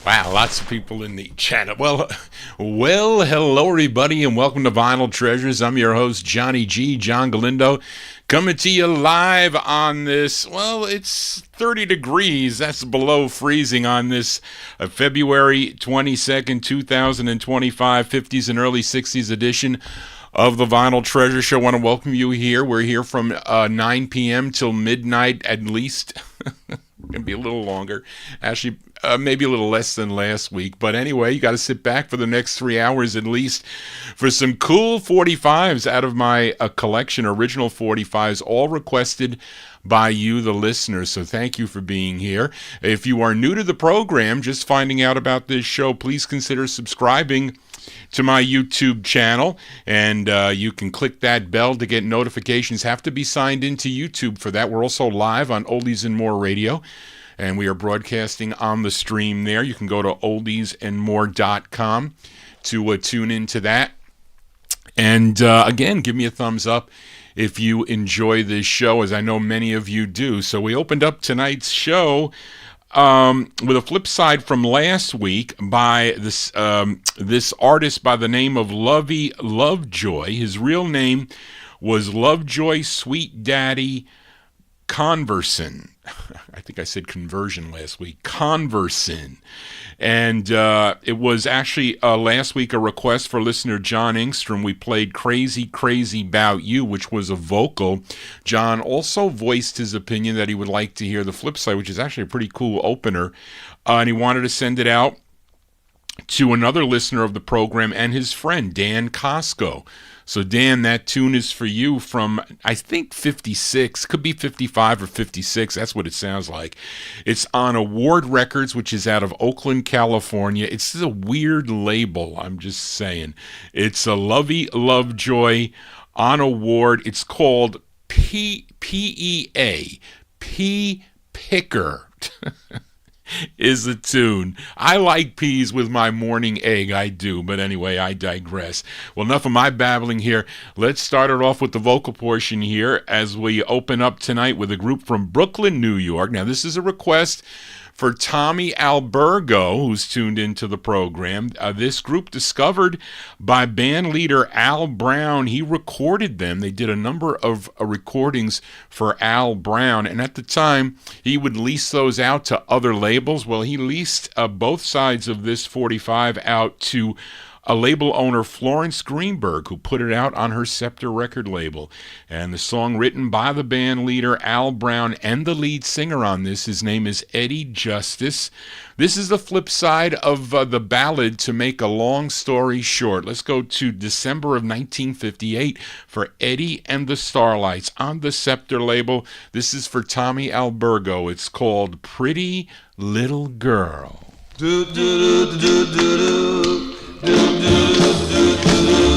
Wow, lots of people in the chat. Well, hello everybody, and welcome to Vinyltreasures. I'm your host, Johnny G, John Galindo, coming to you live on this. Well, it's 30 degrees. That's below freezing on this February 22nd, 2025, 50s and early 60s edition of the Vinyltreasure Show. I want to welcome you here. We're here from 9 p.m. till midnight at least. Going to be a little longer. Actually, maybe a little less than last week. But anyway, you got to sit back for the next 3 hours at least for some cool 45s out of my collection, original 45s, all requested by you, the listeners. So thank you for being here. If you are new to the program, just finding out about this show, please consider subscribing to my YouTube channel, and you can click that bell to get notifications. Have to be signed into YouTube for that. We're also live on Oldies and More Radio, and we are broadcasting on the stream there. You can go to oldiesandmore.com to tune into that. And again, give me a thumbs up if you enjoy this show, as I know many of you do. So we opened up tonight's show with a flip side from last week by this artist by the name of Lovey Lovejoy. His real name was Lovejoy Sweet Daddy Converson. I think I said conversion last week. Converson. And it was actually last week a request for listener John Engstrom. We played Crazy Crazy 'Bout You, which was a vocal. John also voiced his opinion that he would like to hear the flip side, which is actually a pretty cool opener. And he wanted to send it out to another listener of the program and his friend, Dan Costco. So, Dan, that tune is for you from, I think, 56. Could be 55 or 56. That's what it sounds like. It's on Award Records, which is out of Oakland, California. It's a weird label, I'm just saying. It's a Lovey Lovejoy on Award. It's called PEA. P Picker. Is the tune. I like peas with my morning egg, I do, but anyway, I digress. Well, enough of my babbling here. Let's start it off with the vocal portion here as we open up tonight with a group from Brooklyn, New York. Now, this is a request for Tommy Albergo, who's tuned into the program. This group discovered by band leader Al Brown. He recorded them. They did a number of recordings for Al Brown, and at the time, he would lease those out to other labels. Well, he leased both sides of this 45 out to a label owner, Florence Greenberg, who put it out on her Scepter record label. And the song written by the band leader, Al Brown, and the lead singer on this, his name is Eddie Justice. This is the flip side of the ballad, To Make a Long Story Short. Let's go to December of 1958 for Eddie and the Starlights on the Scepter label. This is for Tommy Albergo. It's called Pretty Little Girl. Do, do, do, do, do, do. Do, do, do, do, yeah.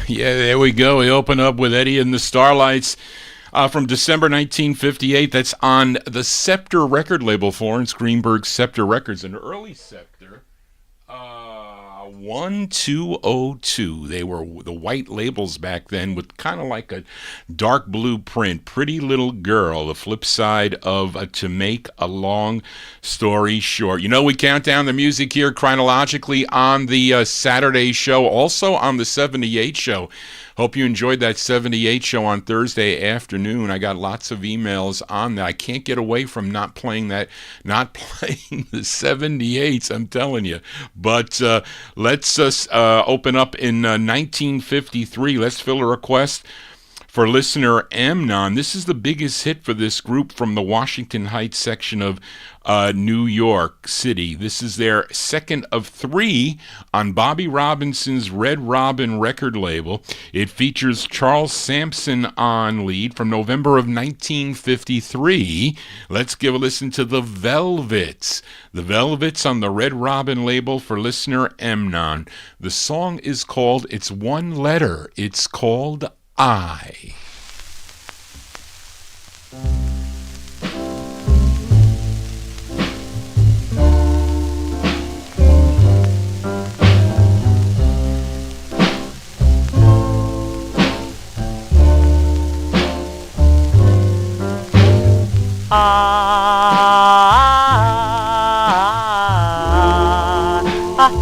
Yeah, there we go. We open up with Eddie and the Starlights from December 1958. That's on the Scepter record label, Florence Greenberg's Scepter Records, an early Scepter. 1202. They were the white labels back then with kind of like a dark blue print. Pretty Little Girl, the flip side of To Make a Long Story Short. You know, we count down the music here chronologically on the Saturday show, also on the 78 show. Hope you enjoyed that 78 show on Thursday afternoon. I got lots of emails on that. I can't get away from not playing the 78s, I'm telling you. But let's open up in 1953. Let's fill a request for listener Amnon. This is the biggest hit for this group from the Washington Heights section of New York City. This is their second of three on Bobby Robinson's Red Robin record label. It features Charles Sampson on lead from November of 1953. Let's give a listen to the Velvets. The Velvets on the Red Robin label for listener Amnon. The song is called, it's one letter, it's called I.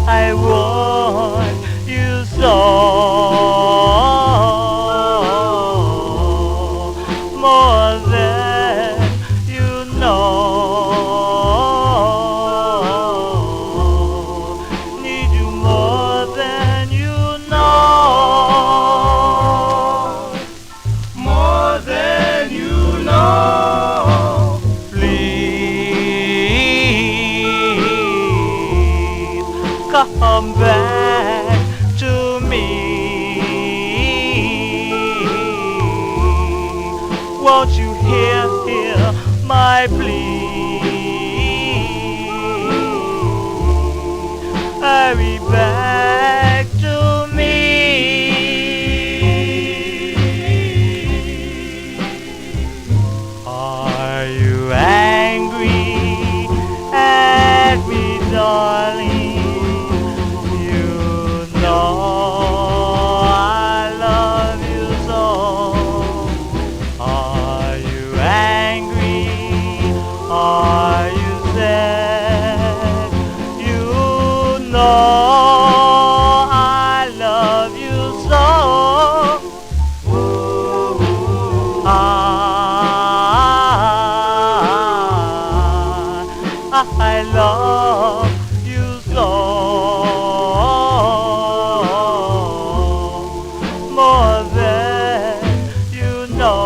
I want you so, more than you know. Need you more than you know. More than you know. Please come back to me. Won't you hear my plea? Hurry back to me. Are you angry at me, darling? I love you so, more than you know.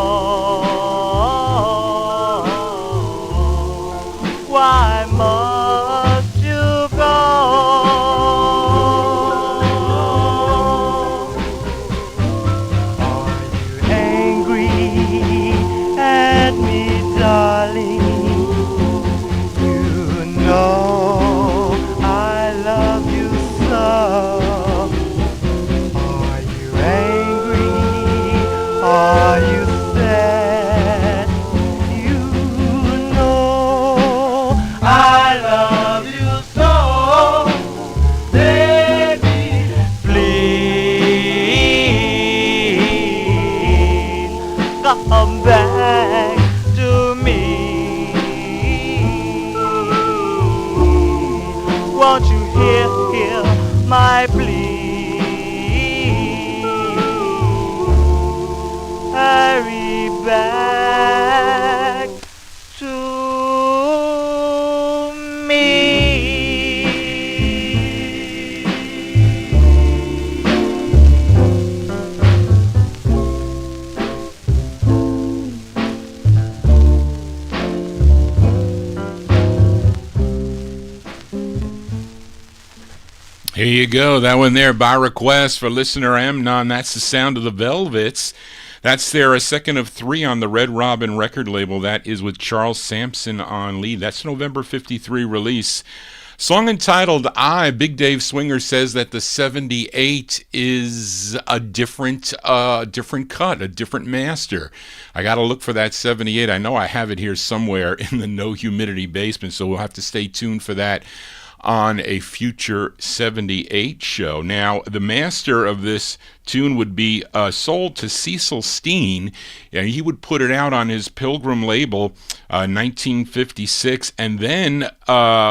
Why must you go? Are you angry at me, darling? No, I love you so. Are you angry? Are you sad? You know I love you so, baby. Please come back to me. Won't you hear my plea? Hurry back to me. Here you go. That one there by request for listener Amnon. That's the sound of the Velvets. That's their second of three on the Red Robin record label. That is with Charles Sampson on lead. That's November 53 release. Song entitled I. Big Dave Swinger says that the 78 is a different cut, a different master. I got to look for that 78. I know I have it here somewhere in the No Humidity basement, so we'll have to stay tuned for that on a future 78 show. Now, the master of this tune would be sold to Cecil Steen, and he would put it out on his Pilgrim label, 1956, and then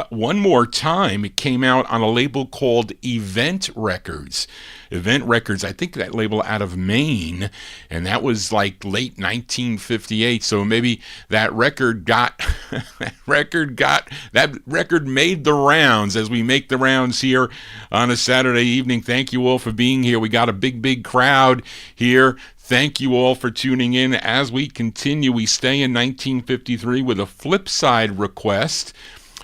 one more time it came out on a label called Event Records. Event Records, I think that label out of Maine, and that was like late 1958. So maybe that record made the rounds as we make the rounds here on a Saturday evening. Thank you all for being here. We got a big crowd here. Thank you all for tuning in. As we continue, we stay in 1953 with a flip side request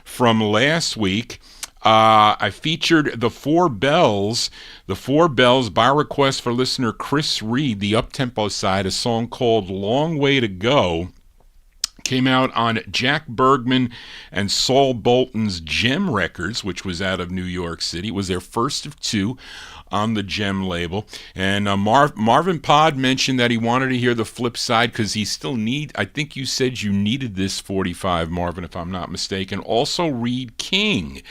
from last week. I featured the Four Bells by request for listener Chris Reed, the up-tempo side, a song called Long Way to Go. Came out on Jack Bergman and Saul Bolton's Gem Records, which was out of New York City. It was their first of two on the Gem label. And Marvin Pod mentioned that he wanted to hear the flip side because he still I think you said you needed this 45, Marvin, if I'm not mistaken. Also, Reed King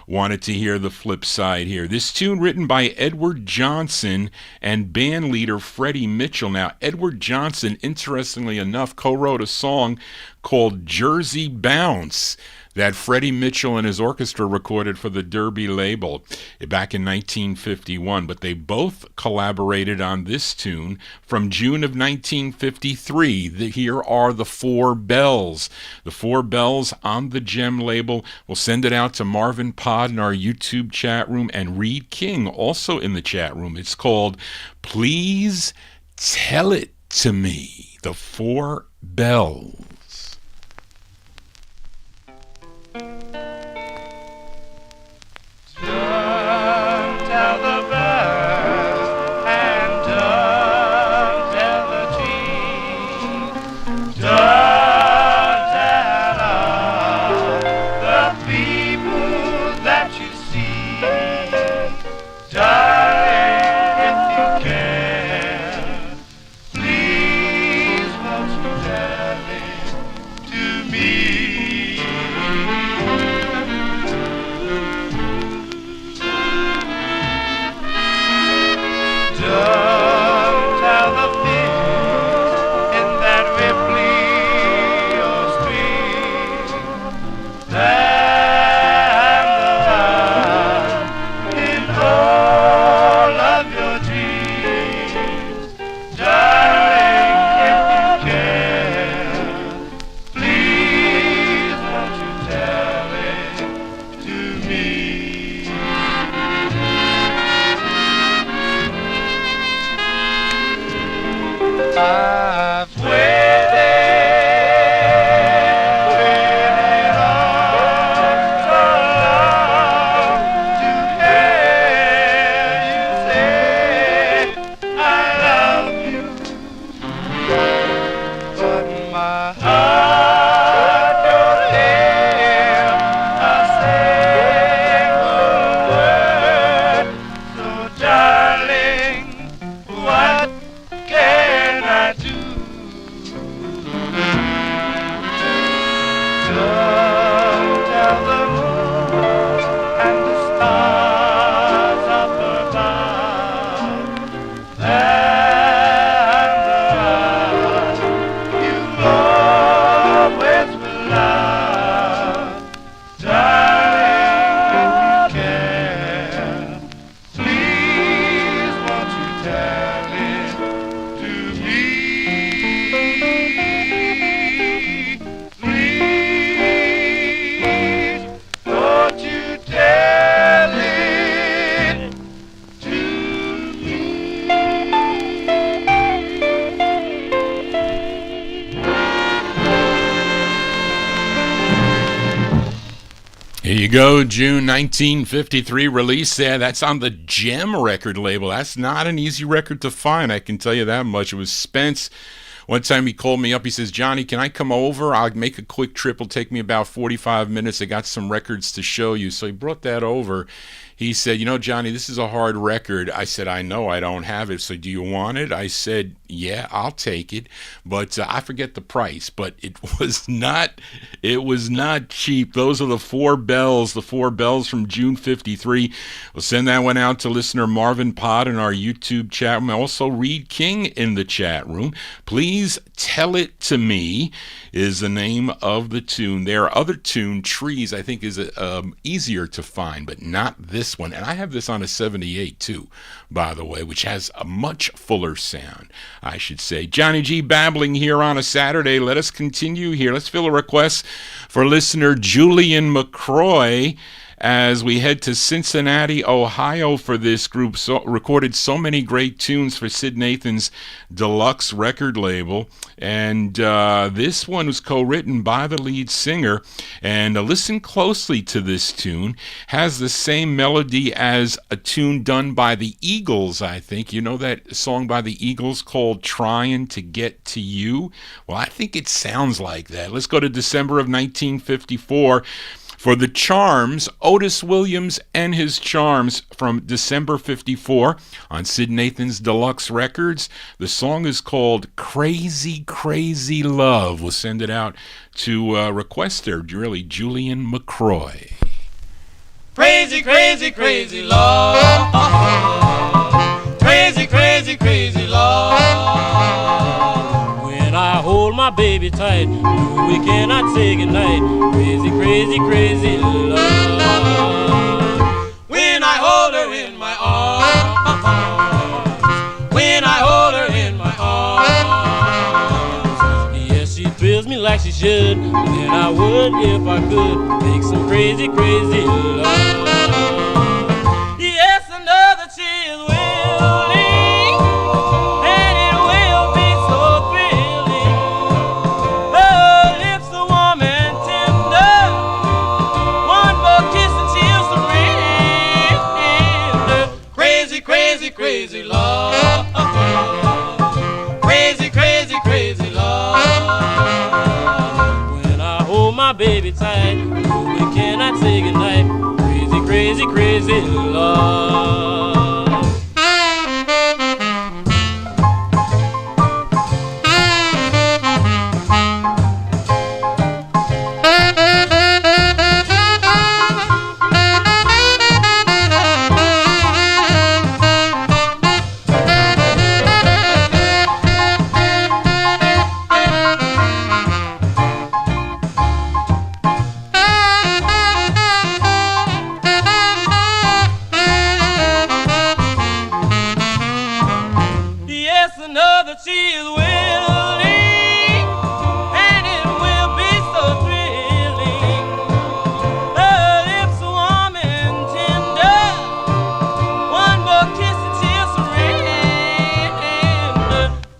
wanted to hear the flip side here. This tune written by Edward Johnson and band leader Freddie Mitchell. Now, Edward Johnson, interestingly enough, co-wrote a song called Jersey Bounce that Freddie Mitchell and his orchestra recorded for the Derby label back in 1951. But they both collaborated on this tune from June of 1953. Here are the Four Bells. The Four Bells on the Gem label. We'll send it out to Marvin Pod in our YouTube chat room and Reed King also in the chat room. It's called Please Tell It to Me. The Four Bells. Don't tell the birds and don't tell the trees. Don't tell all the people that you see. Darling, if you can, please won't you tell it to me. Don't tell the fish in that rippling stream that the one in all of your dreams. Darling, if you can, please won't you tell it to me. I've waited on so long to hear you say I love you, but my heart don't hear a single word. So darling, what can I do? Don't tell the moon and the stars up above and the one you always will love. Darling, if you can, please won't you tell it to me. Please won't you tell it to me. Here you go, June 1953 release there. That's on the Gem record label. That's not an easy record to find, I can tell you that much. It was Spence One time he called me up. He says, Johnny, can I come over? I'll make a quick trip. It'll take me about 45 minutes. I got some records to show you. So he brought that over. He said, Johnny, this is a hard record. I said, I know, I don't have it. So do you want it? I said, yeah, I'll take it. But I forget the price. But it was not cheap. Those are the four bells from June 53. We'll send that one out to listener Marvin Pod in our YouTube chat room. Also, Reed King in the chat room. Please Tell It to Me is the name of the tune. There are other tune, Trees, I think is easier to find, but not this one. And I have this on a 78 too, by the way, which has a much fuller sound, I should say. Johnny G babbling here on a Saturday. Let us continue here. Let's fill a request for listener Julian McCroy as we head to Cincinnati, Ohio for this group. Recorded so many great tunes for Sid Nathan's Deluxe record label. And this one was co-written by the lead singer. And listen closely to this tune. Has the same melody as a tune done by the Eagles, I think. You know that song by the Eagles called Trying to Get to You? Well, I think it sounds like that. Let's go to December of 1954. For the Charms, Otis Williams and his Charms from December 54 on Sid Nathan's Deluxe Records. The song is called Crazy, Crazy Love. We'll send it out to requester, really, Julian McCroy. Crazy, crazy, crazy love. Crazy, crazy, crazy love. When I hold my baby tight, we cannot say goodnight. Crazy, crazy, crazy love. When I hold her in my arms, when I hold her in my arms, yes, she thrills me like she should. Then I would, if I could, make some crazy, crazy love. Yes, another chill will leave, and it will be so thrilling. Her lips are warm and tender, one more kiss and she'll surrender. Crazy, crazy, crazy love. Crazy, crazy, crazy love. When I hold my baby tight, we cannot say goodnight. Crazy, crazy, crazy love. Another tears will leak, and it will be so thrilling. Her lips are warm and tender, one more kiss and she'll surrender.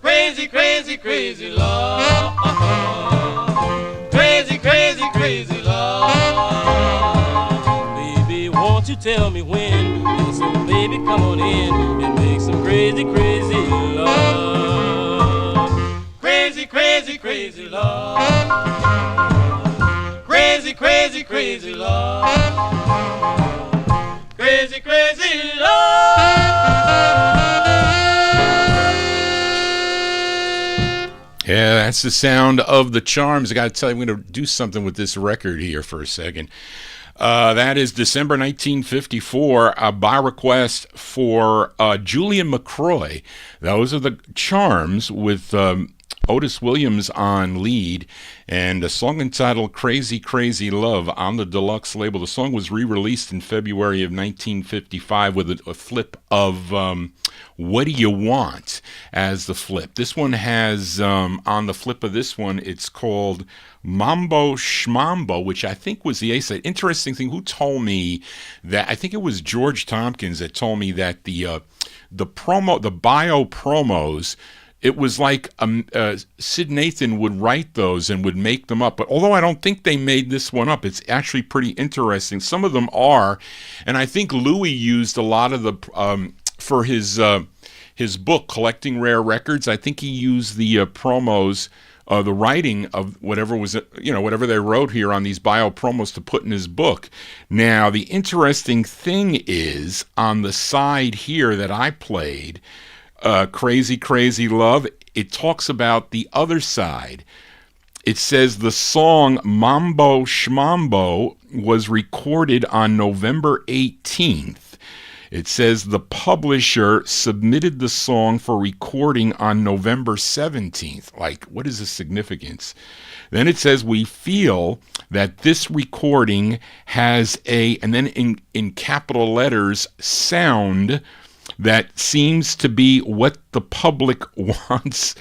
Crazy, crazy, crazy love. Crazy, crazy, crazy love. Baby, won't you tell me when? And so baby, come on in and make some crazy, crazy love. Crazy, crazy, crazy love. Crazy, crazy, crazy love. Crazy, crazy love. Yeah, that's the sound of the Charms. I got to tell you, I'm going to do something with this record here for a second. That is December 1954, by request for Julian McCroy. Those are the Charms with Otis Williams on lead, and a song entitled Crazy, Crazy Love on the Deluxe label. The song was re-released in February of 1955 with a flip of What Do You Want as the flip. This one has, on the flip of this one, it's called Mambo Schmambo, which I think was the A-side. Interesting thing, who told me that? I think it was George Tompkins that told me that the bio promos, it was like Sid Nathan would write those and would make them up. But although I don't think they made this one up, it's actually pretty interesting. Some of them are, and I think Louis used a lot of the for his his book, Collecting Rare Records. I think he used the promos, the writing of whatever was, whatever they wrote here on these bio promos to put in his book. Now, the interesting thing is, on the side here that I played, Crazy Crazy Love, it talks about the other side. It says the song Mambo Shmambo was recorded on November 18th. It says the publisher submitted the song for recording on November 17th. Like, what is the significance? Then it says we feel that this recording has and then in capital letters, sound that seems to be what the public wants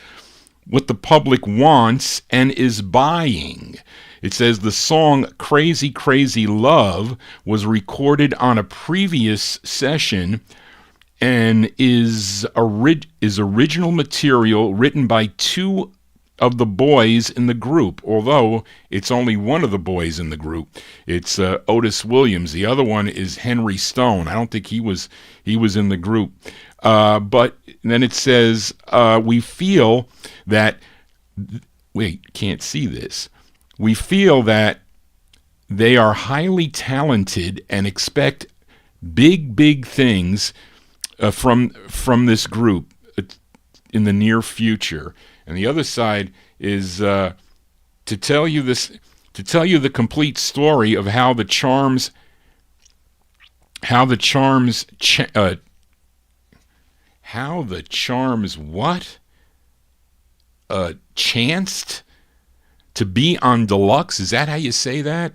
and is buying. It says the song Crazy Crazy Love was recorded on a previous session and is original material written by two of the boys in the group, although it's only one of the boys in the group. It's Otis Williams. The other one is Henry Stone. I don't think he was in the group. But then it says, we feel that, can't see this. We feel that they are highly talented and expect big, big things from this group in the near future. And the other side is to tell you the complete story of how the Charms chanced to be on Deluxe. Is that how you say that?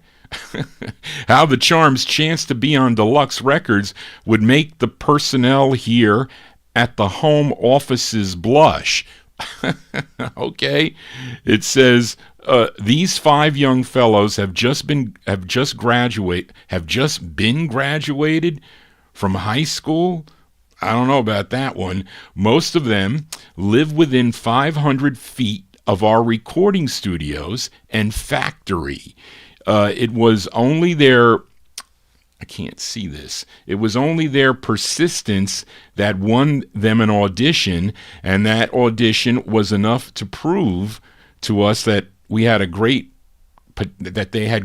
How the Charms chanced to be on Deluxe Records would make the personnel here at the home offices blush. Okay. It says these five young fellows have just been graduated from high school. I don't know about that one. Most of them live within 500 feet of our recording studios and factory. It was only their persistence that won them an audition, and that audition was enough to prove to us that they had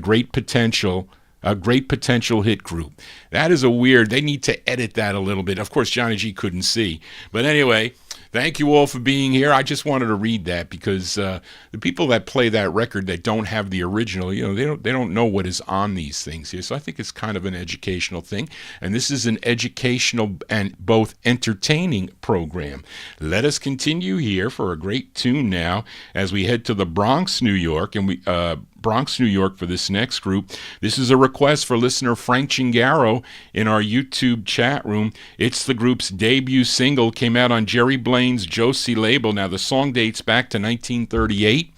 great potential. A great potential hit group. That is they need to edit that a little bit. Of course, Johnny G couldn't see. But anyway, thank you all for being here. I just wanted to read that because the people that play that record that don't have the original, they don't know what is on these things here. So I think it's kind of an educational thing. And this is an educational and both entertaining program. Let us continue here for a great tune now as we head to the Bronx, New York, and Bronx, New York for this next group. This is a request for listener Frank Chingaro in our YouTube chat room. It's the group's debut single, came out on Jerry Blaine's Josie label. Now, the song dates back to 1938.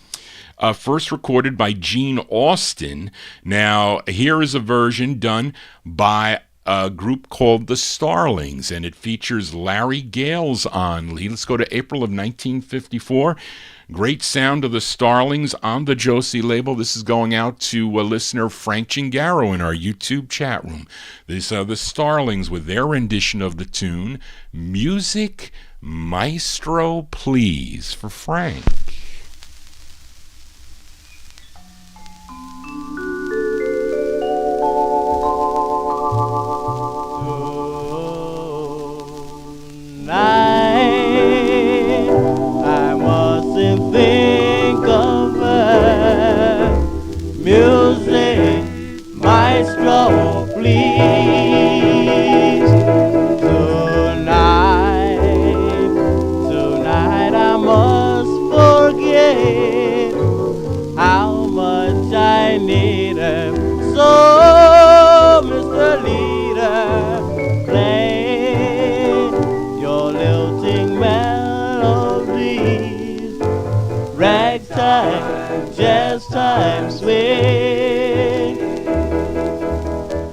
First recorded by Gene Austin. Now, here is a version done by a group called the Starlings, and it features Larry Gales on lead. Let's go to April of 1954. Great sound of the Starlings on the Josie label. This is going out to listener Frank Chingaro in our YouTube chat room. These are the Starlings with their rendition of the tune, Music Maestro Please, for Frank. Think of her. Music maestro, please. Tonight I must forget how much I need her. So, Mr. Leader, play your lilting melodies. Ragtime, jazz time, swing.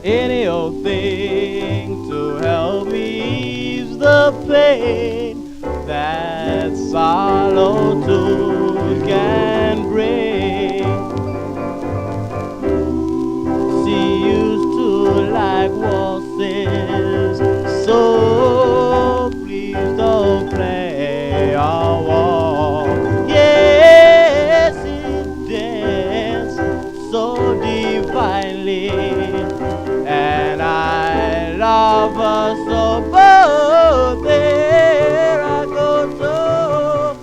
Any old thing to help me ease the pain that solitude can bring. She used to like waltzes, so please don't play but there I go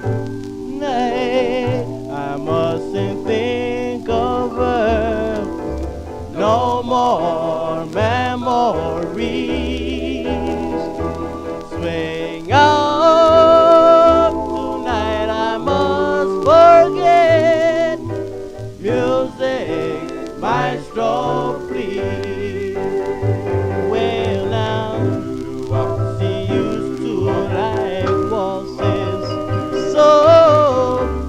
tonight. I mustn't think of her. No more memories. Swing out tonight. I must forget. Music, maestro, please. Well now, she used to like waltzes, so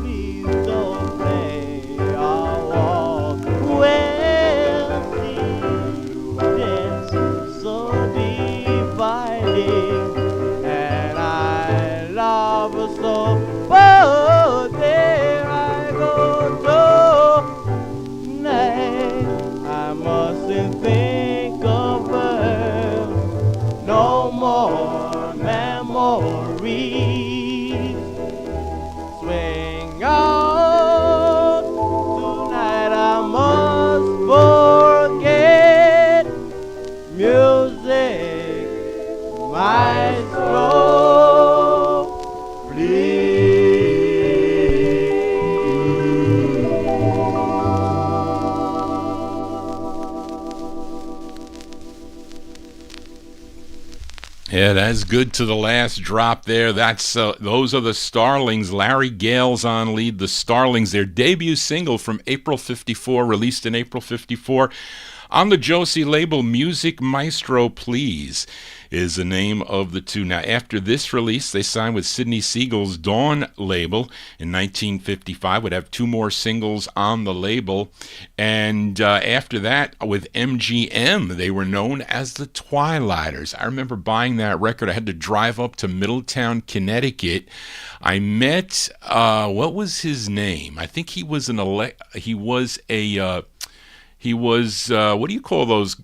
please don't play our waltz. Well, she dances so dividing, and I love her so. But there I go tonight. I mustn't think of her. No more memories. Swing out tonight. I must forget. Music, maestro, please. Yeah, that's good to the last drop there. That's those are the Starlings. Larry Gale's on lead. The Starlings, their debut single from April '54, released in April '54 on the Josie label. Music Maestro Please is the name of the two. Now, after this release, they signed with Sidney Siegel's Dawn label in 1955. Would have two more singles on the label. And after that, with MGM, they were known as the Twilighters. I remember buying that record. I had to drive up to Middletown, Connecticut. I met, what was his name? I think he was what do you call those?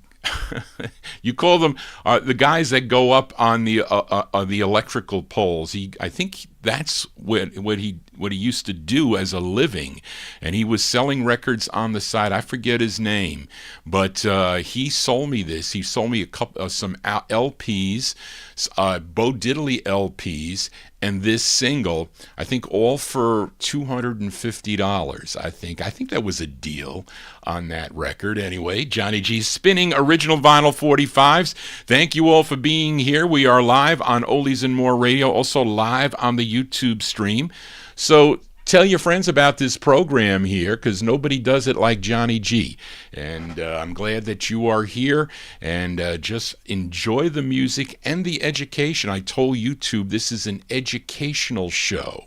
You call them the guys that go up on the electrical poles. I think that's what he used to do as a living, and he was selling records on the side. I forget his name, but he sold me this. He sold me some LPs, Bo Diddley LPs, and this single. I think all for $250. I think that was a deal on that record. Anyway, Johnny G's spinning original vinyl 45s. Thank you all for being here. We are live on Oldies and More Radio, also live on the YouTube stream. So tell your friends about this program here, because nobody does it like Johnny G. And I'm glad that you are here, and just enjoy the music and the education. I told YouTube this is an educational show.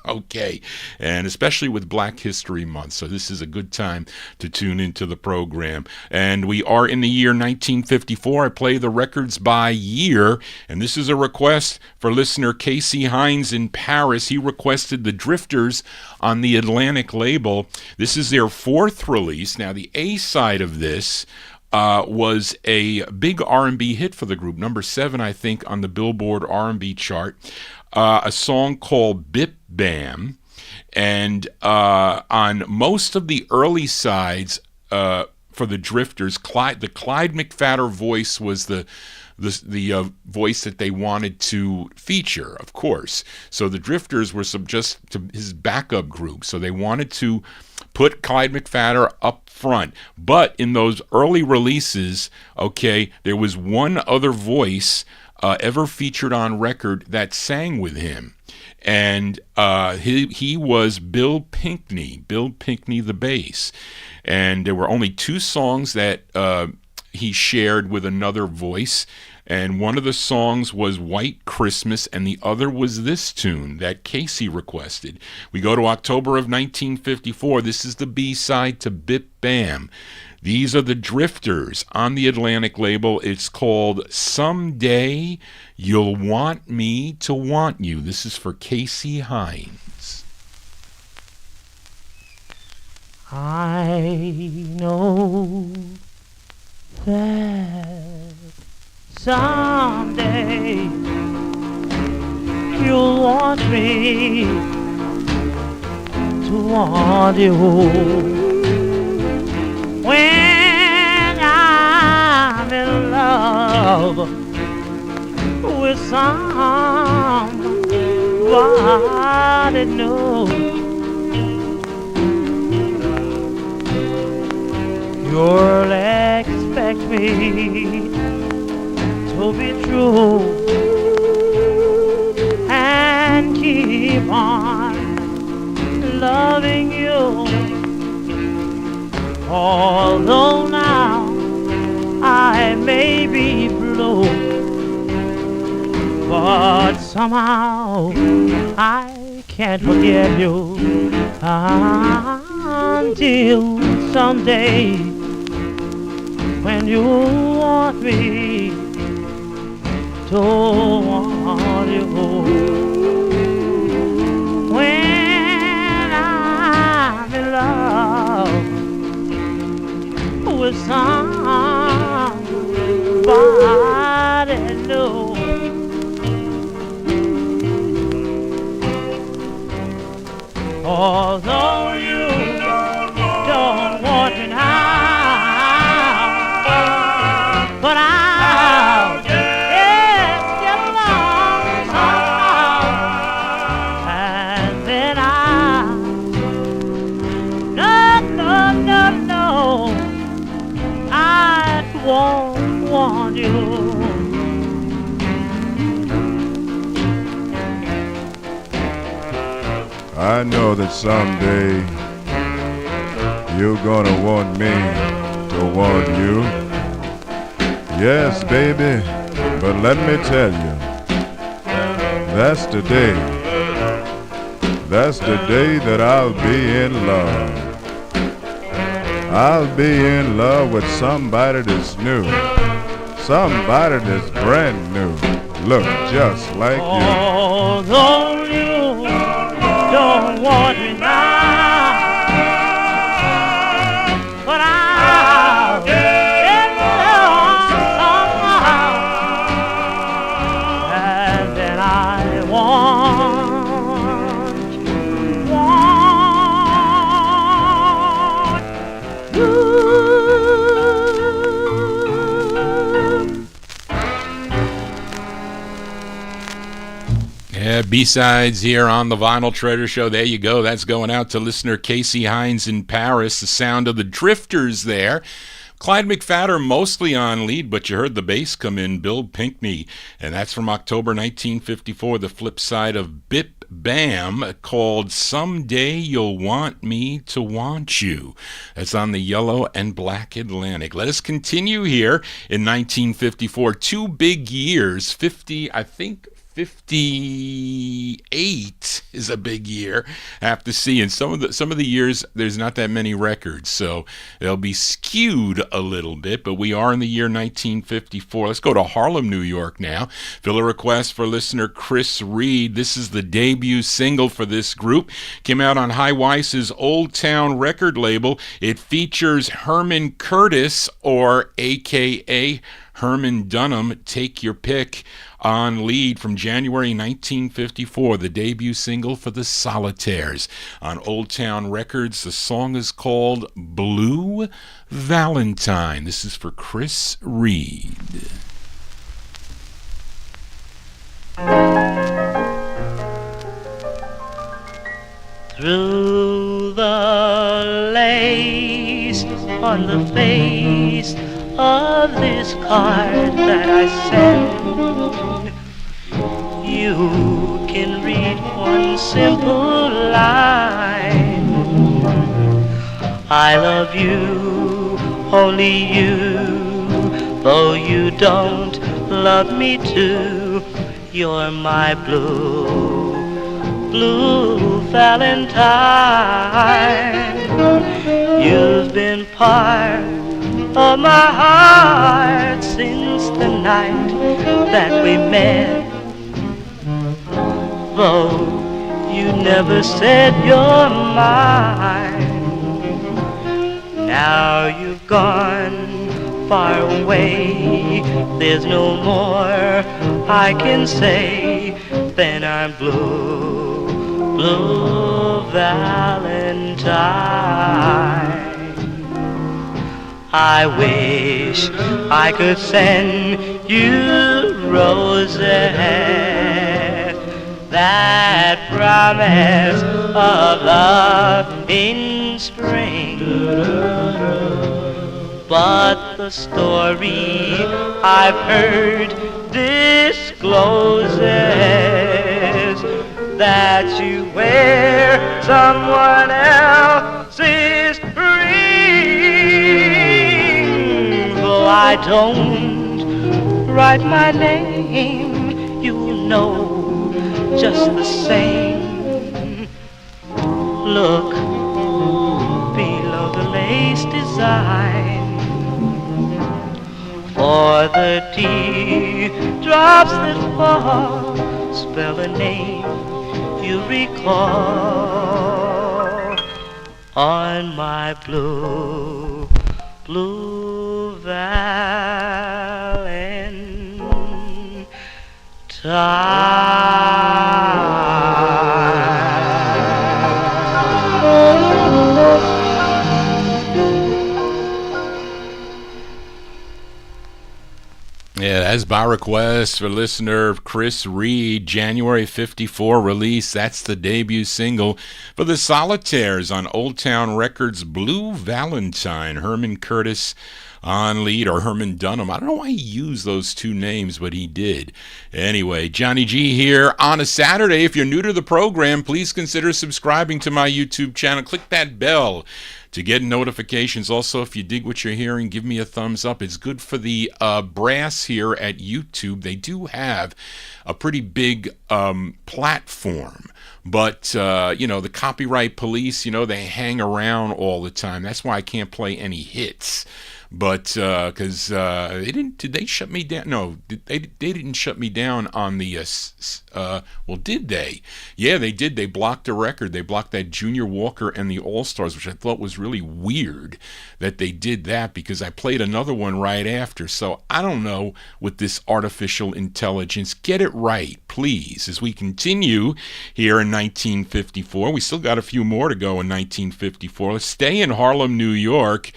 Okay, and especially with Black History Month, so this is a good time to tune into the program. And we are in the year 1954. I play the records by year, and this is a request for listener Casey Hines in Paris. He requested the Drifters on the Atlantic label. This is their fourth release. Now, the A side of this was a big R&B hit for the group, number 7, I think, on the Billboard R&B chart. A song called Bip Bam, and on most of the early sides for the Drifters, the Clyde McPhatter voice was the voice that they wanted to feature, of course. So the Drifters were just his backup group, so they wanted to put Clyde McPhatter up front. But in those early releases, okay, there was one other voice ever featured on record that sang with him, and he was Bill Pinkney the bass. And there were only 2 songs that he shared with another voice, and one of the songs was White Christmas, and the other was this tune that Casey requested. We go to October of 1954. This is the B-side to Bip Bam. These are the Drifters on the Atlantic label. It's called Someday You'll Want Me to Want You. This is for Casey Hines. I know that someday you'll want me to want you. When I'm in love, with somebody new. You'll expect me to be true and keep on loving you. Although now I may be blue, but somehow I can't forget you until someday when you want me to want you. When I'm in love with somebody new. Although you don't want me now, but I'll get along somehow, and then no, I won't want you. I know that someday you're gonna want me to want you. Yes, baby, but let me tell you, that's the day that I'll be in love. I'll be in love with somebody that's new, somebody that's brand new, look just like you. Although you don't want me now, but I'll get along somehow, and then I want you. Yeah, B-sides here on the Vinyltreasure Show. There you go. That's going out to listener Casey Hines in Paris. The sound of the Drifters there. Clyde McFadder mostly on lead, but you heard the bass come in, Bill Pinkney. And that's from October 1954, the flip side of Bip Bam, called Someday You'll Want Me to Want You. That's on the Yellow and Black Atlantic. Let us continue here in 1954. 2 big years, 58 is a big year. I have to see. And some of the years there's not that many records, so they'll be skewed a little bit. But we are in the year 1954. Let's go to Harlem, New York now. Fill a request for listener Chris Reed. This is the debut single for this group. Came out on High Weiss's Old Town record label. It features Herman Curtis, or AKA Herman Dunham, take your pick, on lead from January 1954, the debut single for the Solitaires. On Old Town Records, the song is called Blue Valentine. This is for Chris Reed. Through the lace on the face of this card that I send, you can read one simple line. I love you, only you, though you don't love me too. You're my blue Valentine. You've been part of my heart since the night that we met. Though you never said you're mine, now you've gone far away. There's no more I can say. Then I'm blue Valentine. I wish I could send you roses, that promise of love in spring. But the story I've heard discloses that you wear someone else's ring. Though I don't write my name, you'll know just the same. Look below the lace design, for the teardrops that fall spell a name you recall on my blue, blue Valentine. Yeah, that's by request for listener Chris Reed, January 54 release. That's the debut single for the Solitaires on Old Town Records, Blue Valentine. Herman Curtis on lead, or Herman Dunham. I don't know why he used those two names, but he did. Anyway, Johnny G here on a Saturday. If you're new to the program, please consider subscribing to my YouTube channel. Click that bell to get notifications. Also, if you dig what you're hearing, give me a thumbs up. It's good for the brass here at YouTube. They do have a pretty big platform. But, the copyright police, they hang around all the time. That's why I can't play any hits. But because did they shut me down? No, they didn't shut me down on the well, did they? Yeah, they did. They blocked a record. They blocked that Junior Walker and the All-Stars, which I thought was really weird that they did that, because I played another one right after. So I don't know with this artificial intelligence. Get it right, please, as we continue here in 1954. We still got a few more to go in 1954. Let's stay in Harlem, New York.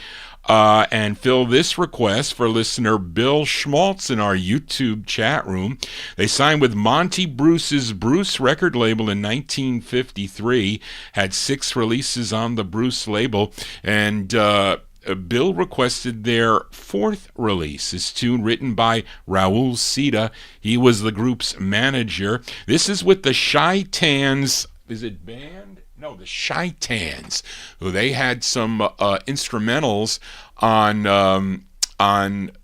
And fill this request for listener Bill Schmaltz in our YouTube chat room. They signed with Monty Bruce's Bruce record label in 1953, had 6 releases on the Bruce label, and Bill requested their 4th release. This tune written by Raul Sita. He was the group's manager. This is with the Chi-Tans. Is it band? No, the Chi-Tans, who they had some instrumentals on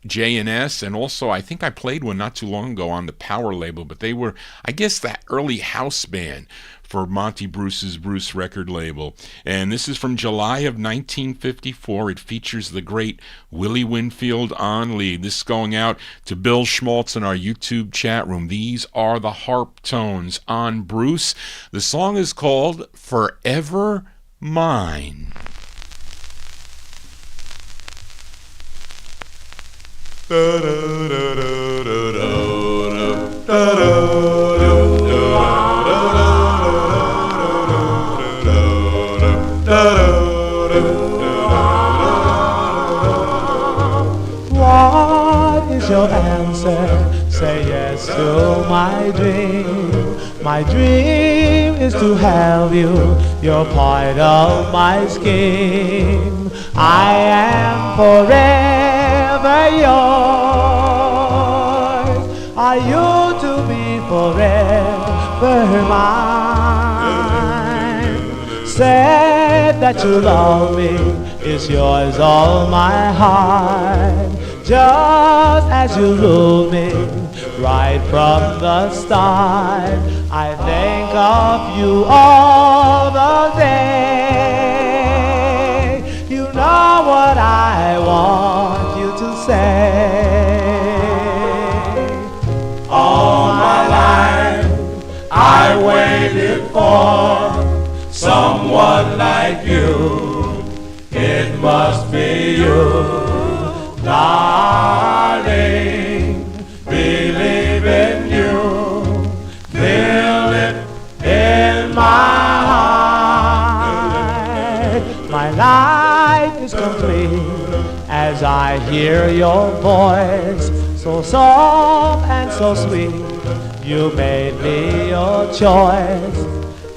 J&S, and also I think I played one not too long ago on the Power label, but they were, I guess, that early house band for Monty Bruce's Bruce record label. And this is from July of 1954. It features the great Willie Winfield on lead. This is going out to Bill Schmaltz in our YouTube chat room. These are the harp tones on Bruce. The song is called Forever Mine. Da da da da da da da. What is your answer? Say yes to my dream. My dream is to have you. You're part of my scheme. I am forever yours. Are you to be forever mine? Said that you love me, is yours all my heart. Just as you ruled me right from the start. I think of you all the day. You know what I want you to say. All my life I waited for someone like you. It must be you. Darling, believe in you, feel it in my heart. My life is complete as I hear your voice, so soft and so sweet. You made me your choice.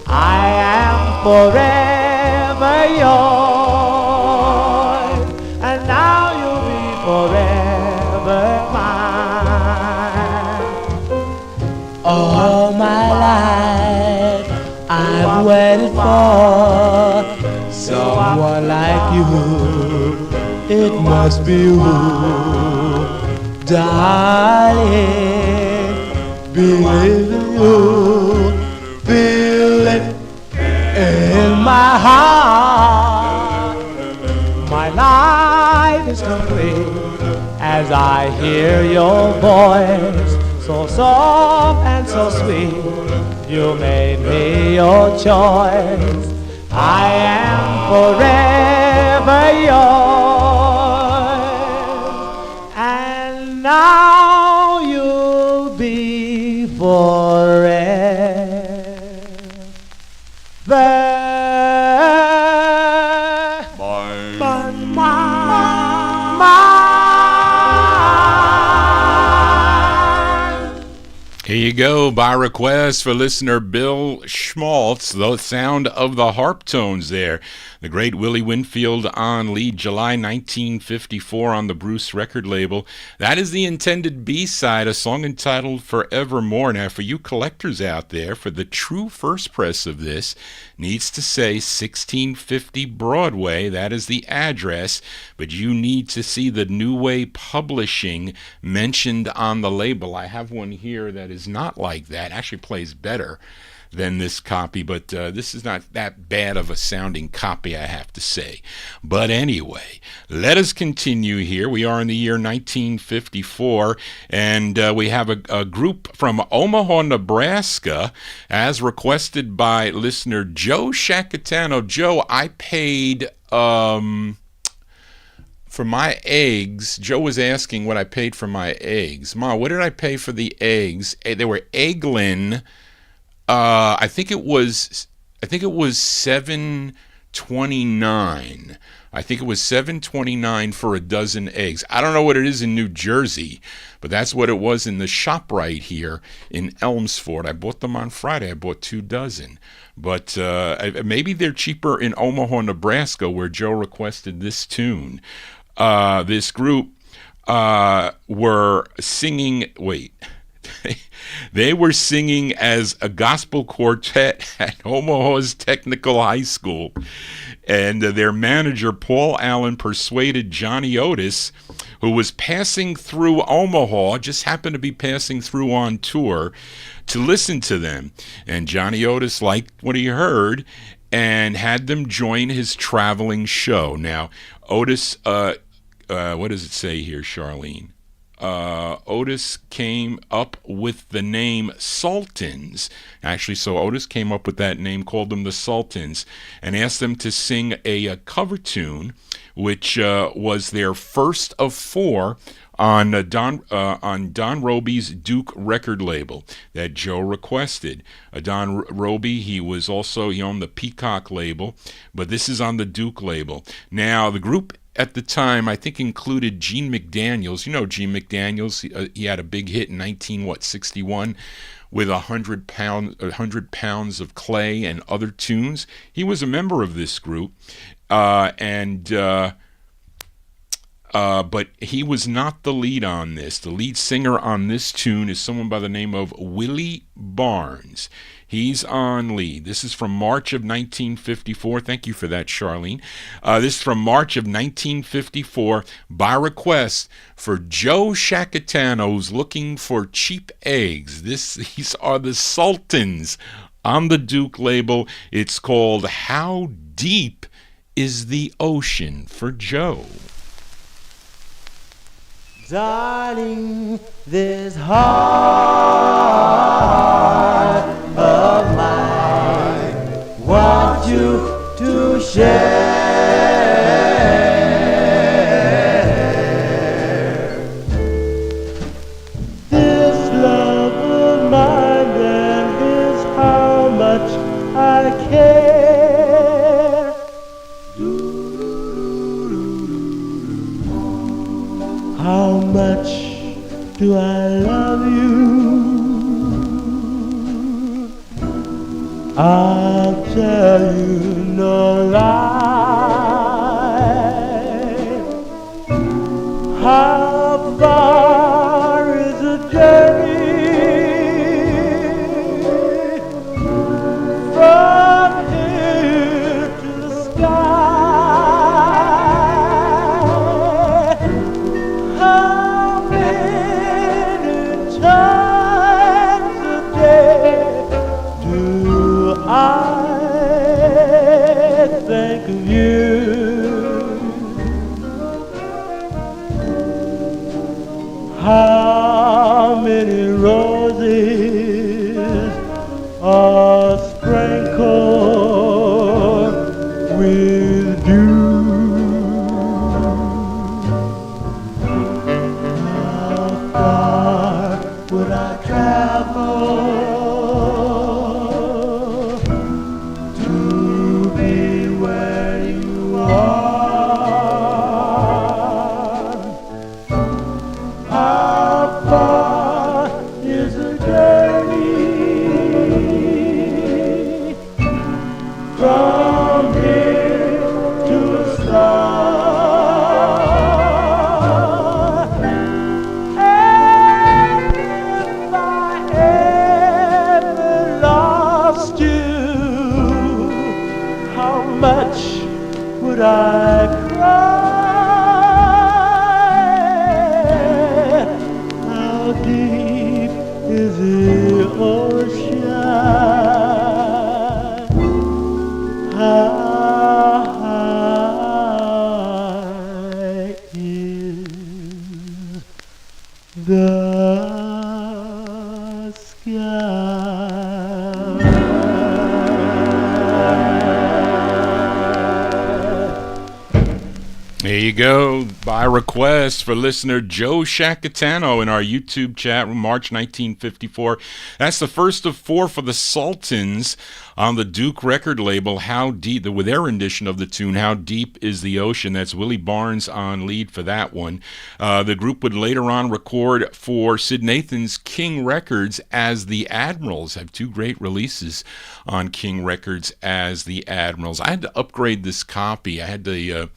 I am forever yours, and now you'll be forever mine. All my life I've waited for someone like you. It must be you, darling. Believe in you, feel it in my heart. My life is complete as I hear your voice, so soft and so sweet. You made me your choice. I am forever yours, and now you'll be forever. Here you go, by request for listener Bill Schmaltz, the sound of the harp tones there. The great Willie Winfield on lead, July 1954 on the Bruce record label. That is the intended B-side, a song entitled Forevermore. Now, for you collectors out there, for the true first press of this, needs to say 1650 Broadway. That is the address, but you need to see the New Way Publishing mentioned on the label. I have one here that is not like that, actually plays better than this copy, but this is not that bad of a sounding copy, I have to say. But anyway, let us continue here. We are in the year 1954, and we have a group from Omaha, Nebraska, as requested by listener Joe Shacatano. Joe, I paid for my eggs. Joe was asking what I paid for my eggs. Ma, what did I pay for the eggs? They were Egglin. I think it was $7.29. I think it was $7.29 for a dozen eggs. I don't know what it is in New Jersey, but that's what it was in the shop right here in Elmsford. I bought them on Friday. I bought 2 dozen. But maybe they're cheaper in Omaha, Nebraska, where Joe requested this tune. This group were singing... Wait... They were singing as a gospel quartet at Omaha's Technical High School, and their manager, Paul Allen, persuaded Johnny Otis, who was passing through Omaha, just happened to be passing through on tour, to listen to them. And Johnny Otis liked what he heard and had them join his traveling show. Now, Otis, what does it say here, Charlene? Otis came up with the name Sultans. Actually, so Otis came up with that name, called them the Sultans, and asked them to sing a cover tune, which was their first of 4 on Don Roby's Duke record label that Joe requested. Don Roby, he owned the Peacock label, but this is on the Duke label. Now, the group at the time, I think, included Gene McDaniels. You know Gene McDaniels. He had a big hit in 1961 with 100 pounds of clay and other tunes. He was a member of this group, but he was not the lead on this. The lead singer on this tune is someone by the name of Willie Barnes. He's on lead. This is from March of 1954. Thank you for that, Charlene. This is from March of 1954 by request for Joe Shacatano, who's looking for cheap eggs. These are the Sultans on the Duke label. It's called How Deep is the Ocean for Joe. Darling, this heart of mine want you to share. This love of mine, and is how much I care. How much do I love you? I'll tell you no lie. How far is the journey from here to the sky? How many times a day do I think of you? How many roses are sprinkled with dew? How far would I travel to be where you are? How far is the journey from here to a star? And if I ever lost you, how much would I cry? How deep is the ocean? How high is the sky? There you go, by request for listener Joe Shacatano in our YouTube chat room, March 1954. That's the first of four for the Sultans on the Duke record label, How Deep, with their rendition of the tune, How Deep is the Ocean. That's Willie Barnes on lead for that one. The group would later on record for Sid Nathan's King Records as the Admirals. Have two great releases on King Records as the Admirals. I had to upgrade this copy. I had the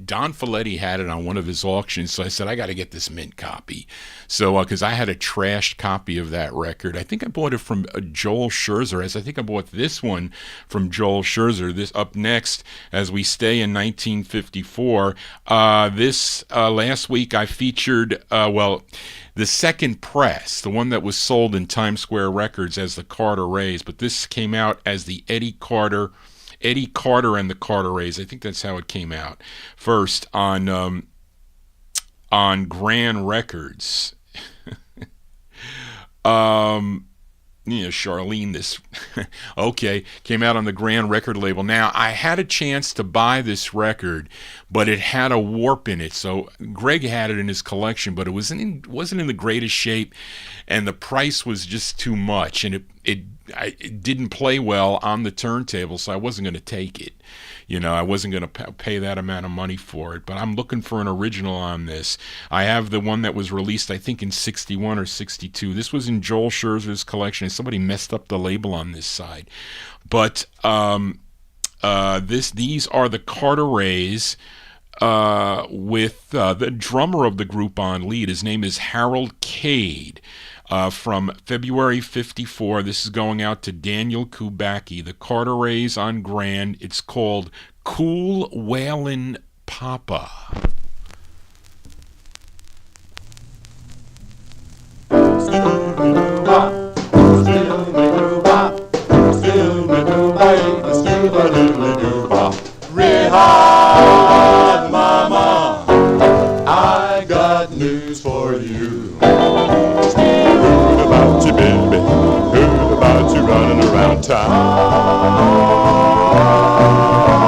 Don Folletti had it on one of his auctions, so I said, I got to get this mint copy. So, because I had a trashed copy of that record. I think I bought it from Joel Scherzer, as I think I bought this one from Joel Scherzer. This up next, as we stay in 1954. This last week I featured, the second press, the one that was sold in Times Square Records as the Carter Rays, but this came out as the Eddie Carter and the Carter Rays. I think that's how it came out first on Grand Records. Charlene, this okay, came out on the Grand record label. Now, I had a chance to buy this record, but it had a warp in it. So Greg had it in his collection, but it wasn't in the greatest shape, and the price was just too much, and it didn't play well on the turntable, so I wasn't going to take it. I wasn't going to pay that amount of money for it, but I'm looking for an original on this. I have the one that was released, I think, in 61 or 62. This was in Joel Scherzer's collection, and somebody messed up the label on this side. But these are the Carter Rays with the drummer of the group on lead. His name is Harold Cade. From February 54. This is going out to Daniel Kubacki. The Carter Rays on Grand. It's called Cool Whalin' Papa. Rehab, mama, I got news for you. Heard about you, baby. Heard about you running around town.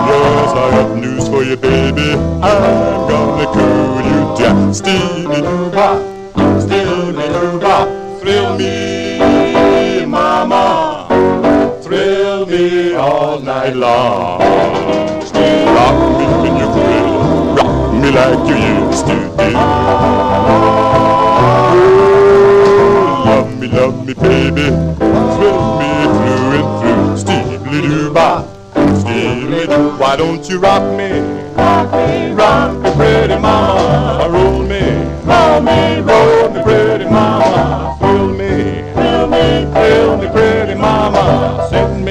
Yes, I got news for you, baby. I'm gonna cool you down. Steely-doo-bop, steely-doo-bop. Thrill me, mama. Thrill me all night long. Rock me when you're ready. Rock me like you used to do. Love me, baby, thrill me through and through. Why don't you rock me? Rock me, pretty mama. Roll me, roll me, pretty mama. Thrill me, thrill me, pretty mama. Send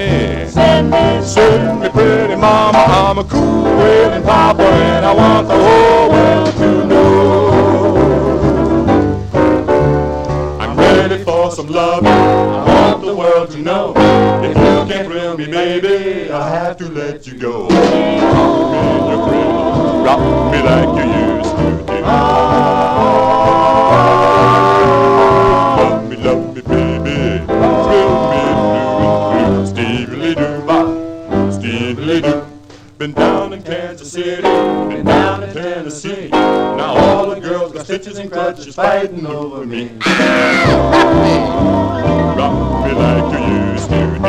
me, pretty mama. I'm a cool wailing papa, and I want the whole world to know. I'm ready for some loving. I want the world to know. If you can't thrill me, baby, I have to let you go. Rock me like you used to do. Love me, baby. Thrill me, blue, Stevie-lee-doo-bop, Stevie-lee-doo. Been down in Kansas City, been down in Tennessee. Now all the girls got stitches and crutches fighting over me. Rock me like you used to do.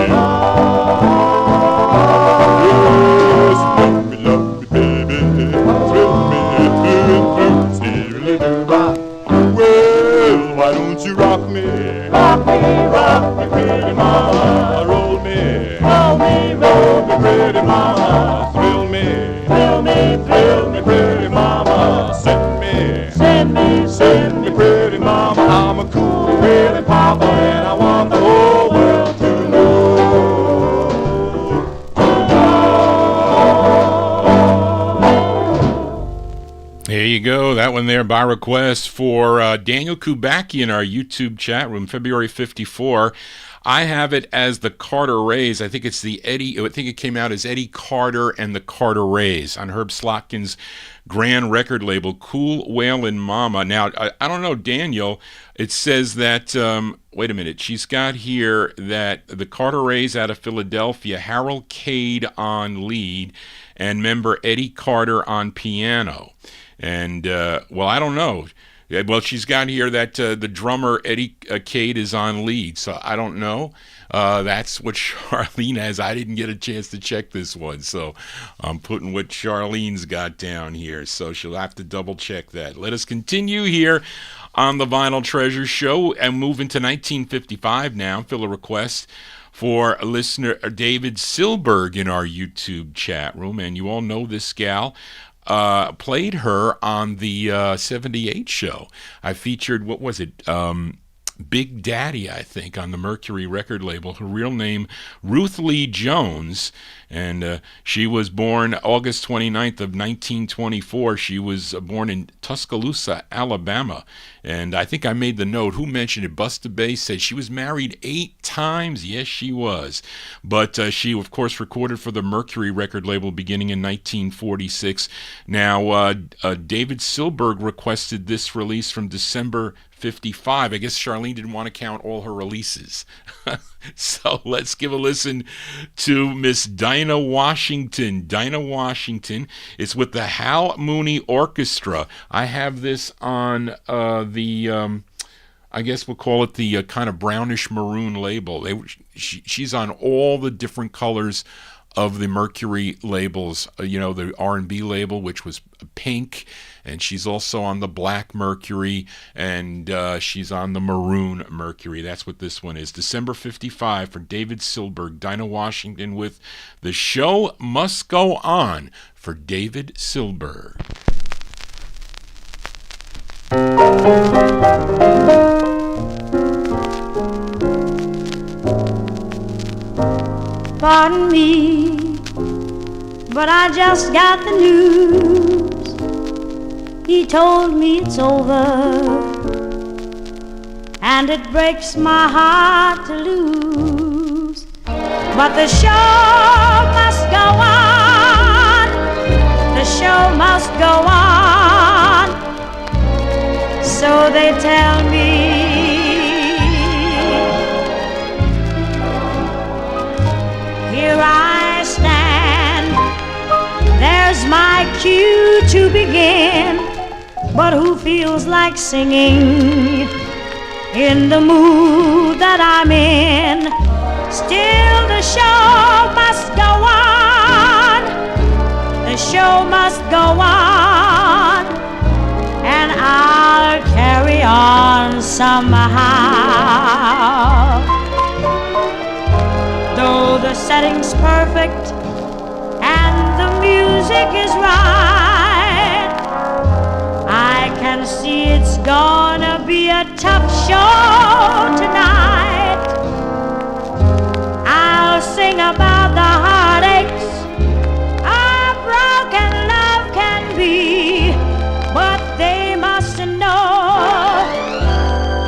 Yes, love me, baby. Thrill me, Stevie-lee-doo-bop. Well, why don't you rock me? Rock me, pretty mama. Roll me, pretty mama. Thrill me, pretty mama. Send me, pretty mama. I'm a cool, really papa, and I want the whole world to know. There you go. That one there by request for Daniel Kubacki in our YouTube chat room, February 54. I have it as the Carter Rays. I think it's the Eddie. I think it came out as Eddie Carter and the Carter Rays on Herb Slotkin's grand record label, Cool Whalin' Mama. Now, I don't know, Daniel. It says that, wait a minute, she's got here that the Carter Rays out of Philadelphia, Harold Cade on lead, and member Eddie Carter on piano. And, well, I don't know. Well, she's got here that the drummer Eddie Cade is on lead, so I don't know. That's what Charlene has. I didn't get a chance to check this one, so I'm putting what Charlene's got down here, so she'll have to double check that. Let us continue here on the Vinyl Treasure Show and move into 1955 now. Fill a request for listener David Silberg in our YouTube chat room, and you all know this gal. Played her on the 78 show. I featured, what was it, Big Daddy, I think, on the Mercury record label. Her real name, Ruth Lee Jones, and she was born August 29th of 1924. She was born in Tuscaloosa, Alabama, and I think I made the note. Who mentioned it? Busta Bass said she was married 8 times. Yes, she was. But she, of course, recorded for the Mercury record label beginning in 1946. Now, David Silberg requested this release from December 55. I guess Charlene didn't want to count all her releases. So let's give a listen to Miss Dinah Washington. Dinah Washington. It's with the Hal Mooney Orchestra. I have this on the, I guess we'll call it the kind of brownish maroon label. She's on all the different colors of the Mercury labels, the R&B label, which was pink, and she's also on the black Mercury, and she's on the maroon Mercury. That's what this one is. December 55 for David Silberg, Dinah Washington with The Show Must Go On for David Silberg. Pardon me, but I just got the news. He told me it's over, and it breaks my heart to lose. But the show must go on. The show must go on. So they tell me. Here I stand, there's my cue to begin. But who feels like singing in the mood that I'm in? Still the show must go on. The show must go on. And I'll carry on somehow. Though the setting's perfect and music is right. I can see it's gonna be a tough show tonight. I'll sing about the heartaches a broken love can be, but they must know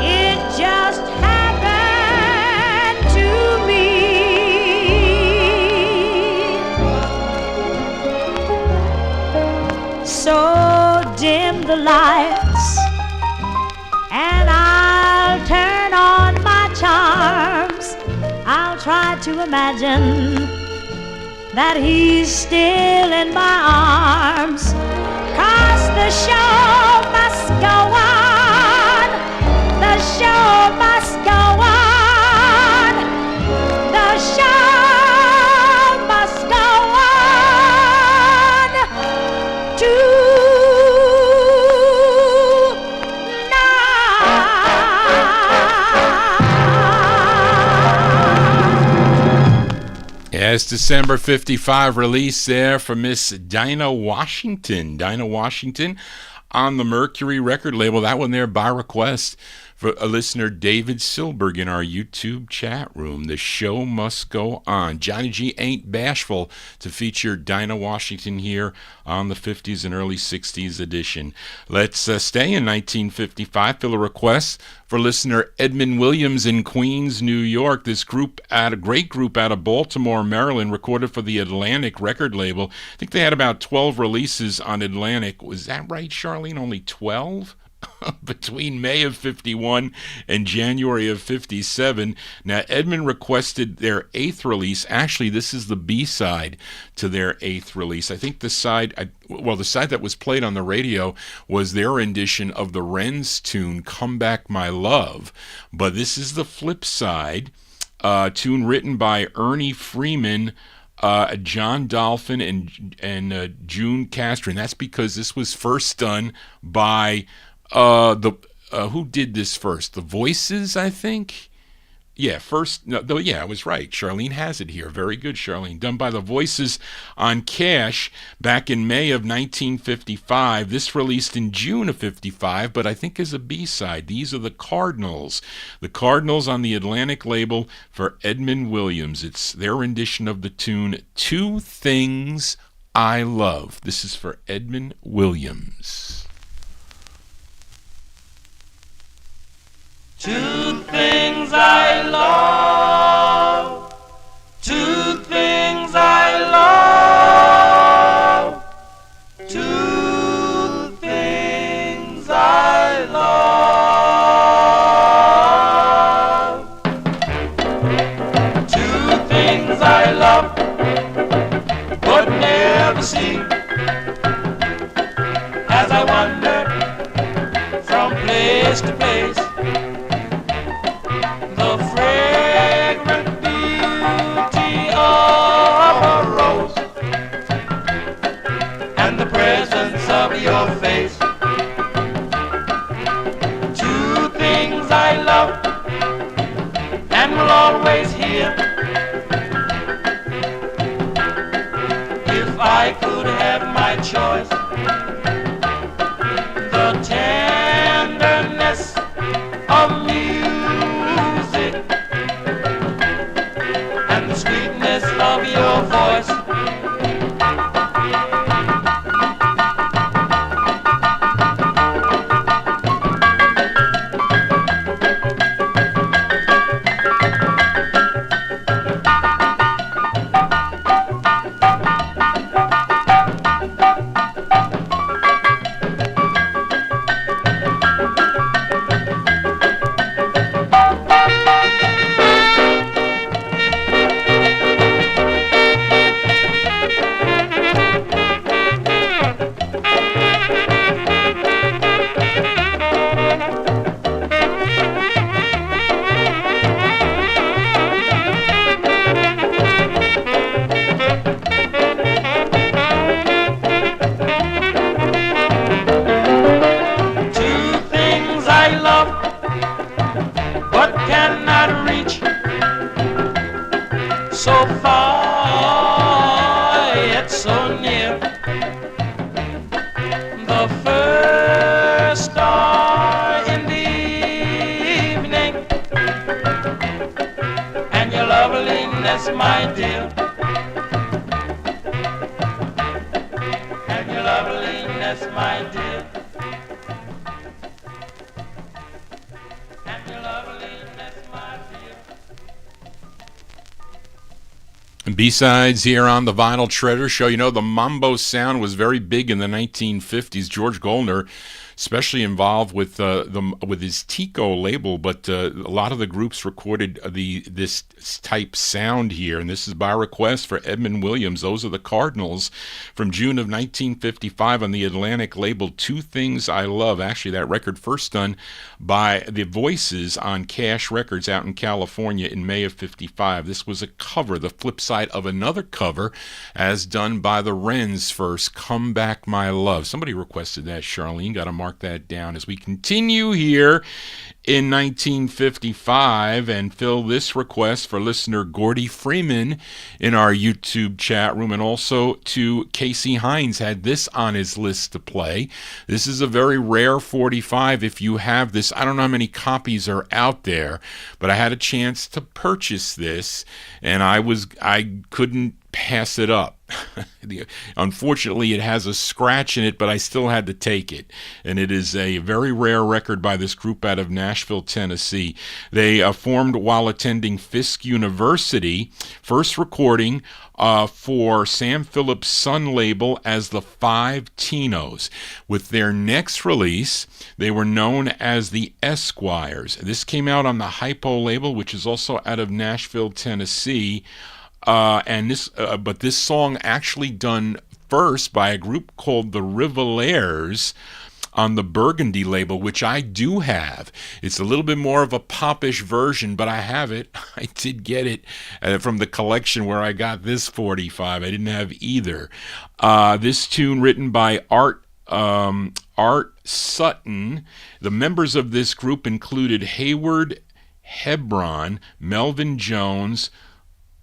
it just happened to me. So dim the lights and I'll turn on my charms. I'll try to imagine that he's still in my arms. 'Cause the show must go on. The show must go on. The show must go on. Yes, December 55 release there from Miss Dinah Washington. Dinah Washington on the Mercury record label. That one there by request for a listener, David Silberg, in our YouTube chat room. The show must go on. Johnny G ain't bashful to feature Dinah Washington here on the 50s and early 60s edition. Let's stay in 1955. Fill a request for listener Edmund Williams in Queens, New York. This group, a great group out of Baltimore, Maryland, recorded for the Atlantic record label. I think they had about 12 releases on Atlantic. Was that right, Charlene? Only 12? Between May of 51 and January of 57. Now, Edmund requested their 8th release. Actually, this is the B-side to their 8th release. I think the side that was played on the radio was their rendition of the Wrens tune, Come Back My Love. But this is the flip side, tune written by Ernie Freeman, John Dolphin, and June Castor. And that's because this was first done by who did this first? The Voices, I think. Yeah, first. No, yeah, I was right. Charlene has it here. Very good, Charlene. Done by the Voices on Cash back in May of 1955. This released in June of 55, but I think as a B-side. These are the Cardinals. The Cardinals on the Atlantic label for Edmund Williams. It's their rendition of the tune Two Things I Love. This is for Edmund Williams. Two things I love, two things I love, two things I love, two things I love, but never see, as I wander from place to place. Your face. Two things I love and will always hear. If I could have loveliness, my dear. And your loveliness, my dear. And your loveliness, my dear. And B-sides here on the Vinyl Treasure Show. You know, the mambo sound was very big in the 1950s. George Goldner, especially involved with with his Tico label, but a lot of the groups recorded this type sound here, and this is by request for Edmund Williams. Those are the Cardinals from June of 1955 on the Atlantic label Two Things I Love. Actually, that record first done by the Voices on Cash Records out in California in May of 55. This was a cover, the flip side of another cover, as done by the Wrens first, Come Back My Love. Somebody requested that, Charlene. Got to mark that down as we continue here in 1955 and fill this request for listener Gordy Freeman in our YouTube chat room, and also to Casey Hines had this on his list to play. This is a very rare 45 if you have this. I don't know how many copies are out there, but I had a chance to purchase this and I couldn't pass it up. Unfortunately, it has a scratch in it, but I still had to take it. And it is a very rare record by this group out of Nashville, Tennessee. They formed while attending Fisk University. First recording for Sam Phillips' Sun label as the Five Tinos. With their next release, they were known as the Esquires. This came out on the Hypo label, which is also out of Nashville, Tennessee. But this song actually done first by a group called the Rivelaires on the Burgundy label, which I do have. It's a little bit more of a popish version, but I have it. I did get it from the collection where I got this 45. I didn't have either. This tune written by Art Sutton. The members of this group included Hayward Hebron, Melvin Jones,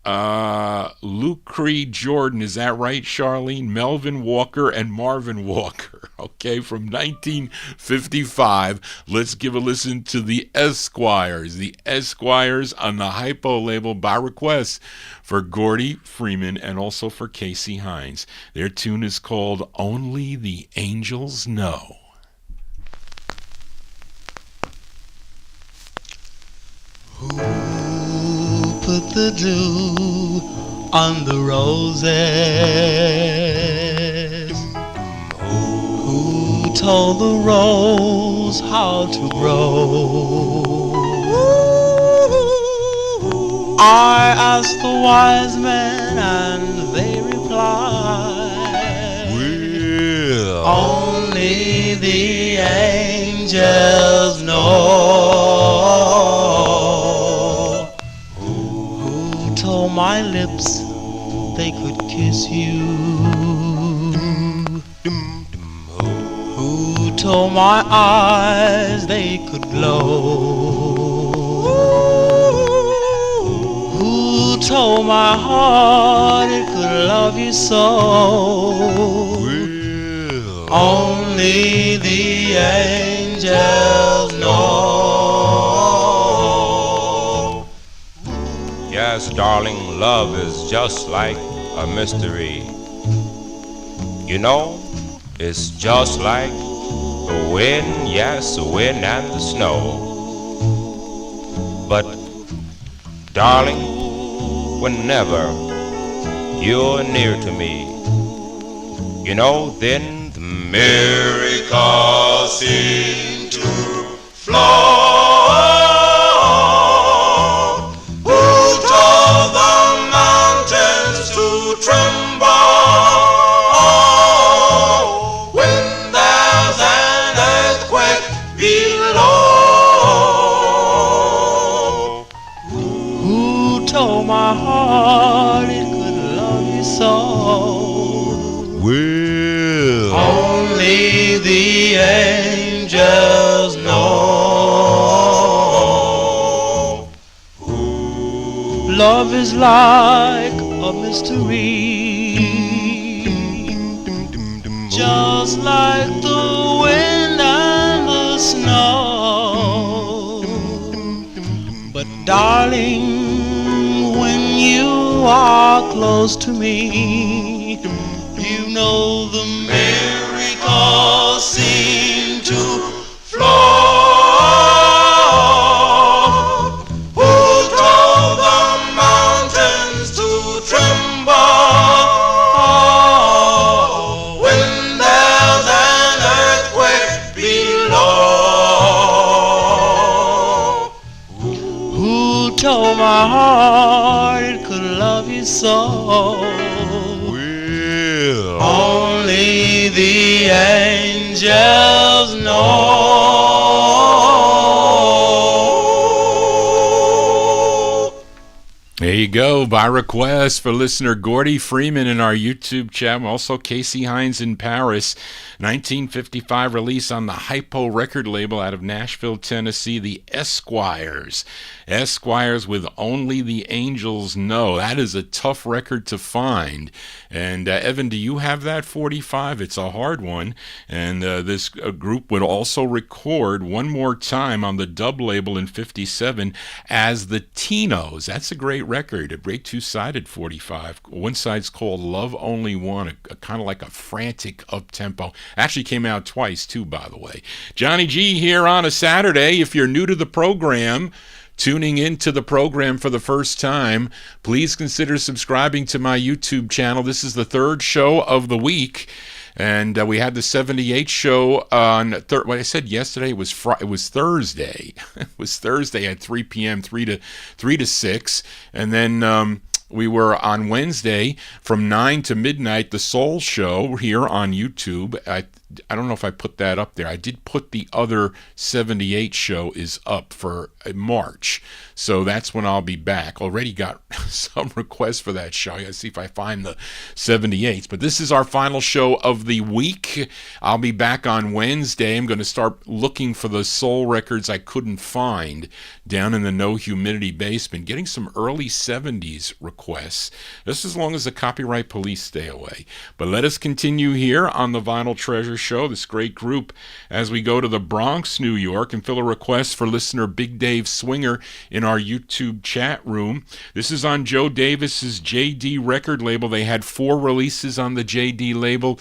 Lucree Jordan, is that right, Charlene? Melvin Walker and Marvin Walker. Okay, from 1955. Let's give a listen to the Esquires. The Esquires on the Hypo label by request for Gordy Freeman and also for Casey Hines. Their tune is called Only the Angels Know. Put the dew on the roses? Who told the rose how to grow? I asked the wise men and they replied, well, only the angels know. My lips, they could kiss you. Who told my eyes they could glow? Who told my heart it could love you so? Well, only the angels know. Yes, darling, love is just like a mystery. You know, it's just like the wind, yes, the wind and the snow. But, darling, whenever you're near to me, you know, then the miracles seem to flow. My heart, it could love you so. Well, only the angels know. Love is like a mystery, just like the wind and the snow. But darling, when you are close to me. You know the miracles seem to flow. Who told the mountains to tremble when there's an earthquake below? Who told my heart it could love you so? Well, only the angels know. There you go, by request for listener Gordy Freeman in our YouTube channel. Also Casey Hines in Paris. 1955 release on the Hypo record label out of Nashville, Tennessee, the Esquires. Esquires with Only the Angels Know. That is a tough record to find. And Evan, do you have that 45? It's a hard one. And this group would also record one more time on the dub label in 57 as the Tinos. That's a great record, a great two-sided 45. One side's called Love Only One, a kind of like a frantic up-tempo. Actually came out twice, too, by the way. Johnny G here on a Saturday. If you're new to the program, tuning into the program for the first time, please consider subscribing to my YouTube channel. This is the third show of the week. And we had the 78 show on what I said yesterday it was Thursday. It was Thursday at 3 p.m., 3 to 6. And then we were on Wednesday from 9 to midnight, the Soul Show here on YouTube. I don't know if I put that up there. I did put the other 78 show is up for March. So that's when I'll be back. Already got some requests for that show. I gotta see if I find the 78s. But this is our final show of the week. I'll be back on Wednesday. I'm going to start looking for the soul records I couldn't find down in the No Humidity basement. Getting some early 70s requests. Just as long as the copyright police stay away. But let us continue here on the Vinyltreasure Show, this great group, as we go to the Bronx, New York, and fill a request for listener Big Dave Swinger in our YouTube chat room. This is on Joe Davis's JD record label. They had 4 releases on the JD label.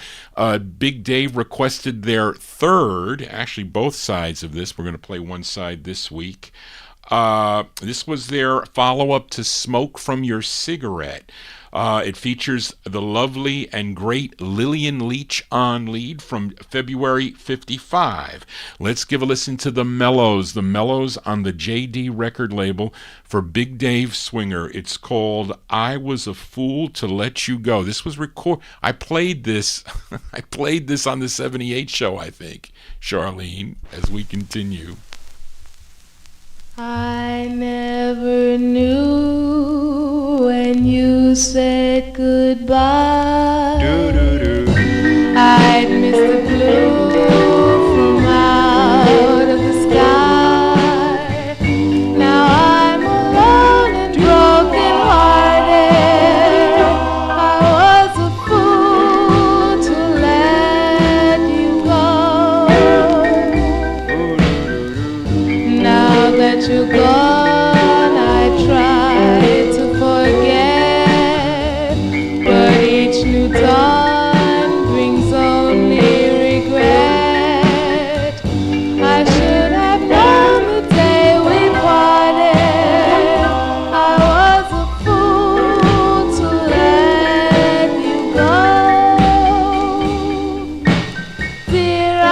Big Dave requested their third, actually both sides of this. We're going to play one side this week. This was their follow-up to Smoke from Your Cigarette. It features the lovely and great Lillian Leach on lead from February 55. Let's give a listen to the Mellows on the JD record label for Big Dave Swinger. It's called I Was a Fool to Let You Go. This was I played this on the 78 show, I think, Charlene, as we continue. I never knew when you said goodbye. I'd miss the blue from out of the sky. Now I'm alone and broken hearted. I was a fool to let you go. Now that you're gone, I try to forget, but each new dawn brings only regret. I should have known the day we parted. I was a fool to let you go. Dear, I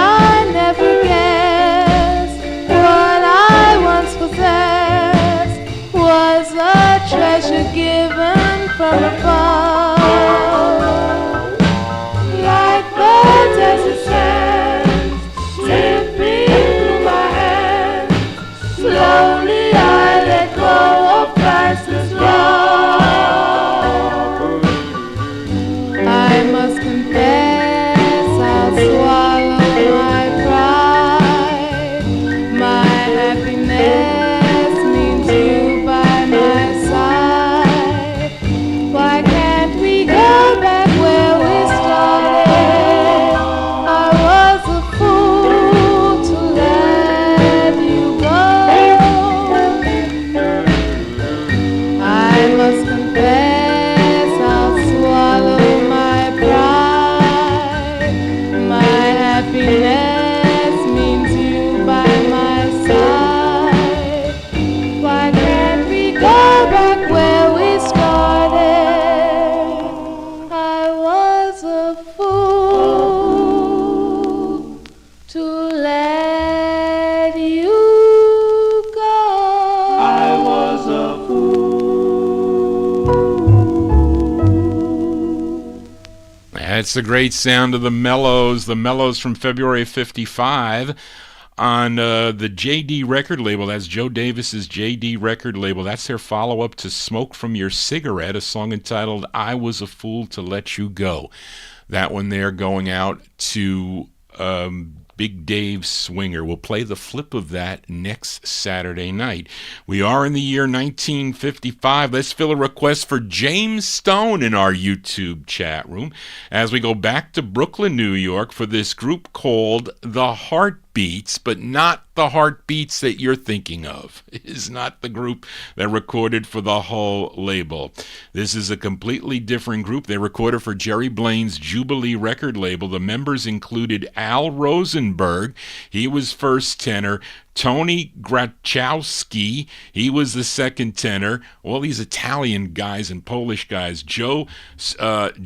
never guessed what I once possessed was a treasure given from above. Like birds as it sends, slipping through my hands. Slowly I let go of priceless love. I must confess I'll swallow my pride. My happiness means you by my side. Why can't That's the great sound of the Mellows from February of 55 on the JD record label. That's Joe Davis's JD record label. That's their follow-up to Smoke From Your Cigarette, a song entitled I Was a Fool to Let You Go. That one there going out to Big Dave Swinger. We'll play the flip of that next Saturday night. We are in the year 1955. Let's fill a request for James Stone in our YouTube chat room as we go back to Brooklyn, New York for this group called The Heartbeats, but not the Heartbeats that you're thinking of. It is not the group that recorded for the Hull label. This is a completely different group. They recorded for Jerry Blaine's Jubilee record label. The members included Al Rosenberg. He was first tenor. Tony Grachowski, he was the second tenor. All these Italian guys and Polish guys. Joe Sucamelli,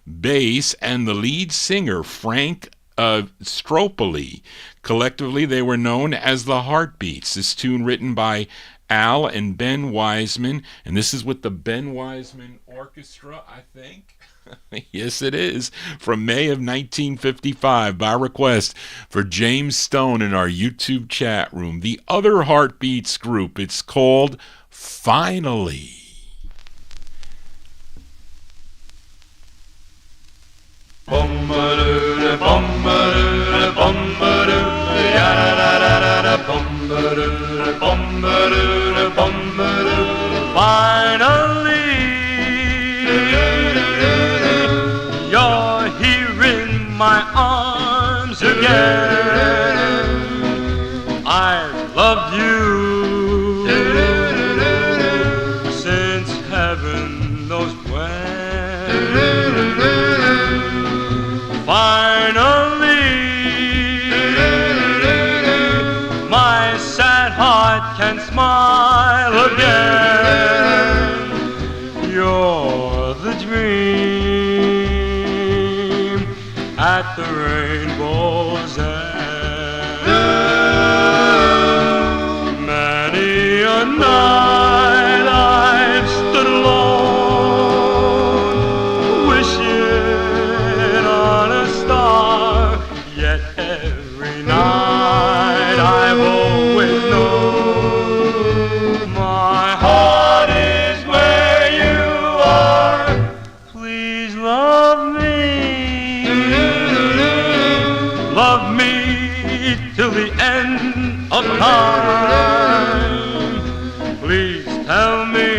bass, and the lead singer, Frank Stropoli. Collectively, they were known as the Heartbeats. This tune written by Al and Ben Wiseman, and this is with the Ben Wiseman Orchestra, I think. Yes, it is. From May of 1955, by request for James Stone in our YouTube chat room. The other Heartbeats group, it's called Finally. Finally, you're here in my arms again. I've loved you since heaven knows when. Finally, my sad heart can smile again. You're the dream at the rainbow's end. Many a night I've stood alone, wishing on a star, yet every night I've always known my heart is where you are. Please love me till the end of time. Please tell me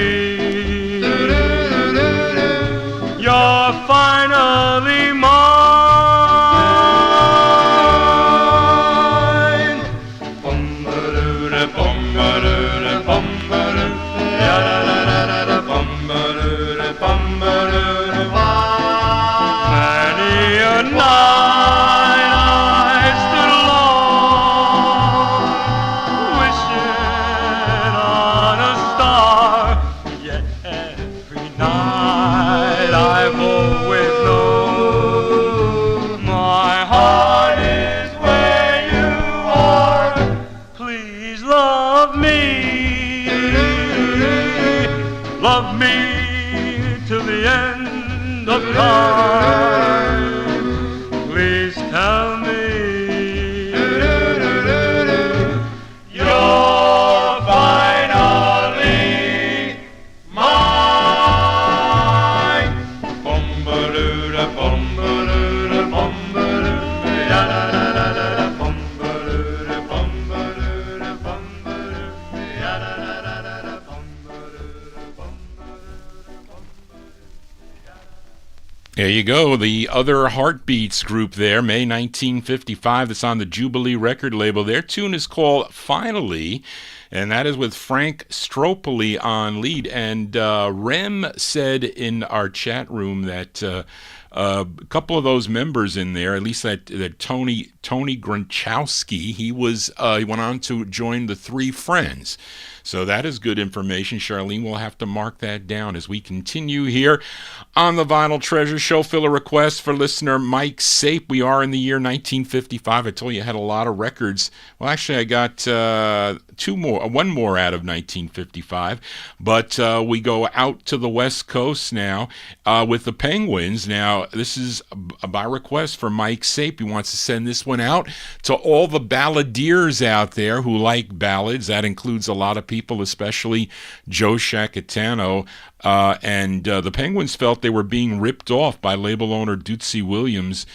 you're finally mine. Many a night I've stood alone, wishing on a star, yet every night I've always known my heart is where you are. Please love me till the end of time. Please tell me you're finally mine. Bum-ba-doo-da, bum-ba-doo-da, bum-ba-doo, ya-da-da-da-da, bum-ba-doo-da, bum-ba-doo-da, bum-ba-doo, ya-da-da-da-da, bum-ba-doo-da, There you go, the other Heartbeats group there, May 1955. That's on the Jubilee record label. Their tune is called Finally, and that is with Frank Stropoli on lead. And Rem said in our chat room that a couple of those members in there, at least that Tony Grunchowski, he went on to join the Three Friends. So that is good information. Charlene will have to mark that down as we continue here on the Vinyl Treasure Show. Fill a request for listener Mike Sape. We are in the year 1955. I told you I had a lot of records. Well, actually, I got two more one more out of 1955. But we go out to the West Coast now with the Penguins. Now, this is by request for Mike Sape. He wants to send this one out to all the balladeers out there who like ballads. That includes a lot of people, especially Joe Shacatano. And the Penguins felt they were being ripped off by label owner Dootsy Williams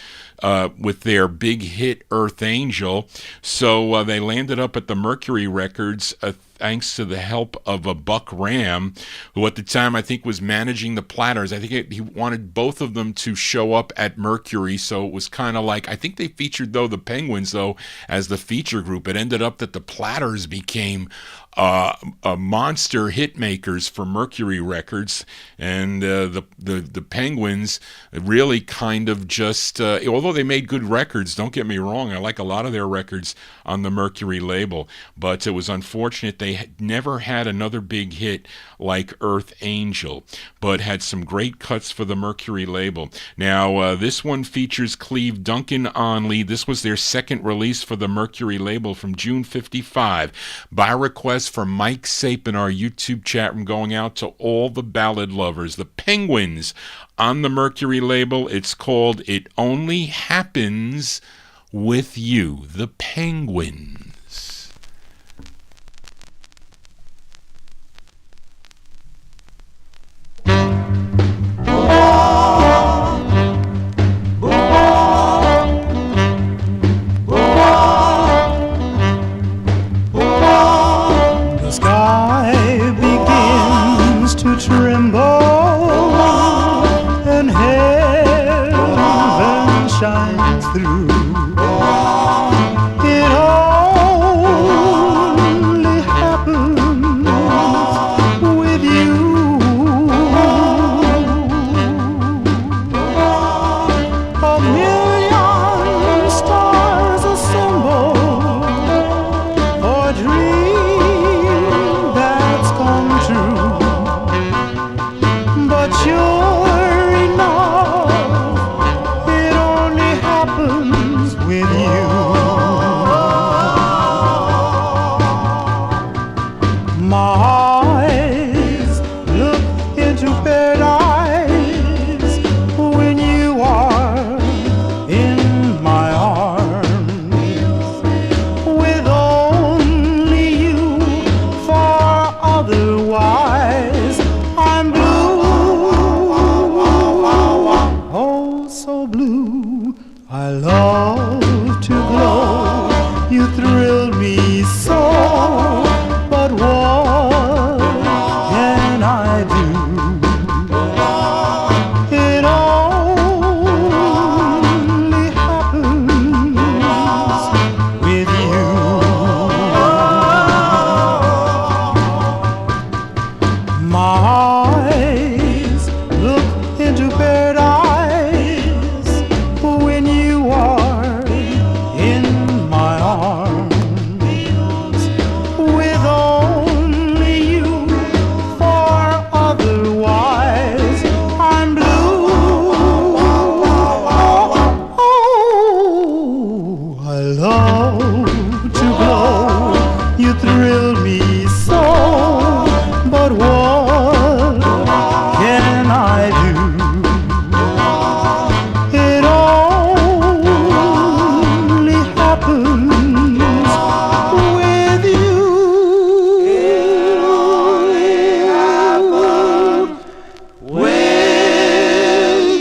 with their big hit Earth Angel. So they landed up at the Mercury Records thanks to the help of a Buck Ram, who at the time I think was managing the Platters. I think he wanted both of them to show up at Mercury, so it was kind of like, I think they featured, though, the Penguins, though, as the feature group. It ended up that the Platters became monster hit makers for Mercury Records, and the Penguins really kind of just, although they made good records, don't get me wrong, I like a lot of their records on the Mercury label, but it was unfortunate they never had another big hit like Earth Angel, but had some great cuts for the Mercury label. Now, this one features Cleve Duncan on lead. This was their second release for the Mercury label from June 55. By request for Mike Sape in our YouTube chat room, going out to all the ballad lovers. The Penguins on the Mercury label. It's called It Only Happens With You. The Penguins. The sky begins to tremble and heaven shines through. It only happens with you. A million stars assemble for a dream that's come true, but you're enough. It only happens with you. My eyes look into paradise when you are in my arms, with only you, for otherwise I'm blue. Oh, so blue. I love to glow. You thrill me so, but what can I do? It only happens with you. My eyes look into paradise when you are in my arms, with only you, for otherwise I'm blue. Oh, I love to glow. You thrill me so, but what can I do? It only happens with you. With you.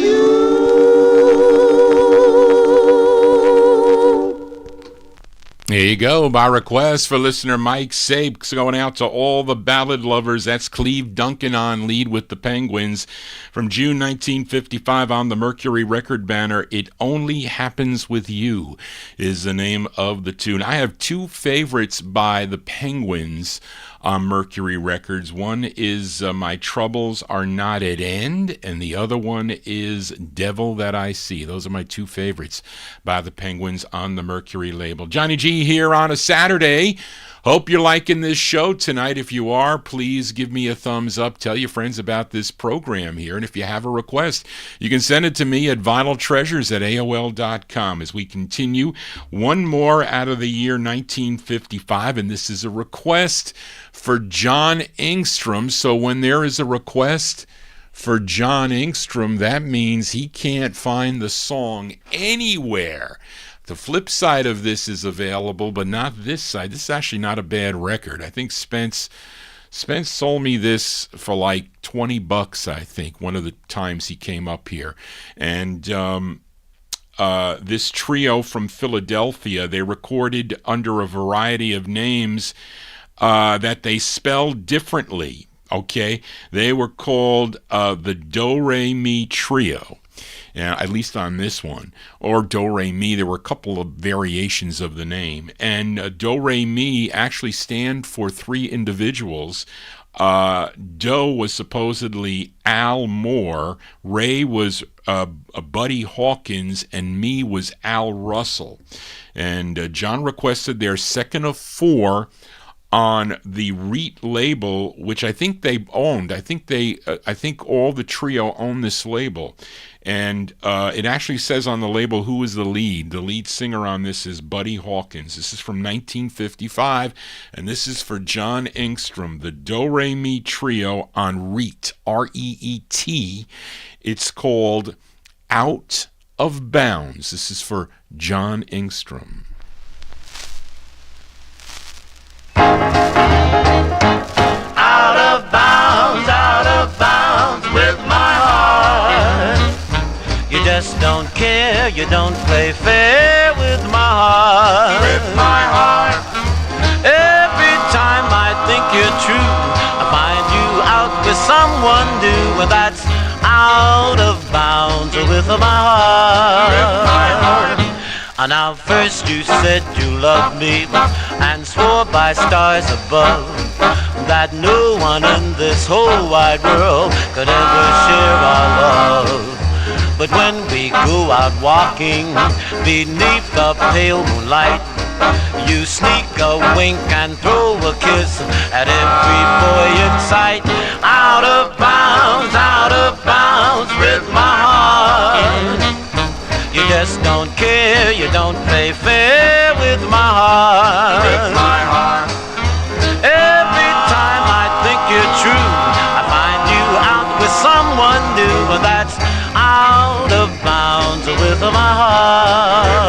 There you go, by request for listener Mike Sape, going out to all the ballad lovers. That's Cleve Duncan on lead with the Penguins from June 1955 on the Mercury record banner. It Only Happens With You is the name of the tune. I have two favorites by the Penguins on Mercury Records. One is My Troubles Are Not at End, and the other one is Devil That I See. Those are my two favorites by the Penguins on the Mercury label. Johnny G here on a Saturday Hope you're liking this show tonight. If you are, please give me a thumbs up. Tell your friends about this program here. And if you have a request, you can send it to me at vinyltreasures@aol.com as we continue. One more out of the year 1955, and this is a request for John Engstrom. So when there is a request for John Engstrom, that means he can't find the song anywhere. The flip side of this is available, but not this side. This is actually not a bad record. I think Spence sold me this for like $20, I think, one of the times he came up here. And this trio from Philadelphia, they recorded under a variety of names that they spelled differently. Okay, they were called the Do-Re-Mi Trio. At least on this one, or Do-Re-Mi. There were a couple of variations of the name. And Do-Re-Mi actually stand for three individuals. Do was supposedly Al Moore, Ray was Buddy Hawkins, and Me was Al Russell. And John requested their second of four on the Reet label, which I think they owned. I think all the trio own this label. And it actually says on the label who is the lead. The lead singer on this is Buddy Hawkins. This is from 1955, and this is for John Engstrom, the Do-Re-Mi Trio on Reet, R-E-E-T. It's called Out of Bounds. This is for John Engstrom. Out of bounds with my heart. You just don't care, you don't play fair with my heart. With my heart. Every time I think you're true, I find you out with someone new, and that's out of bounds with my heart. With my heart. And now first you said you loved me and swore by stars above that no one in this whole wide world could ever share our love. But when we go out walking beneath the pale moonlight, you sneak a wink and throw a kiss at every boy in sight. Out of bounds with my heart. You just don't care, you don't play fair with my heart. With my heart. Every time I think you're true, I find you out with someone new, and that's out of bounds with my heart.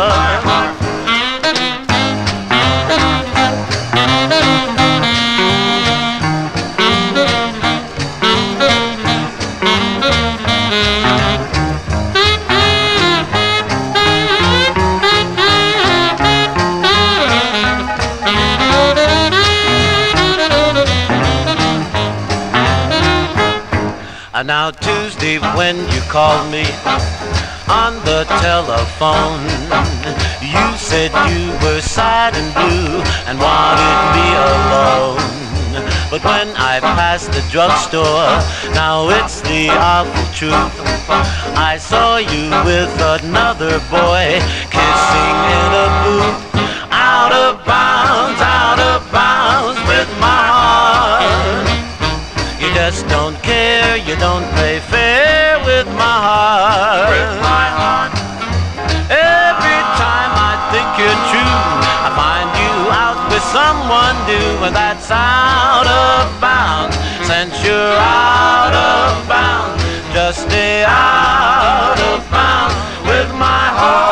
Now Tuesday when you called me on the telephone, you said you were sad and blue and wanted me alone. But when I passed the drugstore, now it's the awful truth, I saw you with another boy kissing in a booth. Out of bounds with my heart. You just don't care, you don't play fair with my heart. With my heart. Every time I think you're true, I find you out with someone new, and that's out of bounds. Since you're out of bounds, just stay out of bounds with my heart.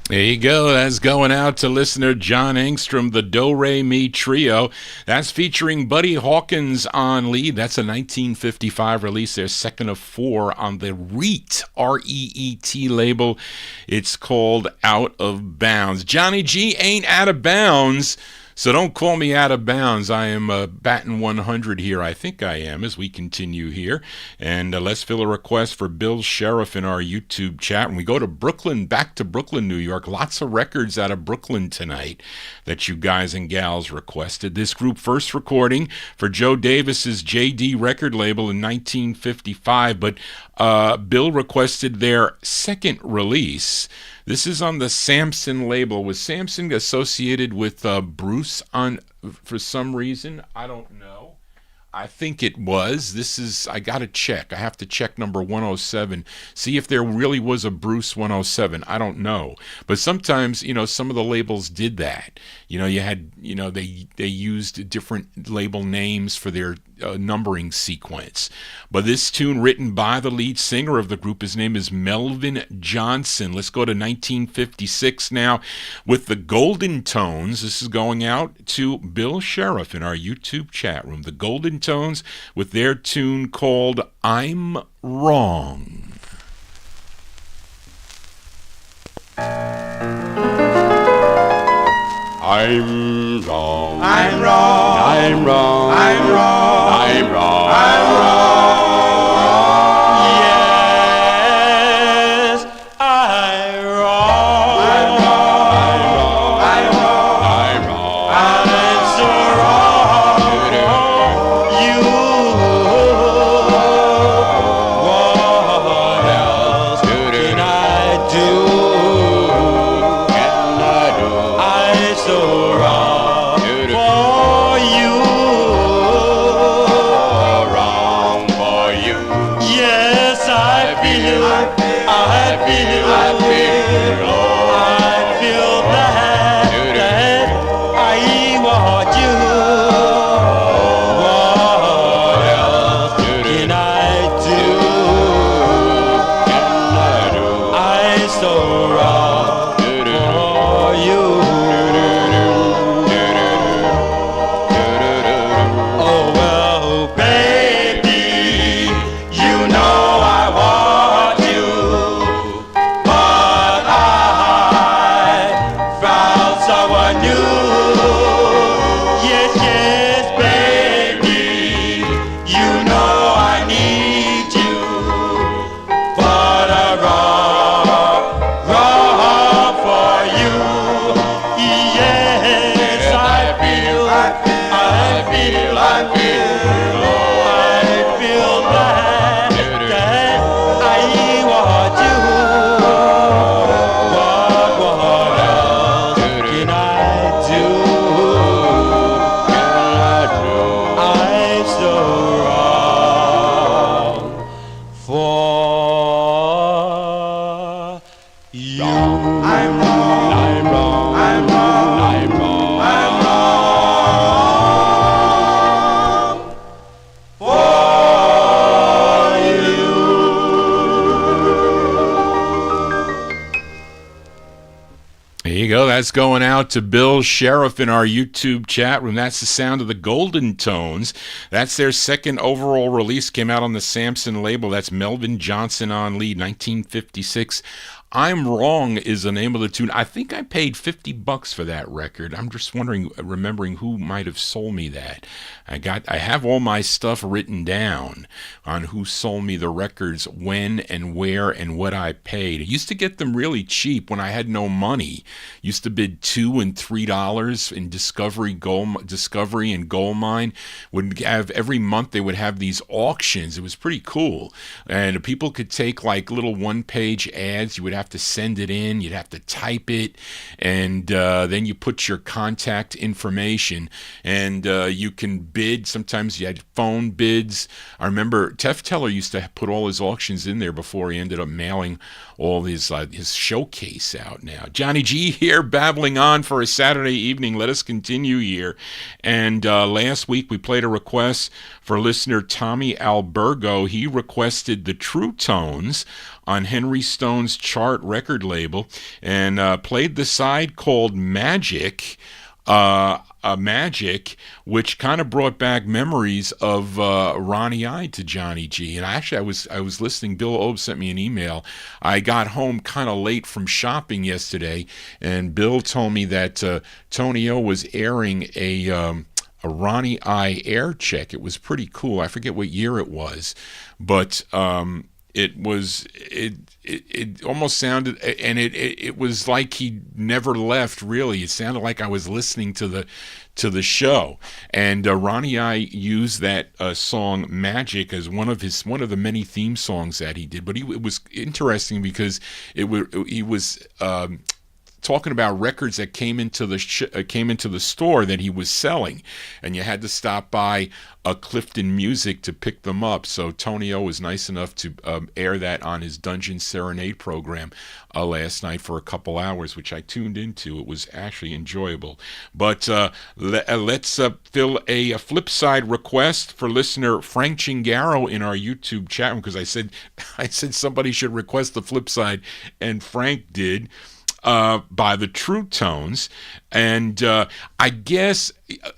There you go. That's going out to listener John Engstrom, the Do-Re-Mi Trio. That's featuring Buddy Hawkins on lead. That's a 1955 release, their second of four on the Reet, R-E-E-T label. It's called Out of Bounds. Johnny G ain't out of bounds, so don't call me out of bounds. I am batting 100 here. I think I am as we continue here. And let's fill a request for Bill Sheriff in our YouTube chat. And we go to Brooklyn, back to Brooklyn, New York. Lots of records out of Brooklyn tonight that you guys and gals requested. This group first recording for Joe Davis's J.D. record label in 1955. But Bill requested their second release. This is on the Samson label. Was Samson associated with Bruce on for some reason? I don't know. I think it was. I got to check. I have to check number 107, see if there really was a Bruce 107. I don't know. But sometimes, some of the labels did that. You had, they used different label names for their numbering sequence. But this tune written by the lead singer of the group, his name is Melvin Johnson. Let's go to 1956 now with the Golden Tones. This is going out to Bill Sheriff in our YouTube chat room. The Golden Tones with their tune called I'm Wrong. I'm wrong. I'm wrong. I'm wrong. I'm wrong. I'm wrong. I'm wrong. Yes, I'm wrong. I'm wrong. I'm wrong. I'm wrong. I'm so wrong. You. What else can I do? I'm so wrong for you. Wrong for you. Yes, I feel bad that I want you. What else can I do? I'm so wrong for you. Oh well, baby, you know I want you, but I found someone new. Yes, yes, baby, you know I need you, but I'm wrong for you. Yes, I feel bad that I want you. What else can I do? I'm so wrong for you. I'm wrong. I'm wrong. I'm wrong. I'm wrong. I'm wrong for you. There you go. That's going out to Bill Sheriff in our YouTube chat room. That's the sound of the Golden Tones. That's their second overall release. Came out on the Samson label. That's Melvin Johnson on lead, 1956. I'm Wrong is the name of the tune. I think I paid $50 for that record. I'm just remembering who might have sold me that. I have all my stuff written down on who sold me the records, when and where and what I paid. I used to get them really cheap when I had no money. Used to bid $2 and $3 in Discovery and Gold Mine. Would have every month they would have these auctions. It was pretty cool, and people could take like little one-page ads. You would have to send it in, you'd have to type it, and then you put your contact information, and you can bid. Sometimes you had phone bids. I remember Tef Teller used to put all his auctions in there before he ended up mailing all his showcase out now. Johnny G here, babbling on for a Saturday evening. Let us continue here. And last week we played a request for listener Tommy Albergo. He requested the True Tones on Henry Stone's Chart record label, and played the side called Magic, which kind of brought back memories of Ronnie I to Johnny G. And actually, I was listening. Bill Obe sent me an email. I got home kind of late from shopping yesterday, and Bill told me that Tony O was airing a Ronnie I air check. It was pretty cool. I forget what year it was, but it almost sounded, and it was like he never left. Really, it sounded like I was listening to the show. And Ronnie I used that song "Magic" as one of the many theme songs that he did. But it was interesting because he was talking about records that came into the store that he was selling, and you had to stop by Clifton Music to pick them up. So Tony O was nice enough to air that on his Dungeon Serenade program last night for a couple hours, which I tuned into. It was actually enjoyable. But let's fill a flip side request for listener Frank Chingaro in our YouTube chat room, because I said somebody should request the flip side, and Frank did. By the True Tones, and I guess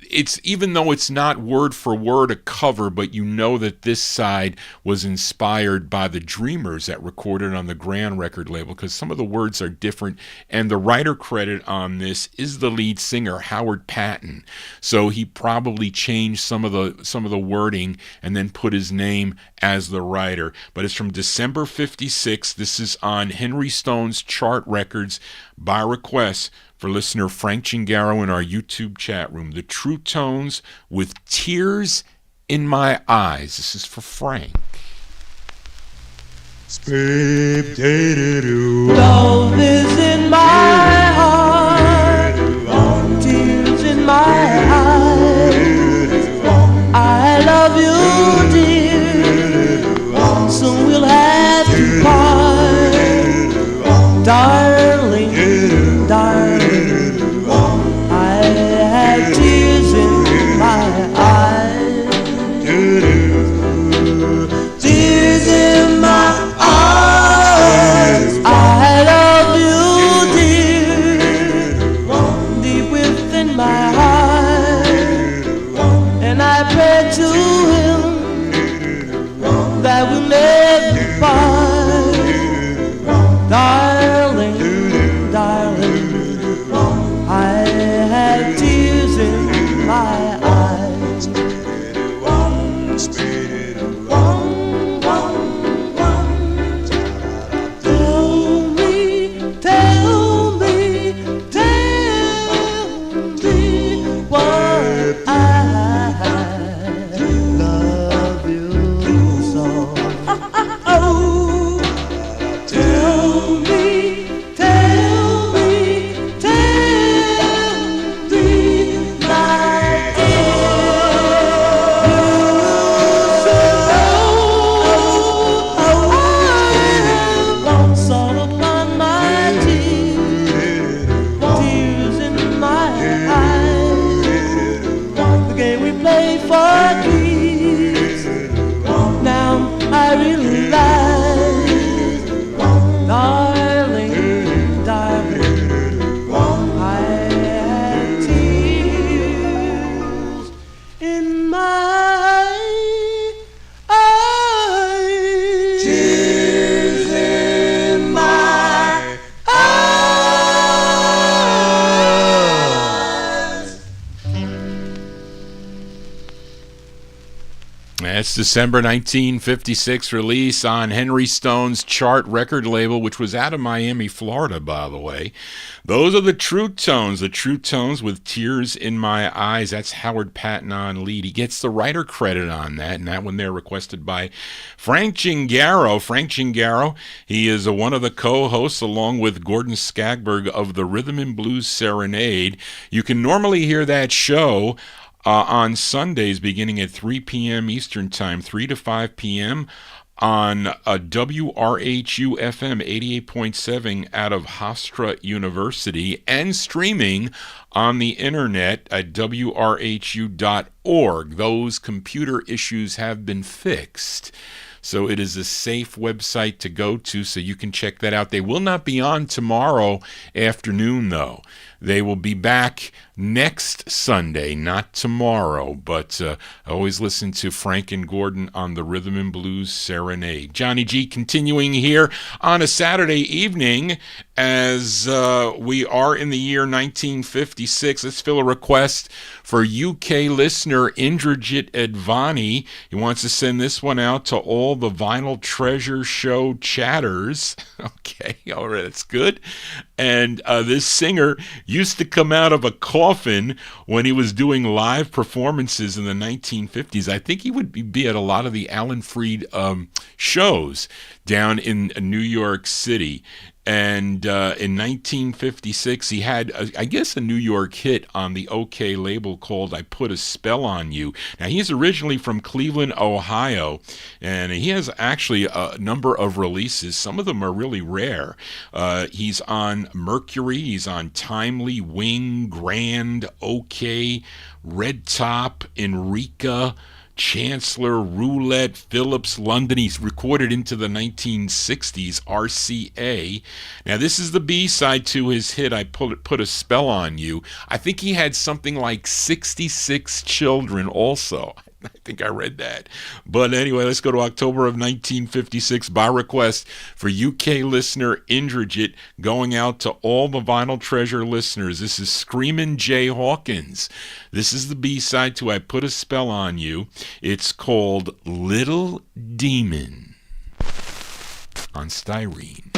it's, even though it's not word for word a cover, but you know that this side was inspired by the Dreamers that recorded on the Grand record label, because some of the words are different, and the writer credit on this is the lead singer Howard Patton, so he probably changed some of the wording and then put his name as the writer. But it's from December 56. This is on Henry Stone's Chart Records by request for listener Frank Chingaro in our YouTube chat room. The True Tones with Tears in My Eyes. This is for Frank. Love is in my heart, tears in my eyes. I love you, dear, soon we'll have to part. Darling, darling, I have tears in my eyes. Tears in my eyes. I love you, dear, deep within my heart, and I pray to him that we'll never part. Darling, darling, I have tears in my eyes. Tell me, tell me, tell me why I love you so. Oh, tell me, tell me, tell me, my dear. I want salt upon my tears, tears in my eyes. The game we play for keeps, now I realize. Darling, darling, I have tears in my eyes. Tears in my eyes. That's December 1956 release on Henry Stone's Chart record label, which was out of Miami, Florida, by the way. Those are the True Tones with Tears in My Eyes. That's Howard Patton on lead. He gets the writer credit on that, and that one there requested by Frank Chingaro. Frank Chingaro, he is one of the co-hosts along with Gordon Skagberg of the Rhythm and Blues Serenade. You can normally hear that show on Sundays beginning at 3 p.m. Eastern Time, 3 to 5 p.m. on WRHU FM 88.7 out of Hofstra University, and streaming on the internet at WRHU.org. Those computer issues have been fixed, so it is a safe website to go to, so you can check that out. They will not be on tomorrow afternoon, though. They will be back next Sunday, not tomorrow, but always listen to Frank and Gordon on the Rhythm and Blues Serenade. Johnny G continuing here on a Saturday evening as we are in the year 1956. Let's fill a request for UK listener Indrajit Advani. He wants to send this one out to all the Vinyl Treasure Show chatters. Okay, all right, that's good. And this singer used to come out of a coffin when he was doing live performances in the 1950s. I think he would be at a lot of the Alan Freed shows down in New York City. And in 1956, he had, I guess, a New York hit on the OK label called I Put a Spell on You. Now, he's originally from Cleveland, Ohio, and he has actually a number of releases. Some of them are really rare. He's on Mercury, he's on Timely, Wing, Grand, OK, Red Top, Enrica, Chancellor, Roulette, Phillips, London. He's recorded into the 1960s, RCA. Now, this is the B-side to his hit, I Put a Spell on You. I think he had something like 66 children also. I think I read that. But anyway, let's go to October of 1956 by request for UK listener Indrajit, going out to all the Vinyl Treasure listeners. This is Screamin' Jay Hawkins. This is the B-side to I Put a Spell on You. It's called Little Demon on Styrene.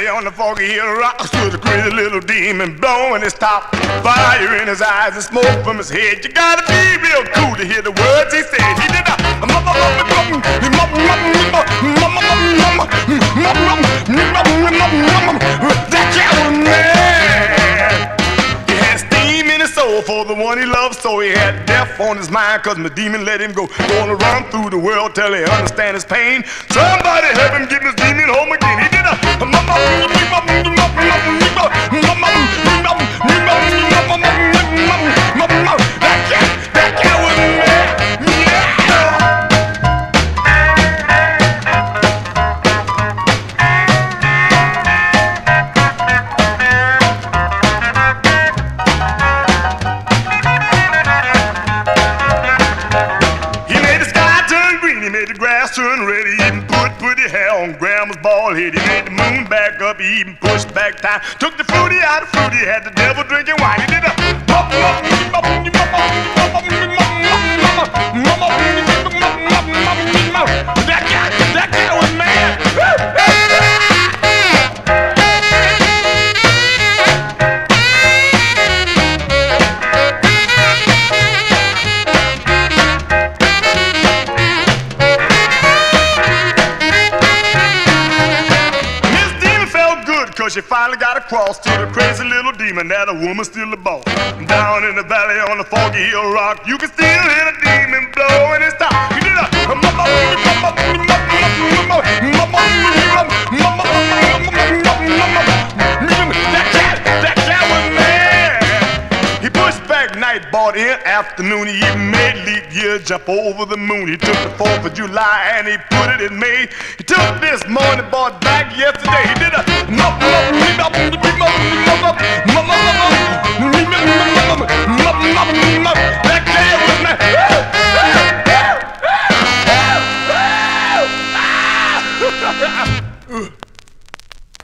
On the foggy hill rocks with a crazy little demon blowing his top, fire in his eyes and smoke from his head. You gotta be real cool to hear the words he said. He did that cat was mad. He had steam in his soul for the one he loved, so he had death on his mind, cause my demon let him go. Gonna run through the world till he understand his pain. Somebody help him get this demon home again. He did that cat was mad. He made the sky turn green, he made the grass turn red, he even put pretty hair on grandma's bald head. He made the moon back up, he even pushed back time. Took the fruity out of fruity, had the devil drinking wine. He did a that guy was mad. She finally got across to the crazy little demon that a woman still a boss. Down in the valley on the foggy hill rock, you can still hear the demon blowing his top. He did a that cat was mad. He pushed back night, bought in afternoon. He even made leap year jump over the moon. He took the 4th of July and he put it in May. He took this morning, bought back yesterday. He did a that cat was mad.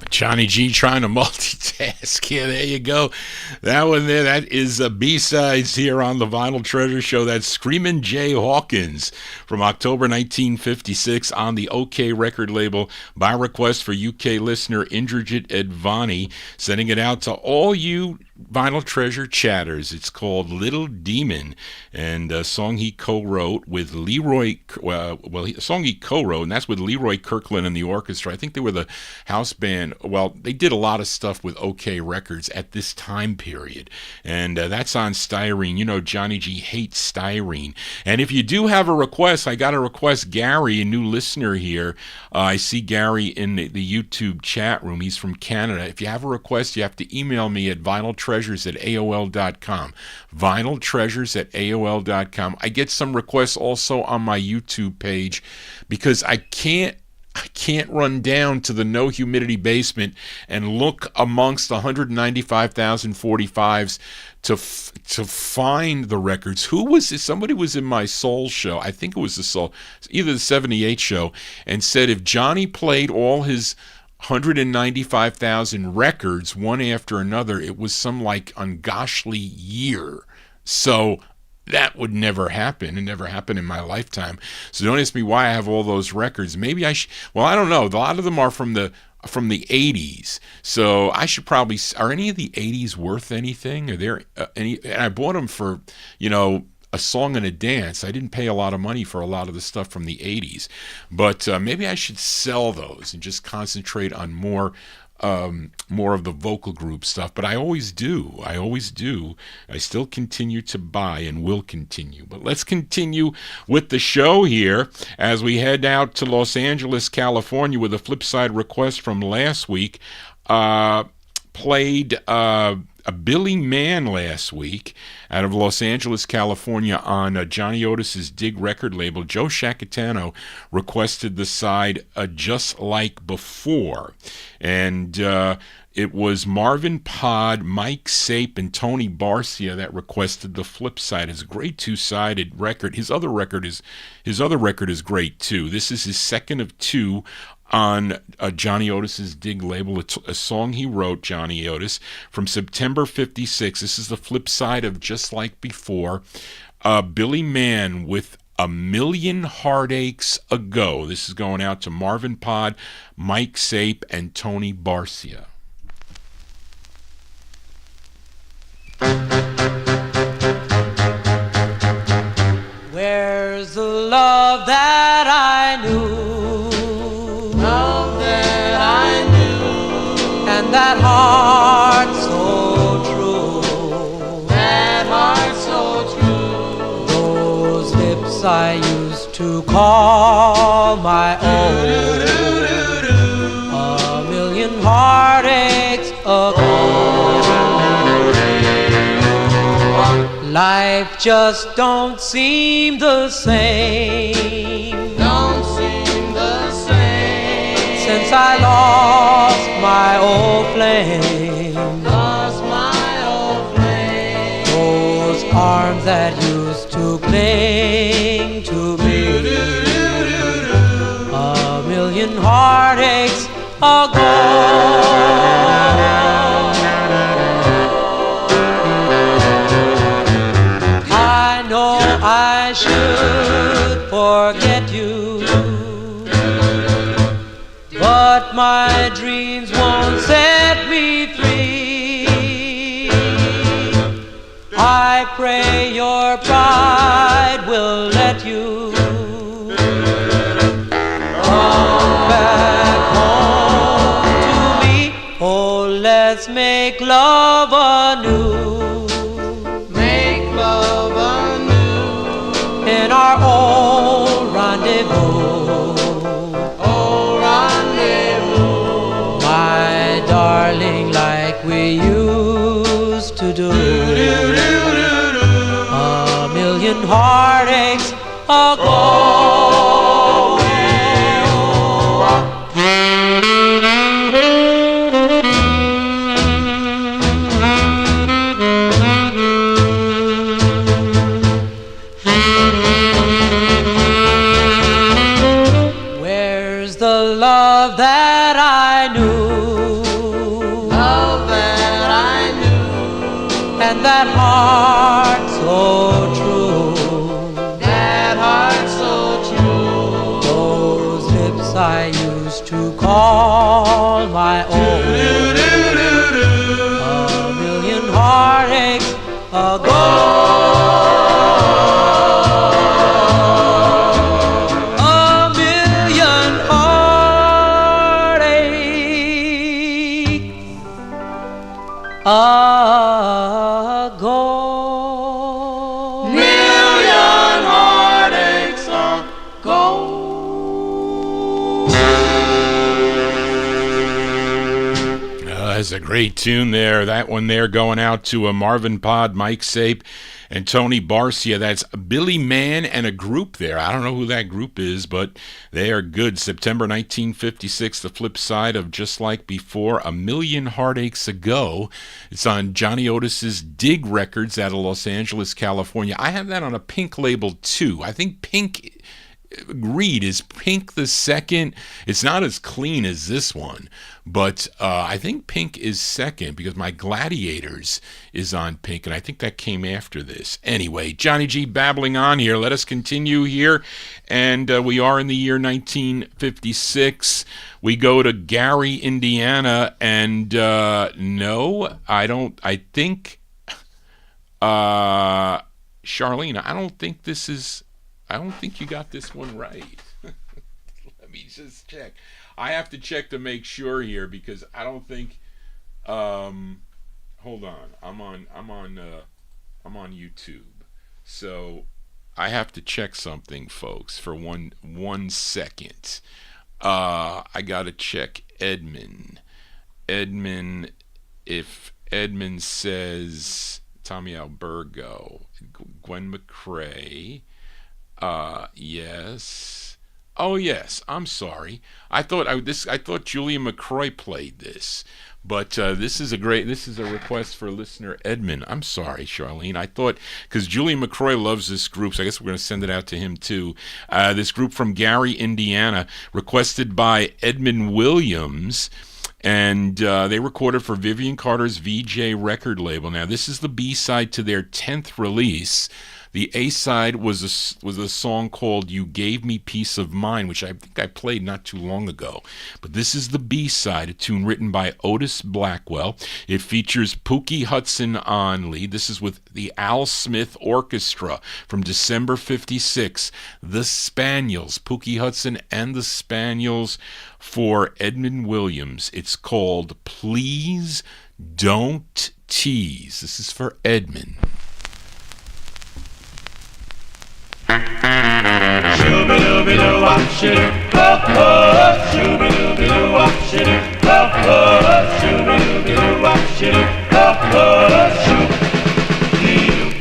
Johnny G trying to multitask. Yeah, there you go. That one there, that is B-sides here on the Vinyl Treasure Show. That's Screamin' Jay Hawkins from October 1956 on the OK record label by request for UK listener Indrajit Advani, sending it out to all you Vinyl Treasure chatters. It's called Little Demon, and a song he co-wrote with Leroy, a song he co-wrote, and that's with Leroy Kirkland and the orchestra. I think they were the house band. Well, they did a lot of stuff with OK Records at this time period, and that's on Styrene. You know, Johnny G hates Styrene. And if you do have a request, I got to request Gary, a new listener here. I see Gary in the YouTube chat room. He's from Canada. If you have a request, you have to email me at vinyltreasures@aol.com. Vinyltreasures@aol.com. I get some requests also on my YouTube page because I can't I can't run down to the no humidity basement and look amongst 195,045s to find the records. Who was it? Somebody was in my Soul show. I think it was either the 78 show, and said if Johnny played all his 195,000 records one after another, it was some like ungodly year. So that would never happen. It never happened in my lifetime. So don't ask me why I have all those records. Maybe I should. Well, I don't know. A lot of them are from the 80s. So I should probably. Are any of the 80s worth anything? Are there any? And I bought them for, a song and a dance. I didn't pay a lot of money for a lot of the stuff from the 80s. But maybe I should sell those and just concentrate on more of the vocal group stuff. But I always do. I still continue to buy and will continue. But let's continue with the show here as we head out to Los Angeles, California, with a flipside request from last week. Played a Billy Mann last week out of Los Angeles, California on Johnny Otis's Dig record label. Joe Shacatano requested the side Just Like Before. And it was Marvin Pod, Mike Sape, and Tony Barcia that requested the flip side. It's a great two-sided record. His other record is great too. This is his second of two on Johnny Otis's Dig label, a song he wrote, Johnny Otis, from September 56. This is the flip side of Just Like Before. Billy Mann with A Million Heartaches Ago. This is going out to Marvin Pod, Mike Sape, and Tony Barcia. Where's the love that I knew? And that heart so true, those lips I used to call my own, a million heartaches ago. Life just don't seem the same, since I lost my old flame, those arms that used to cling to me, a million heartaches ago. I know I should forget you, but my dreams won't set me free. I pray your pride will let you come back home to me. Oh, let's make love anew. In our old rendezvous. Darling, like we used to do, a million heartaches ago. Where's the love that I knew? And that heart so true, those lips I used to call my own, a million heartaches ago. Yes, a great tune there. That one there going out to Marvin Pod, Mike Sape, and Tony Barcia. That's Billy Mann and a group there. I don't know who that group is, but they are good. September 1956, the flip side of Just Like Before, A Million Heartaches Ago. It's on Johnny Otis's Dig Records out of Los Angeles, California. I have that on a Pink label too. I think Pink... Agreed. Is Pink the second? It's not as clean as this one, but I think Pink is second because my Gladiators is on Pink, and I think that came after this. Anyway, Johnny G babbling on here. Let us continue here, and we are in the year 1956. We go to Gary, Indiana, and no, I don't. I think Charlene, I don't think this is. I don't think you got this one right. Let me just check. I have to check to make sure here because I don't think. Hold on. I'm on YouTube, so I have to check something, folks. For one second, I gotta check Edmund. If Edmund says Tommy Albergo, Gwen McCrae. Yes. Oh, yes. I'm sorry. I thought Julia McCroy played this, but this is a request for listener Edmund. I'm sorry, Charlene. I thought because Julia McCroy loves this group, so I guess we're going to send it out to him too. This group from Gary, Indiana, requested by Edmund Williams. And they recorded for Vivian Carter's VJ record label. Now, this is the B-side to their 10th release. The A-side was a song called You Gave Me Peace of Mind, which I think I played not too long ago. But this is the B-side, a tune written by Otis Blackwell. It features Pookie Hudson on lead. This is with the Al Smith Orchestra from December 56. The Spaniels, Pookie Hudson and the Spaniels for Edmund Williams. It's called Please Don't Tease. This is for Edmund. Shooby-dooby-doo-wop, shitty-ho-ho. Shooby-dooby-doo-wop, shitty-ho-ho. Shooby-dooby-doo-wop, shitty-ho-ho.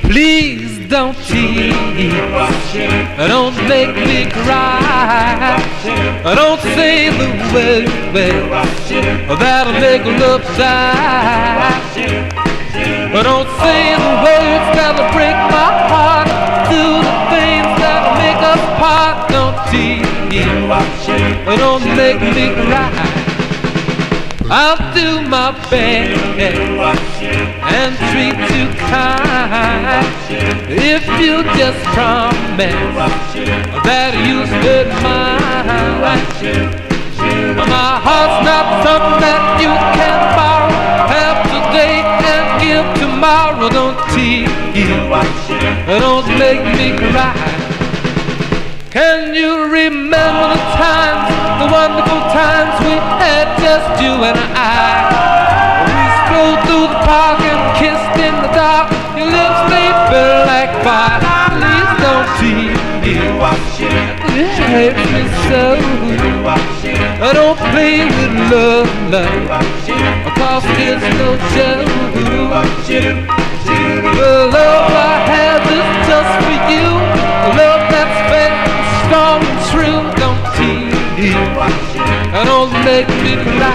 Please don't tease, don't make me cry, don't say the word that'll make love die, don't say the words that'll break my heart, do the things that'll make us part, don't tease, don't make me cry. I'll do my best and treat you kind if you just promise that you'll stay mine. My heart's not something that you can borrow, have today and give tomorrow. Don't tease, don't make me cry. Can you remember the times, the wonderful times we had, just you and I? We strolled through the park and kissed in the dark. Your lips, they burn like fire. Please don't tease, it hurts me so. Don't play with love, cause it's no joke. The love I have is just for you, love that's fair, strong and true. Don't tease, don't make me cry.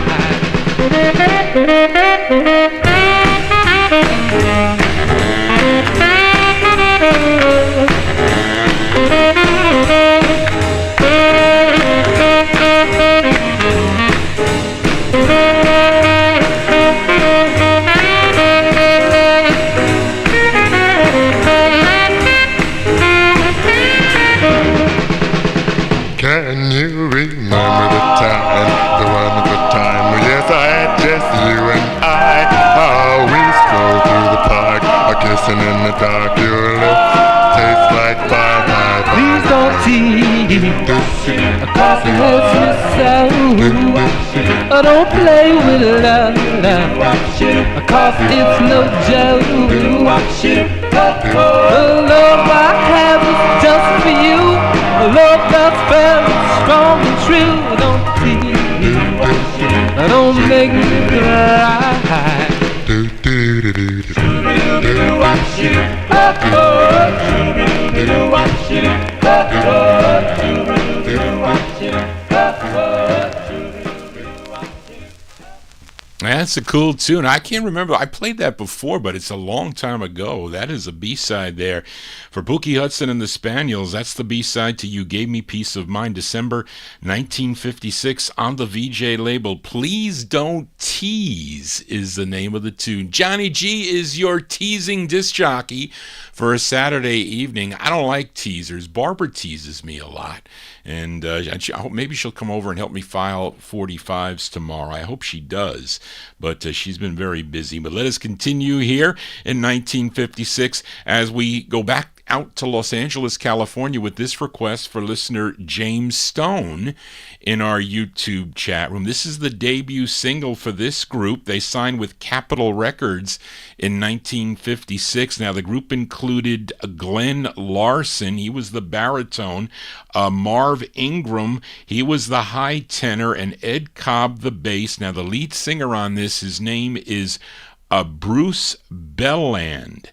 Can you remember the time, the wonderful time? Yes, I had just you and I. Oh, we strolled through the park, kissing in the dark. Your lips taste like fire. Please don't tease, cause it hurts me so. Don't play with love, cause it's no joke. The love I have is just for you, a love that's fair and strong and true. Don't tease, don't make me cry. That's a cool tune. I can't remember. I played that before, but it's a long time ago. That is a B-side there. For Pookie Hudson and the Spaniels, that's the B-side to You Gave Me Peace of Mind, December 1956 on the VJ label. Please Don't Tease is the name of the tune. Johnny G is your teasing disc jockey for a Saturday evening. I don't like teasers. Barbara teases me a lot. And I hope maybe she'll come over and help me file 45s tomorrow. I hope she does. But she's been very busy. But let us continue here in 1956 as we go back out to Los Angeles, California with this request for listener James Stone in our YouTube chat room. This is the debut single for this group. They signed with Capitol Records in 1956. Now, the group included Glenn Larson. He was the baritone. Marv Ingram, he was the high tenor. And Ed Cobb, the bass. Now, the lead singer on this, his name is Bruce Belland.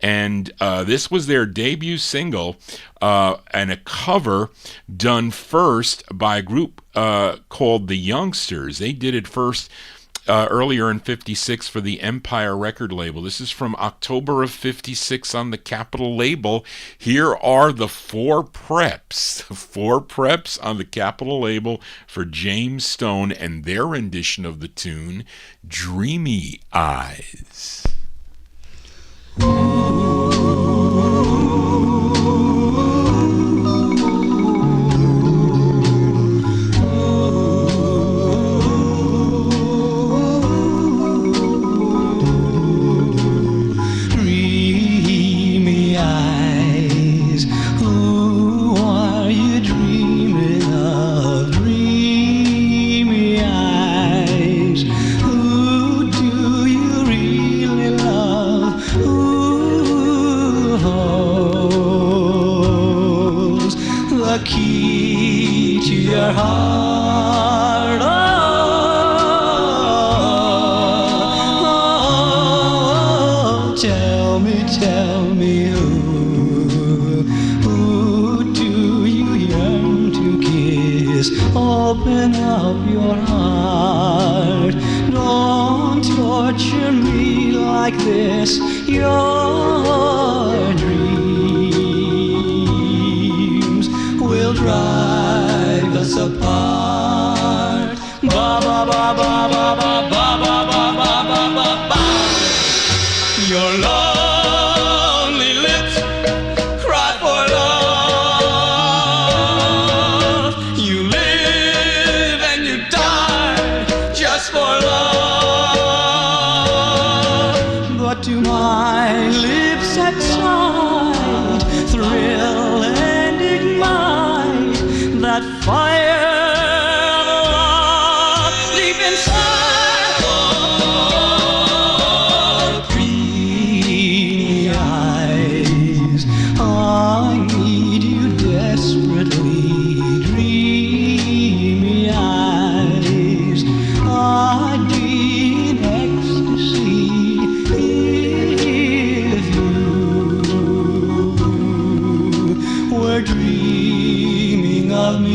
And this was their debut single and a cover done first by a group called The Youngsters. They did it first earlier in 56 for the Empire record label. This is from October of 56 on the Capitol label. Here are the Four Preps. The Four Preps on the Capitol label for James Stone and their rendition of the tune, Dreamy Eyes. Dreamy eyes, who are you dreaming of? Dreamy eyes, who do you really love? Who holds the key to your heart? Oh, tell me who do you yearn to kiss? Open up your heart. Don't torture me like this. Your dreams will drive us apart. Ba ba ba ba ba ba ba ba ba ba ba ba ba. Your lonely lips cry for love. You live and you die just for love. But to my lips at sight, thrill and ignite that fire of love deep inside. Oh, dreamy eyes, I need you desperately. Dreamy eyes, I need ecstasy if you were dreaming of me.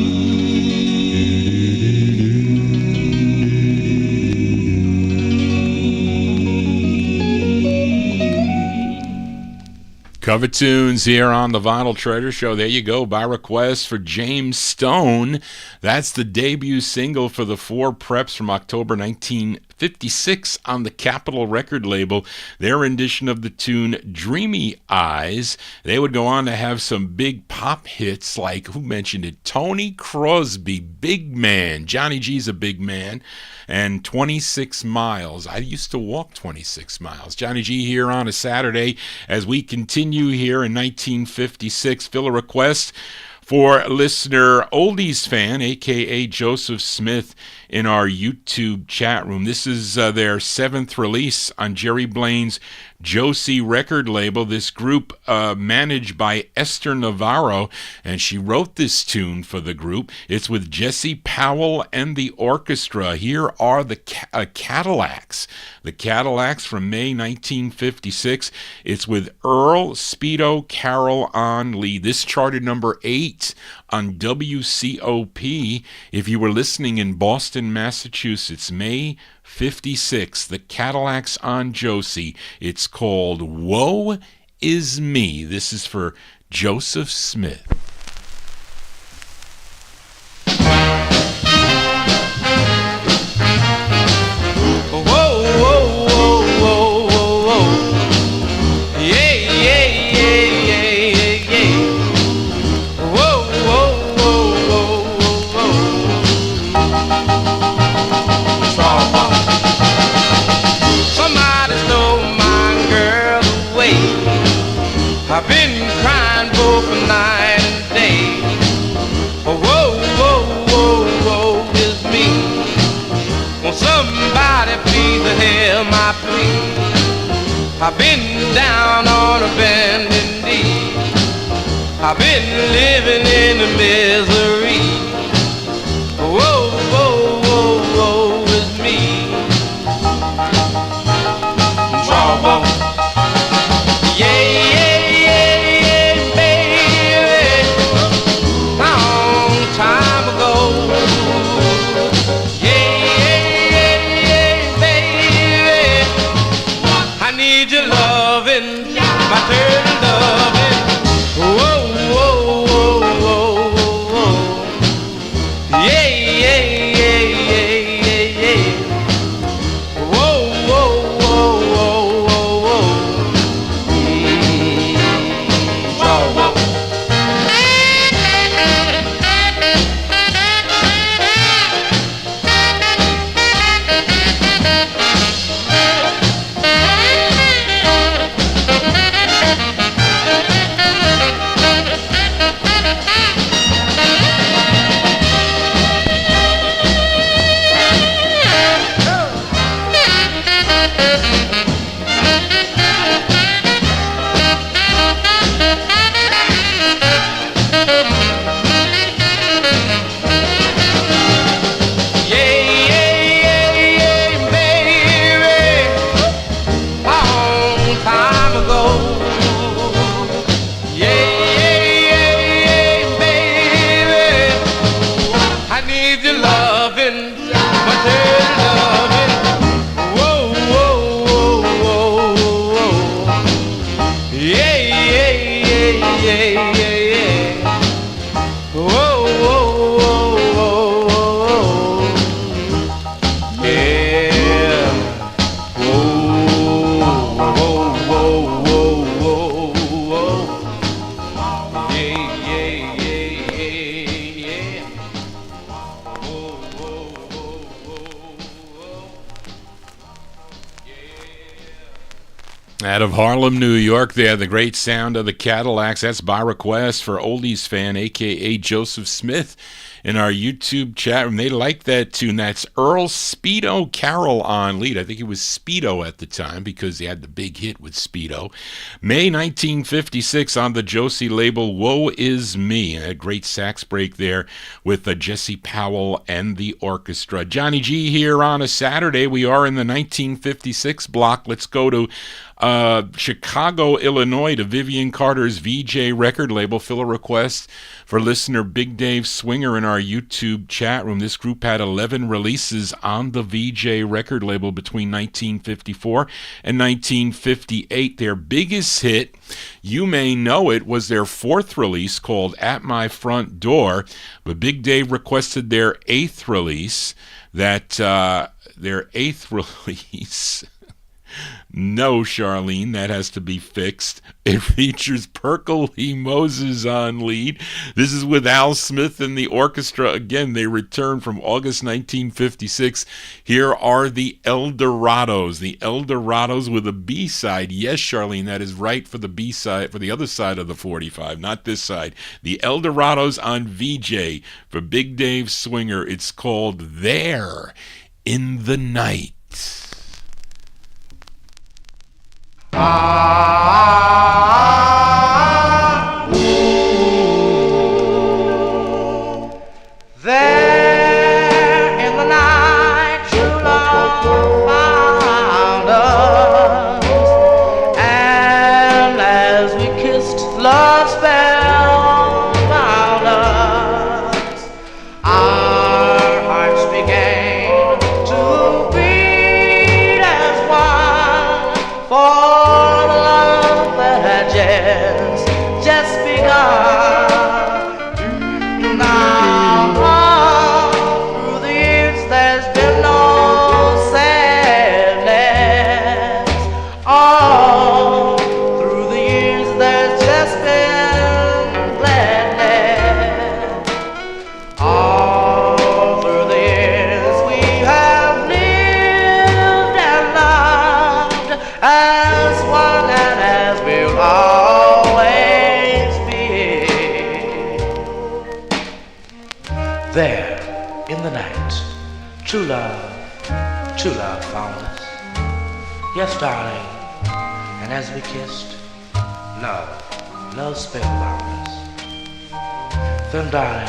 Cover tunes here on the Vinyl Treasure Show. There you go, by request for James Stone. That's the debut single for the Four Preps from October 1956 on the Capitol record label. Their rendition of the tune Dreamy Eyes. They would go on to have some big pop hits like, who mentioned it? Tony Crosby, Big Man. Johnny G's a big man. And 26 Miles. I used to walk 26 miles. Johnny G here on a Saturday as we continue here in 1956. Fill a request for listener Oldies fan, a.k.a. Joseph Smith in our YouTube chat room. This is their 7th release on Jerry Blaine's Josie record label. This group managed by Esther Navarro, and she wrote this tune for the group. It's with Jesse Powell and the orchestra. Here are the Cadillacs. The Cadillacs from May 1956. It's with Earl Speedo Carroll on lead. This charted number 8 on WCOP. If you were listening in Boston, Massachusetts, May 56, the Cadillacs on Josie. It's called Woe Is Me. This is for Joseph Smith. I've been crying both night and day. Oh, whoa, whoa, whoa, whoa is me. Won't somebody please to hear my plea? I've been down on a bended knee. I've been living in the misery. Whoa, whoa, whoa, whoa is me. Trouble. Yeah. Out of Harlem, New York, they have the great sound of the Cadillacs. That's by request for Oldies fan, a.k.a. Joseph Smith, in our YouTube chat room. They like that tune. That's Earl Speedo Carroll on lead. I think it was Speedo at the time because he had the big hit with Speedo. May 1956 on the Josie label, Woe Is Me. A great sax break there with Jesse Powell and the orchestra. Johnny G here on a Saturday. We are in the 1956 block. Let's go to Chicago, Illinois, to Vivian Carter's VJ record label. Fill a request for listener Big Dave Swinger in our YouTube chat room. This group had 11 releases on the VJ record label between 1954 and 1958. Their biggest hit, you may know it, was their 4th release called At My Front Door, but Big Dave requested their 8th release. No, Charlene, that has to be fixed. It features Perkle Lee Moses on lead. This is with Al Smith and the orchestra. Again, they return from August 1956. Here are the Eldorados. The Eldorados with a B-side. Yes, Charlene, that is right for the B-side, for the other side of the 45, not this side. The Eldorados on VJ for Big Dave Swinger. It's called There in the Night. There in the night, true love found us, and as we kissed, love spellbound us. Our hearts began to beat as one for the love that had just begun. Now, through the years, there's been no sadness. All through the years, there's just been gladness. All through the years, we have lived and loved as one and as we'll always be. There in the night, true love found us. Yes, darling, and as we kissed, love spellbound us. Then, darling,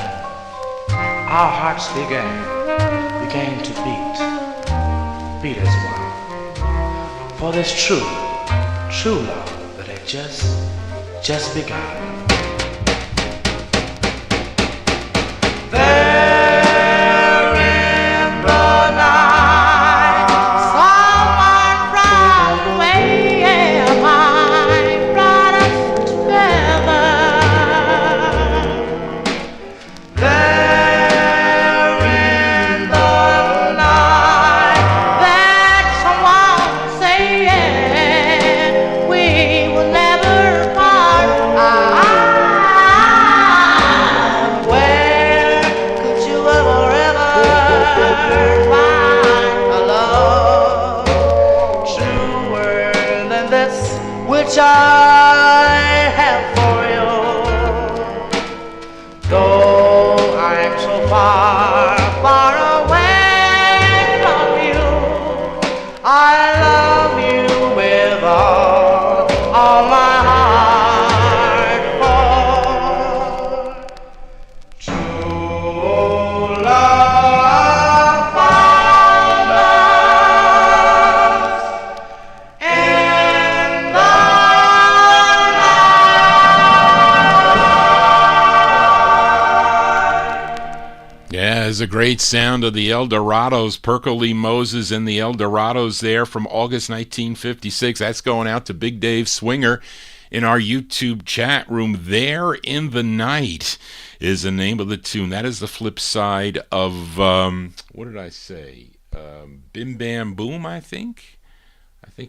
our hearts began to beat as one. For this true love that had just begun. There in the night, someone brought away brought us together. There in the night, that someone saying we will never part. Where could you ever find a love truer than this which I have for you? Though I'm so far away from you, I love you with all my heart. For true love found us in the Yeah, it's a great sound of the Eldorados. Perkle Lee Moses and the Eldorados there from August 1956. That's going out to Big Dave Swinger in our YouTube chat room. There in the Night is the name of the tune. That is the flip side of, what did I say? Bim Bam Boom, I think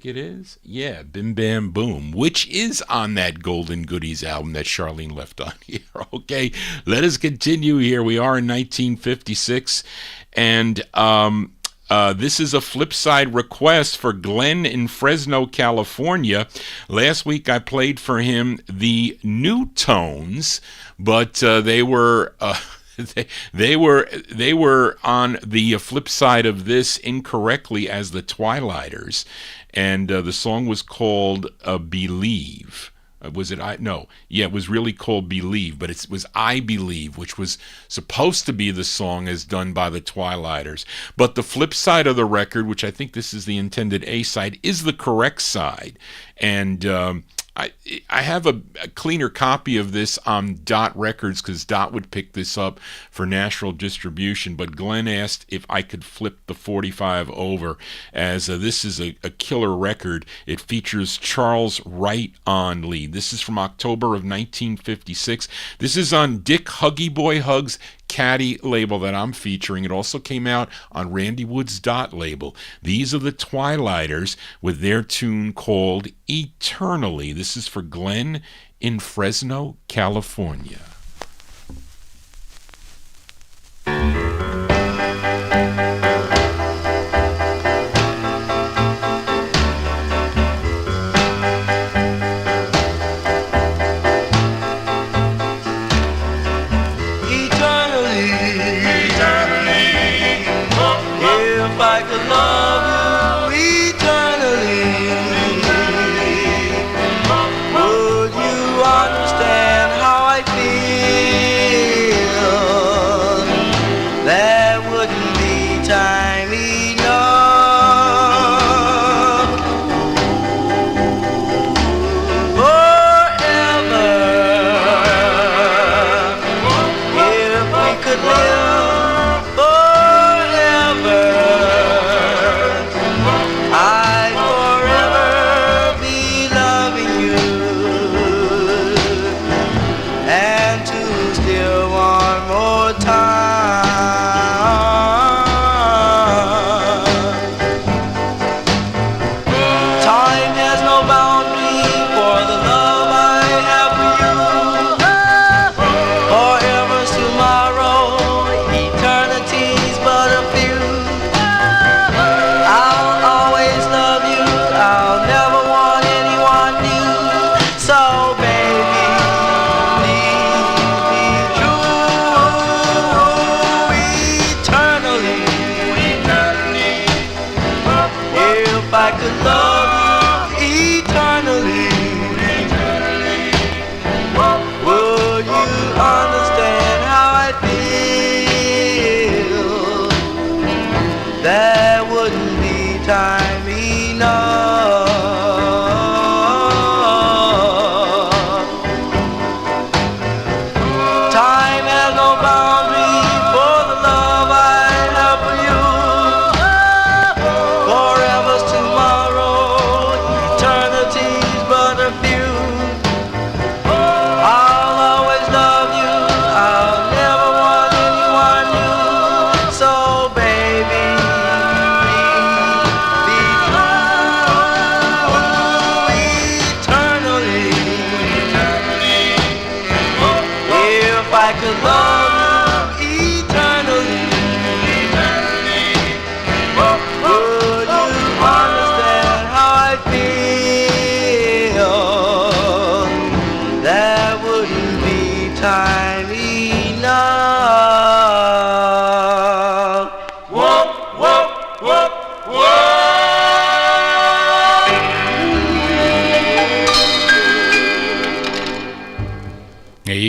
it is. Yeah, Bim Bam Boom, which is on that Golden Goodies album that Charlene left on here. Okay, let us continue here. We are in 1956, and this is a flip side request for Glenn in Fresno, California. Last week I played for him the New Tones, but they were they were on the flip side of this incorrectly as the Twilighters, and the song was called Believe. Was it no? Yeah, it was really called Believe, but it was I Believe, which was supposed to be the song as done by the Twilighters. But the flip side of the record, which I think this is the intended A side, is the correct side, and I have a cleaner copy of this on Dot Records because Dot would pick this up for national distribution, but Glenn asked if I could flip the 45 over, as this is a killer record. It features Charles Wright on lead. This is from October of 1956. This is on Dick Huggy Boy Hugs' Caddy label that I'm featuring. It also came out on Randy Wood's Dot label. These are the Twilighters with their tune called Eternally. This is for Glenn in Fresno, California.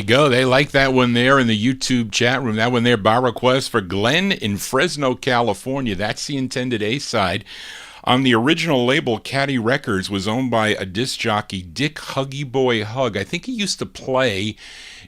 Go. They like that one there in the YouTube chat room. That one there by request for Glenn in Fresno, California. That's the intended A-side. On the original label, Caddy Records was owned by a disc jockey, Dick Huggy Boy Hug. I think he used to play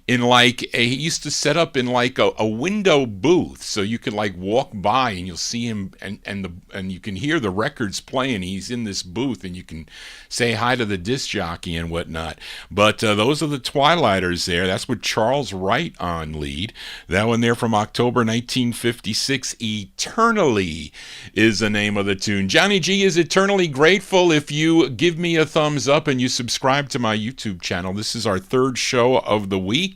in he used to set up in like a window booth, so you could like walk by and you'll see him and you can hear the records playing. He's in this booth and you can say hi to the disc jockey and whatnot. But those are the Twilighters there. That's with Charles Wright on lead. That one there from October 1956, Eternally is the name of the tune. Johnny G is eternally grateful if you give me a thumbs up and you subscribe to my YouTube channel. This is our third show of the week.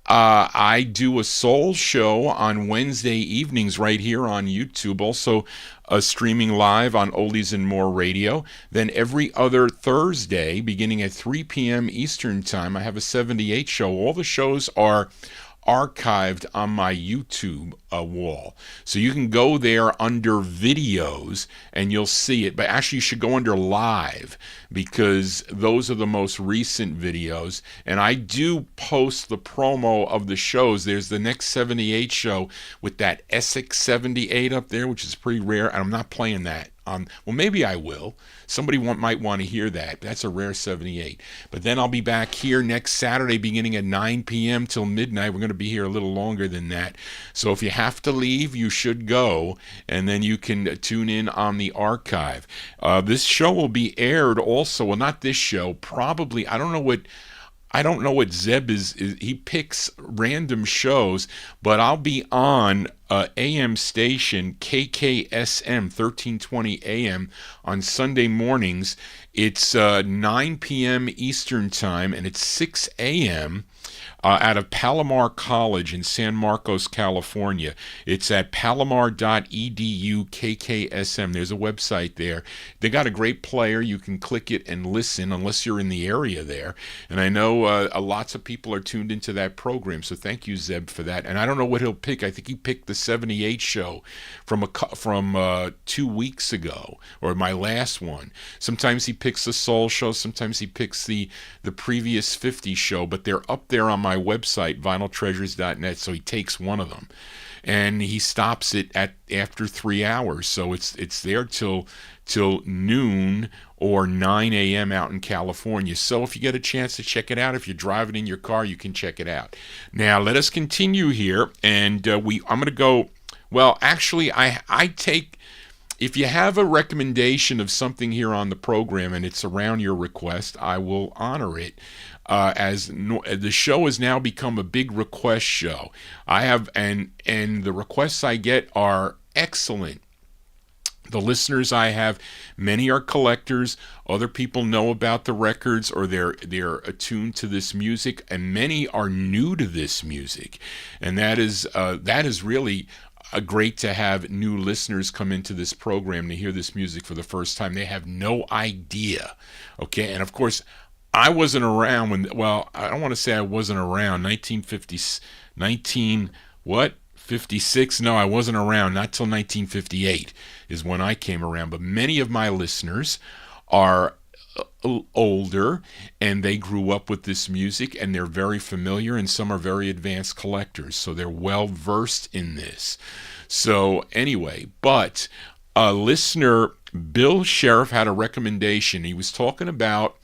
I do a soul show on Wednesday evenings right here on YouTube, also streaming live on Oldies and More Radio. Then every other Thursday, beginning at 3 p.m. Eastern Time, I have a 78 show. All the shows are archived on my YouTube wall. So you can go there under videos and you'll see it. But actually you should go under live because those are the most recent videos. And I do post the promo of the shows. There's the next 78 show with that Essex 78 up there, which is pretty rare. And I'm not playing that. Well, maybe I will. Somebody might want to hear that. That's a rare 78. But then I'll be back here next Saturday beginning at 9 p.m. till midnight. We're going to be here a little longer than that. So if you have to leave, you should go. And then you can tune in on the archive. This show will be aired also. Well, not this show. Probably, I don't know what... I don't know what Zeb is. He picks random shows, but I'll be on AM station KKSM 1320 AM on Sunday mornings. It's 9 p.m. Eastern Time, and it's 6 a.m. Out of Palomar College in San Marcos, California. It's at palomar.edu KKSM. There's a website there. They got a great player. You can click it and listen unless you're in the area there. And I know lots of people are tuned into that program, so thank you, Zeb, for that. And I don't know what he'll pick. I think he picked the 78 show from 2 weeks ago, or my last one. Sometimes he picks the soul show. Sometimes he picks the previous 50 show, but they're up there on my website, vinyltreasures.net, so he takes one of them. And he stops it after 3 hours, so it's there till noon or 9 a.m. out in California. So if you get a chance to check it out, if you're driving in your car, you can check it out. Now let us continue here, and I'm going to go. Well, actually, I take. If you have a recommendation of something here on the program and it's around your request, I will honor it. The show has now become a big request show. I have, and the requests I get are excellent. The listeners I have, many are collectors. Other people know about the records, or they're attuned to this music, and many are new to this music, and that is really great to have new listeners come into this program to hear this music for the first time. They have no idea, okay? And of course, I wasn't around when, well, I don't want to say I wasn't around. 56? No, I wasn't around. Not till 1958 is when I came around. But many of my listeners are older, and they grew up with this music, and they're very familiar, and some are very advanced collectors, so they're well versed in this. So anyway, but listener Bill Sheriff had a recommendation. He was talking about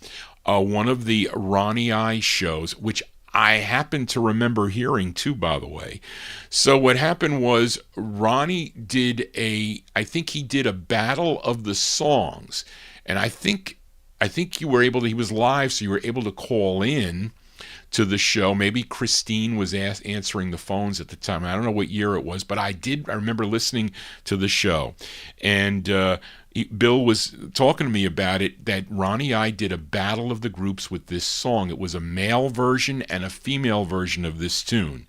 one of the Ronnie I shows, which I happen to remember hearing too, by the way. So what happened was Ronnie I think he did a battle of the songs, and I think you were able to, he was live, so you were able to call in to the show. Maybe Christine was answering the phones at the time. I don't know what year it was, but I remember listening to the show. And Bill was talking to me about it, that Ronnie I did a battle of the groups with this song. It was a male version and a female version of this tune.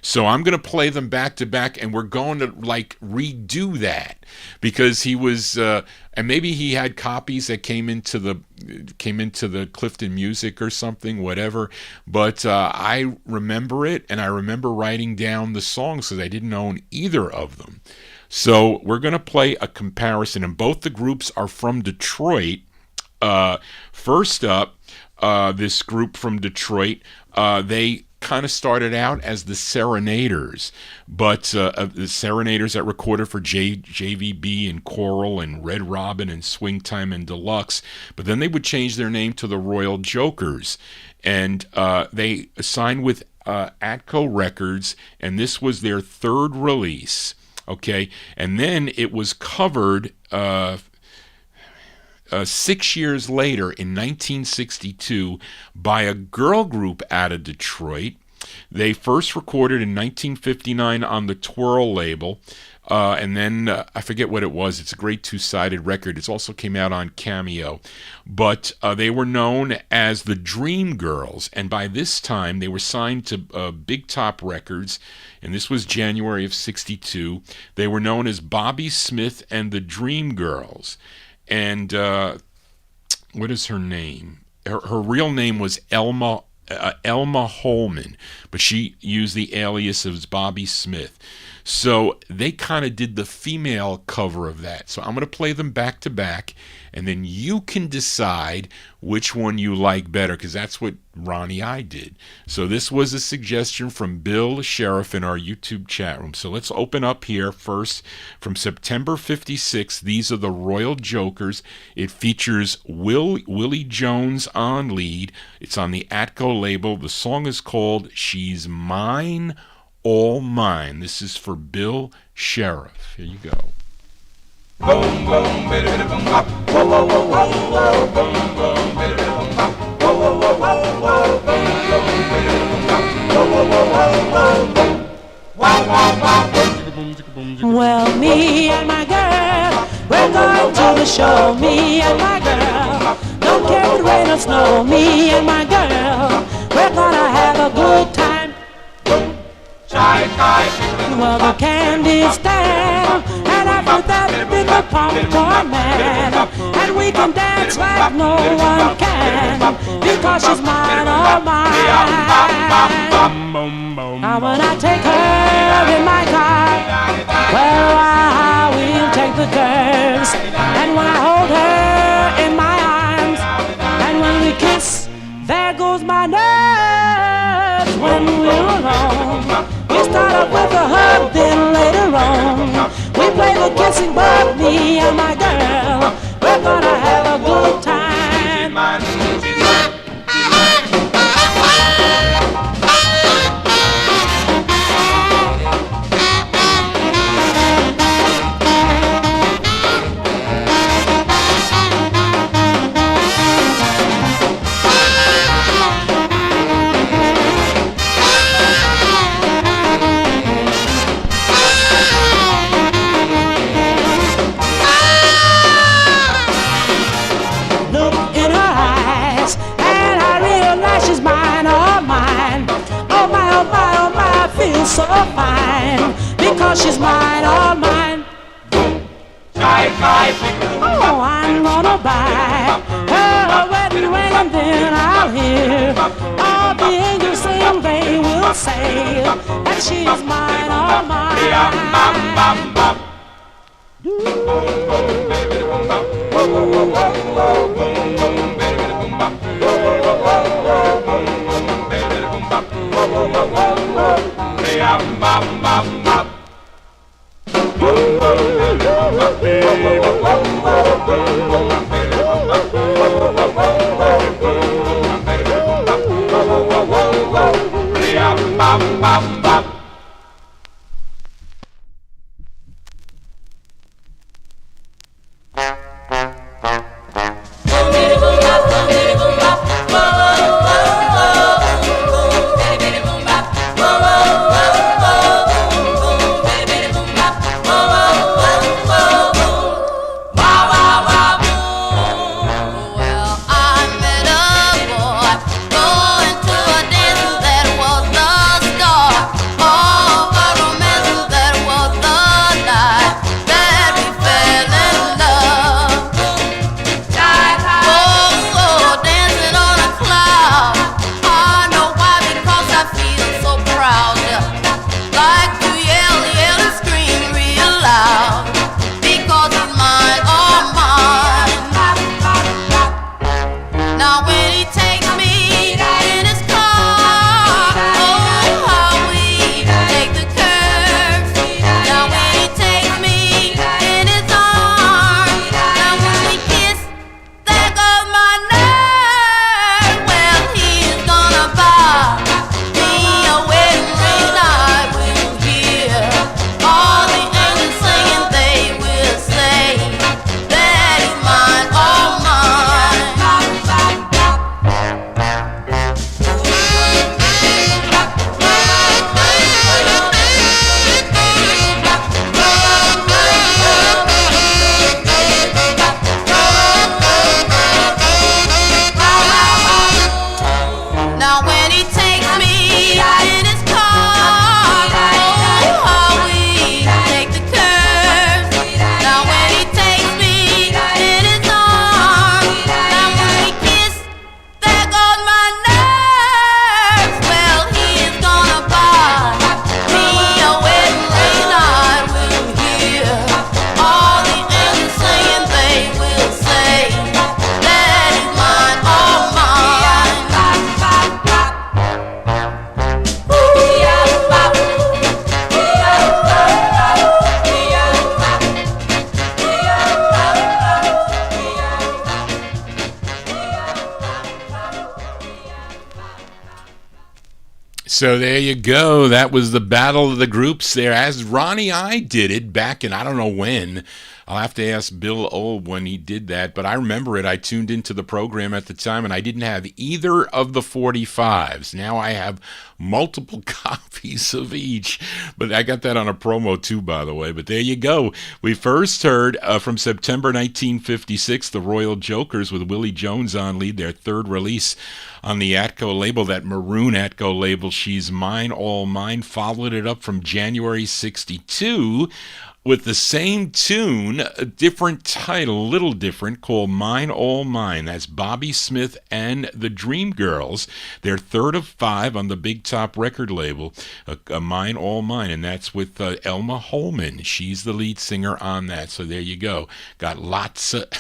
So I'm going to play them back to back, and we're going to redo that, because he was and maybe he had copies that came into the Clifton Music or something, whatever. But I remember it, and I remember writing down the songs because I didn't own either of them. So we're going to play a comparison, and both the groups are from Detroit. First up, this group from Detroit, they kind of started out as the Serenaders, but the Serenaders that recorded for JVB and Coral and Red Robin and Swing Time and Deluxe, but then they would change their name to the Royal Jokers, and they signed with Atco Records, and this was their third release, okay, and then it was covered 6 years later, in 1962, by a girl group out of Detroit. They first recorded in 1959 on the Twirl label, and then I forget what it was. It's a great two-sided record. It also came out on Cameo. But they were known as the Dream Girls, and by this time they were signed to Big Top Records, and this was January of 62. They were known as Bobby Smith and the Dream Girls. And what is her name? Her real name was Elma Holman, but she used the alias of Bobby Smith. So they kind of did the female cover of that. So I'm going to play them back to back, and then you can decide which one you like better, because that's what Ronnie I did. So this was a suggestion from Bill Sheriff in our YouTube chat room. So let's open up here first from September 56. These are the Royal Jokers. It features Willie Jones on lead. It's on the Atco label. The song is called She's Mine, All Mine. This is for Bill Sheriff. Here you go. Boom, boom, biddy, biddy, boom, bop. Whoa, whoa, whoa, whoa, whoa. Boom, boom, biddy, biddy, boom, bop. Whoa, whoa, whoa, whoa, whoa. Boom. the show, me and my girl. Don't care if it rain or snow, me and my girl. We're gonna have a good time. Well, the candy stand, and after that, then the popcorn man. And we can dance like no one can, because she's mine, all mine. Now when I take her in my car, well, I will take the curves. And when I hold her in my arms, and when we kiss, there goes my nerves. When we're alone, we start off with a hug, then later on we play the kissing bug, me and my girl. We're gonna have a good time. So fine, because she's mine, all mine. Oh, I'm gonna buy her a wedding ring, and then I'll hear all the angels sing. They will say that she is mine, all mine. So there you go. That was the Battle of the Groups there, as Ronnie I did it back in I don't know when. I'll have to ask Bill Old when he did that, but I remember it. I tuned into the program at the time, and I didn't have either of the 45s. Now I have multiple copies of each, but I got that on a promo too, by the way. But there you go. We first heard from September 1956, the Royal Jokers with Willie Jones on lead, their third release on the Atco label, that maroon Atco label, She's Mine, All Mine. Followed it up from January 62 with the same tune, a different title, a little different, called Mine, All Mine. That's Bobby Smith and the Dream Girls, their third of 5 on the Big Top record label, Mine, All Mine, and that's with Elma Holman. She's the lead singer on that, so there you go. Got lots of...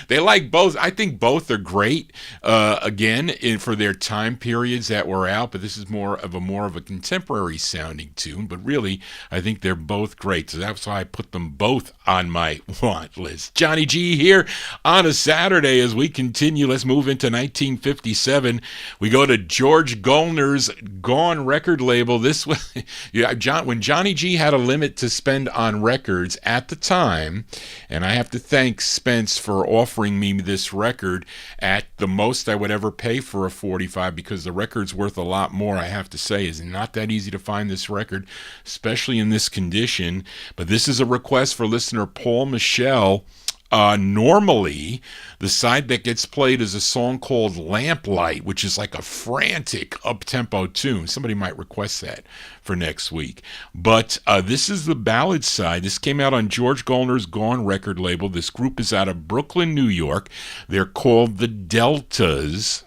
they like both. I think both are great, again, for their time periods that were out, but this is more of a contemporary sounding tune, but really, I think they're both great, so that's why I put them both on my want list. Johnny G here on a Saturday as we continue. Let's move into 1957. We go to George Gollner's Gone record label. This was, when Johnny G had a limit to spend on records at the time, and I have to thank Spence for offering me this record at the most I would ever pay for a 45, because the record's worth a lot more, I have to say. It's not that easy to find this record, especially in this condition. But this is a request for listener Paul Michel. Normally, the side that gets played is a song called Lamplight, which is like a frantic up-tempo tune. Somebody might request that for next week. But this is the ballad side. This came out on George Gollner's Gone record label. This group is out of Brooklyn, New York. They're called the Deltas.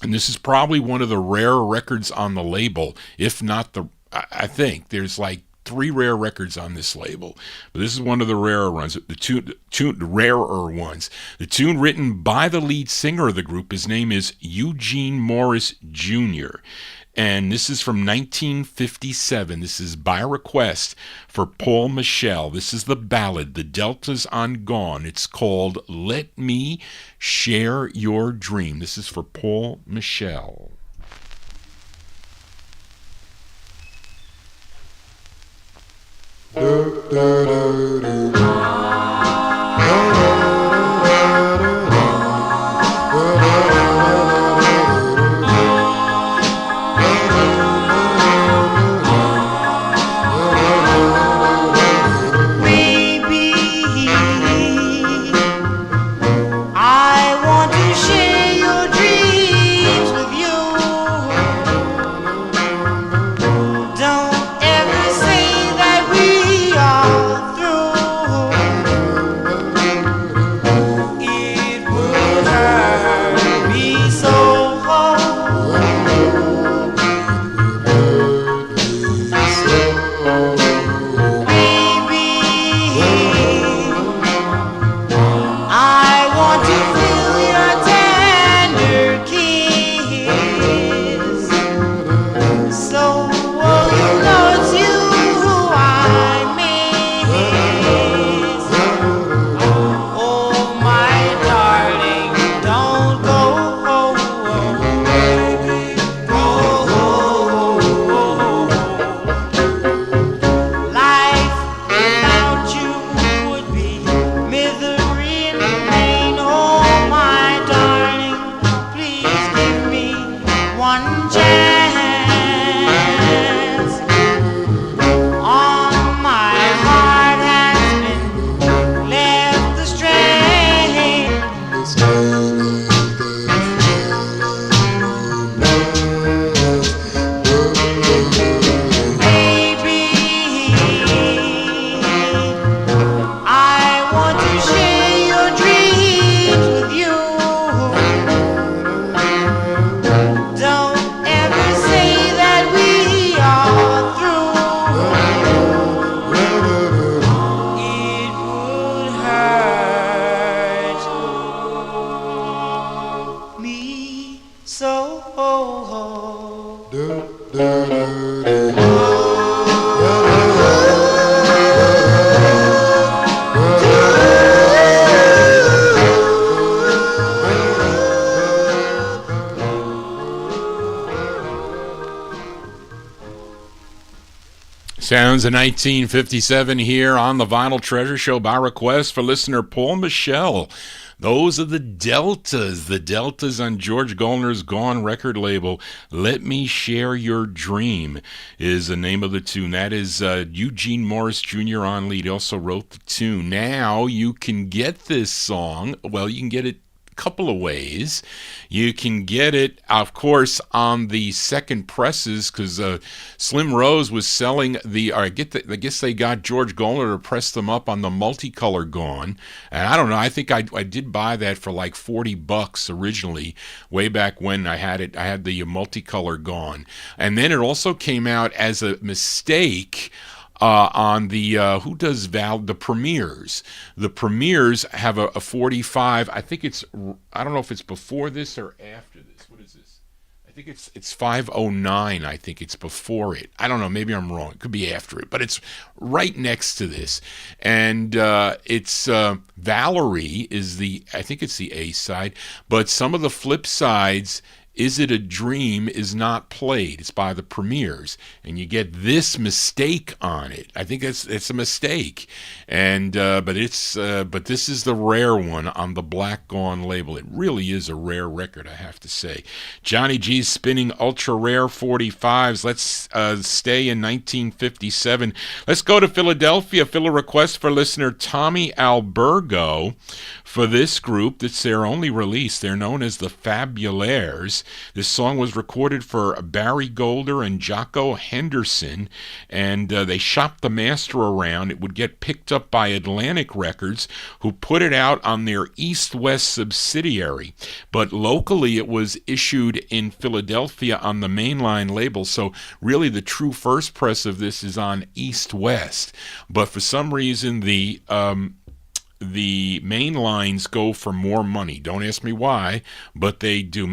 And this is probably one of the rarer records on the label, if not the... I think there's like 3 rare records on this label, but this is one of the rarer ones. The rarer ones. The tune written by the lead singer of the group. His name is Eugene Morris Jr., and this is from 1957. This is by request for Paul Michel. This is the ballad, The Deltas on Gone. It's called Let Me Share Your Dream. This is for Paul Michel. Sounds of 1957 here on the Vinyl Treasure Show by request for listener Paul Michel. Those are the Deltas on George Goldner's Gone record label. Let Me Share Your Dream is the name of the tune. That is Eugene Morris Jr. on lead. He also wrote the tune. Now you can get this song. Well, you can get it couple of ways. You can get it, of course, on the second presses, because Slim Rose was selling I guess they got George Goldner to press them up on the multicolor Gone. And I don't know, I think I did buy that for like $40 originally, way back when I had it. I had the multicolor Gone. And then it also came out as a mistake on the the Premiers. The Premiers have a 45. I don't know if it's before this or after this. What is this? I think it's 509. I think it's before it. I don't know. Maybe I'm wrong. It could be after it, but it's right next to this. And it's Valerie is I think it's the A side, but some of the flip sides. Is It a Dream is not played. It's by the Premiers, and you get this mistake on it. I think it's a mistake, and but this is the rare one on the Black Gone label. It really is a rare record, I have to say. Johnny G's spinning ultra rare 45s. Let's stay in 1957. Let's go to Philadelphia. Fill a request for listener Tommy Albergo for this group. That's their only release. They're known as the Fabulaires. This song was recorded for Barry Golder and Jocko Henderson, and they shopped the master around. It would get picked up by Atlantic Records, who put it out on their East-West subsidiary. But locally, it was issued in Philadelphia on the mainline label, so really the true first press of this is on East-West. But for some reason, the main lines go for more money. Don't ask me why, but they do.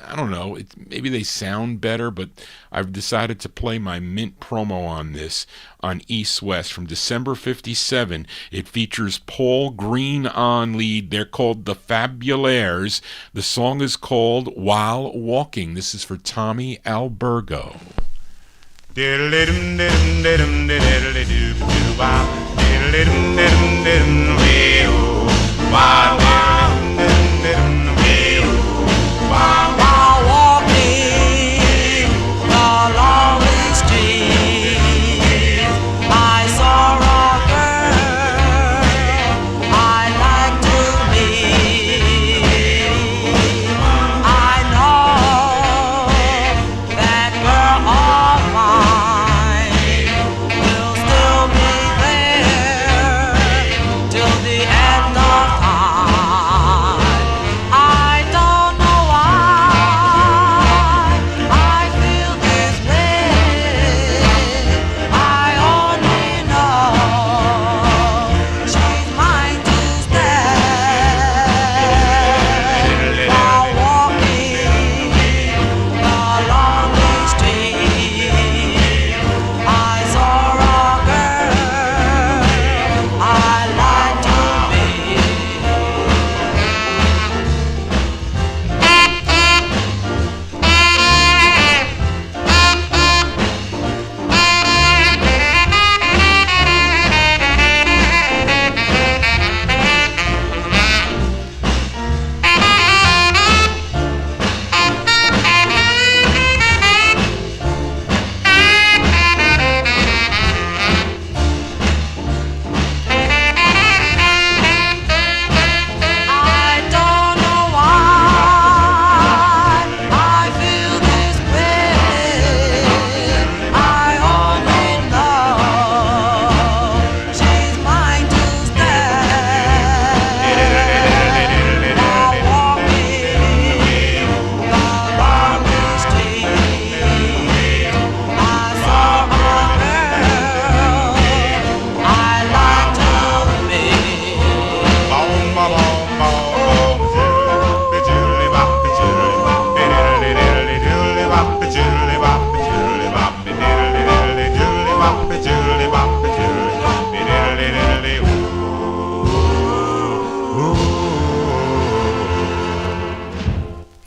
I don't know, maybe they sound better, but I've decided to play my mint promo on this on East West from December 57. It features Paul Green on lead. They're called the Fabulaires. The song is called While Walking. This is for Tommy Albergo. While walking along the street, I saw a girl I like to meet. I know that girl of mine will still be there till the end of time.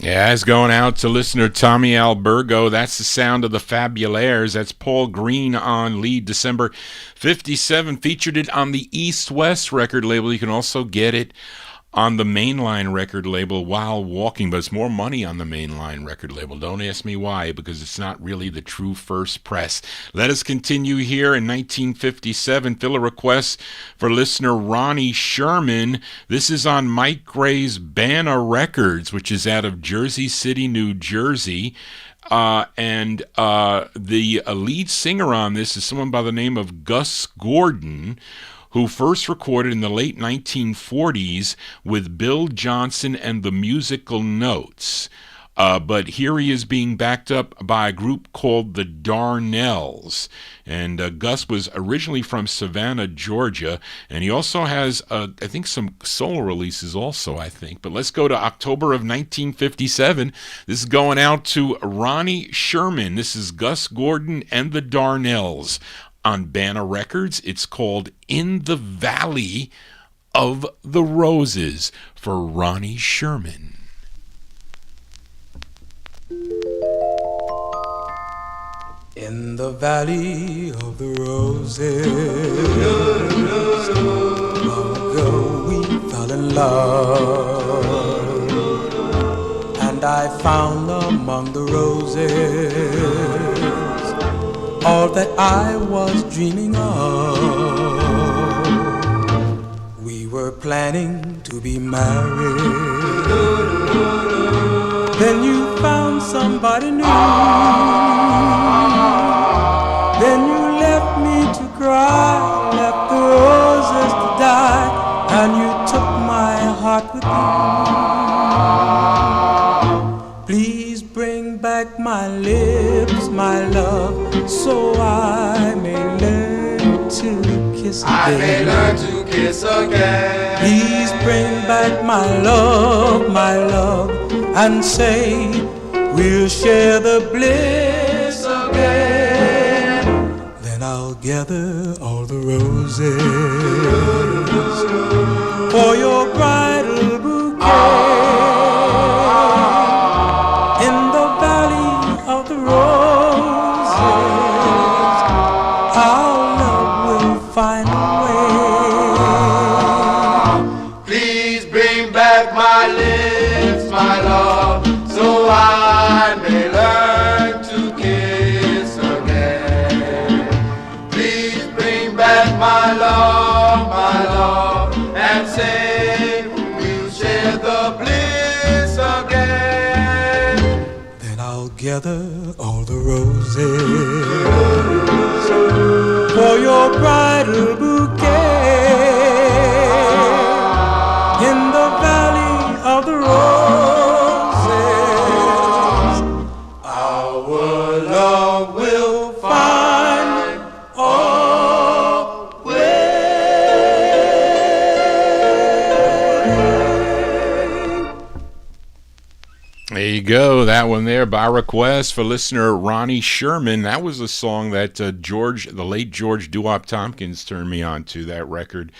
Yeah, it's going out to listener Tommy Albergo. That's the sound of the Fabulaires. That's Paul Green on lead, December 57. Featured it on the East West record label. You can also get it on the Mainline record label While Walking, but it's more money on the Mainline record label. Don't ask me why, because it's not really the true first press. Let us continue here. In 1957, fill a request for listener Ronnie Sherman. This is on Mike Gray's Banna Records, which is out of Jersey City, New Jersey. And the lead singer on this is someone by the name of Gus Gordon, who first recorded in the late 1940s with Bill Johnson and the Musical Notes. But here he is being backed up by a group called the Darnells. And Gus was originally from Savannah, Georgia. And he also has, I think, some solo releases also, I think. But let's go to October of 1957. This is going out to Ronnie Sherman. This is Gus Gordon and the Darnells. On Banna Records, it's called In the Valley of the Roses for Ronnie Sherman. In the Valley of the Roses, long ago we fell in love, and I found among the roses all that I was dreaming of. We were planning to be married. Then you found somebody new. Then you left me to cry, left the roses to die, and you took my heart with you. Please bring back my lips, my love, so I may learn to kiss again. I may learn to kiss again. Please bring back my love, and say we'll share the bliss again. Then I'll gather all the roses for your bridal bouquet. In the valley of the roses, our love will find a way. Please bring back my lips, my love, so I may learn to kiss again. Please bring back my love, and say we'll share the bliss again. Then I'll gather all the roses for your bridal bouquet. In the valley of the roses, our love will find a way. There you go, that one there by request for listener Ronnie Sherman. That was a song that the late George Doowop Tompkins turned me on to, that record.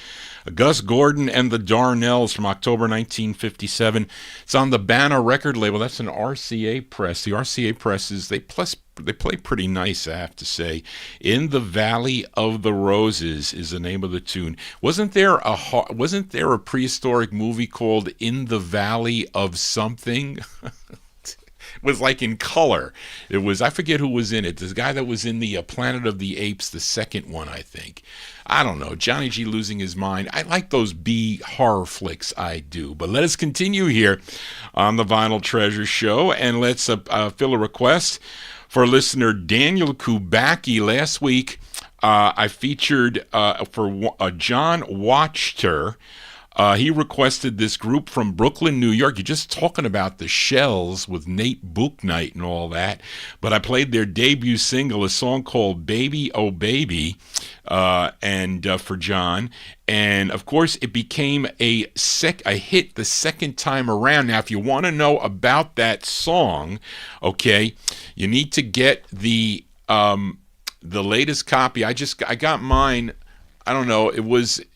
Gus Gordon and the Darnells from October 1957. It's on the Banna record label. That's an RCA press. The RCA presses, they play pretty nice, I have to say. In the Valley of the Roses is the name of the tune. Wasn't there a prehistoric movie called In the Valley of Something? It was like in color. It was, I forget who was in it. This guy that was in the Planet of the Apes, the second one, I think. I don't know. Johnny G losing his mind. I like those B horror flicks, I do. But let us continue here on the Vinyl Treasure Show, and let's fill a request for listener Daniel Kubacki. Last week, I featured for John Wachter. He requested this group from Brooklyn, New York. You're just talking about the Shells with Nate Bouknight and all that. But I played their debut single, a song called Baby Oh Baby, for John. And, of course, it became a hit the second time around. Now, if you want to know about that song, okay, you need to get the latest copy. I got mine, I don't know,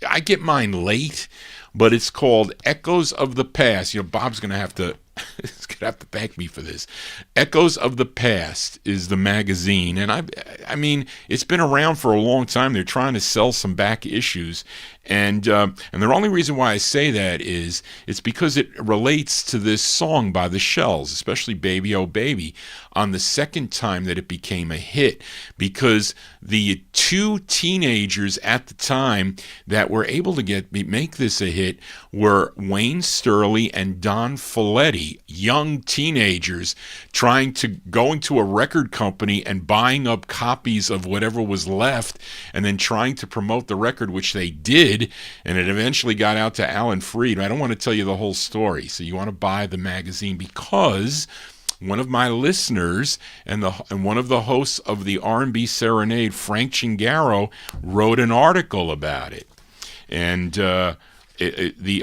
I get mine late. But it's called Echoes of the Past. You know, Bob's going to have to He's gonna have to thank me for this. Echoes of the Past is the magazine, and I mean, it's been around for a long time. They're trying to sell some back issues, and the only reason why I say that is it's because it relates to this song by the Shells, especially "Baby Oh Baby," on the second time that it became a hit, because the two teenagers at the time that were able to make this a hit were Wayne Sterling and Don Folletti, young teenagers trying to go into a record company and buying up copies of whatever was left and then trying to promote the record, which they did, and it eventually got out to Alan Freed. I don't want to tell you the whole story, so you want to buy the magazine because one of my listeners and one of the hosts of the R&B Serenade, Frank Chingaro, wrote an article about it. And the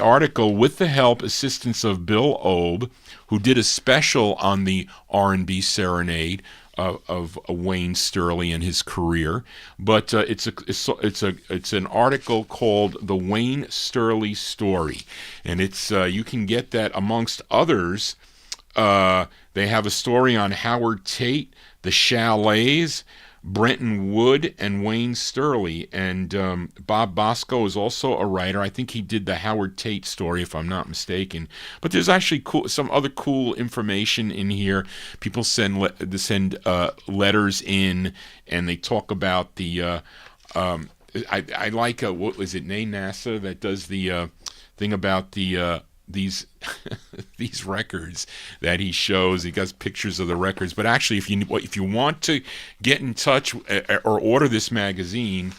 article, with the assistance of Bill Obe, who did a special on the R&B Serenade of Wayne Sterling and his career, but it's an article called "The Wayne Sterling Story," and it's you can get that amongst others. They have a story on Howard Tate, the Chalets, Brenton Wood, and Wayne Sterling. And Bob Bosco is also a writer. I think he did the Howard Tate story, if I'm not mistaken. But there's actually some other cool information in here. People send letters in, and they talk about the. I like what was it, NASA, that does the thing about the. These these records that he shows. He got pictures of the records. But actually, if you want to get in touch or order this magazine,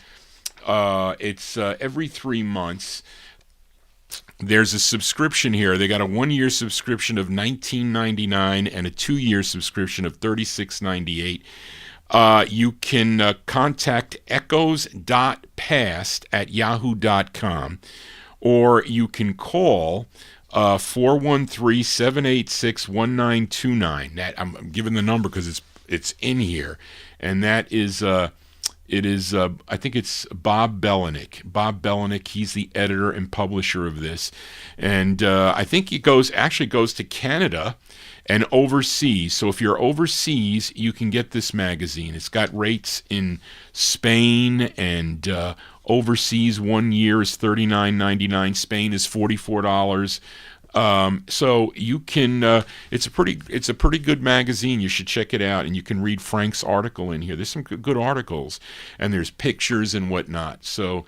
it's every 3 months. There's a subscription here. They got a 1-year subscription of $19.99 and a 2-year subscription of $36.98. You can contact echoes.past@yahoo.com, or you can call 413-786-1929. That I'm giving the number because it's in here, and that is I think it's Bob Bellenick. Bob Bellenick, he's the editor and publisher of this, and I think it goes to Canada and overseas. So if you're overseas, you can get this magazine. It's got rates in Spain, and overseas 1 year is $39.99. Spain is $44. So you can. It's a pretty good magazine. You should check it out, and you can read Frank's article in here. There's some good articles, and there's pictures and whatnot. So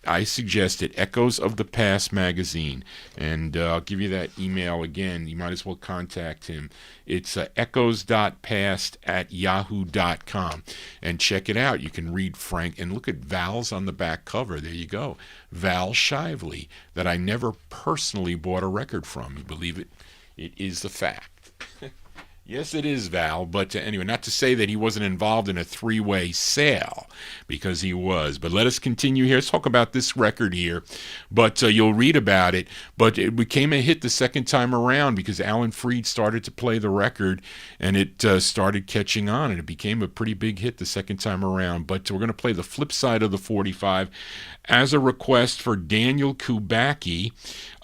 I suggest it. Echoes of the Past magazine, and I'll give you that email again. You might as well contact him. It's echoes.past@yahoo.com, and check it out. You can read Frank, and look at Val's on the back cover. There you go. Val Shively, that I never personally bought a record from. You believe it? It is the fact. Yes, it is, Val, but anyway, not to say that he wasn't involved in a three-way sale, because he was. But let us continue here. Let's talk about this record here, but you'll read about it. But it became a hit the second time around because Alan Freed started to play the record, and it started catching on, and it became a pretty big hit the second time around. But we're going to play the flip side of the 45 as a request for Daniel Kubacki.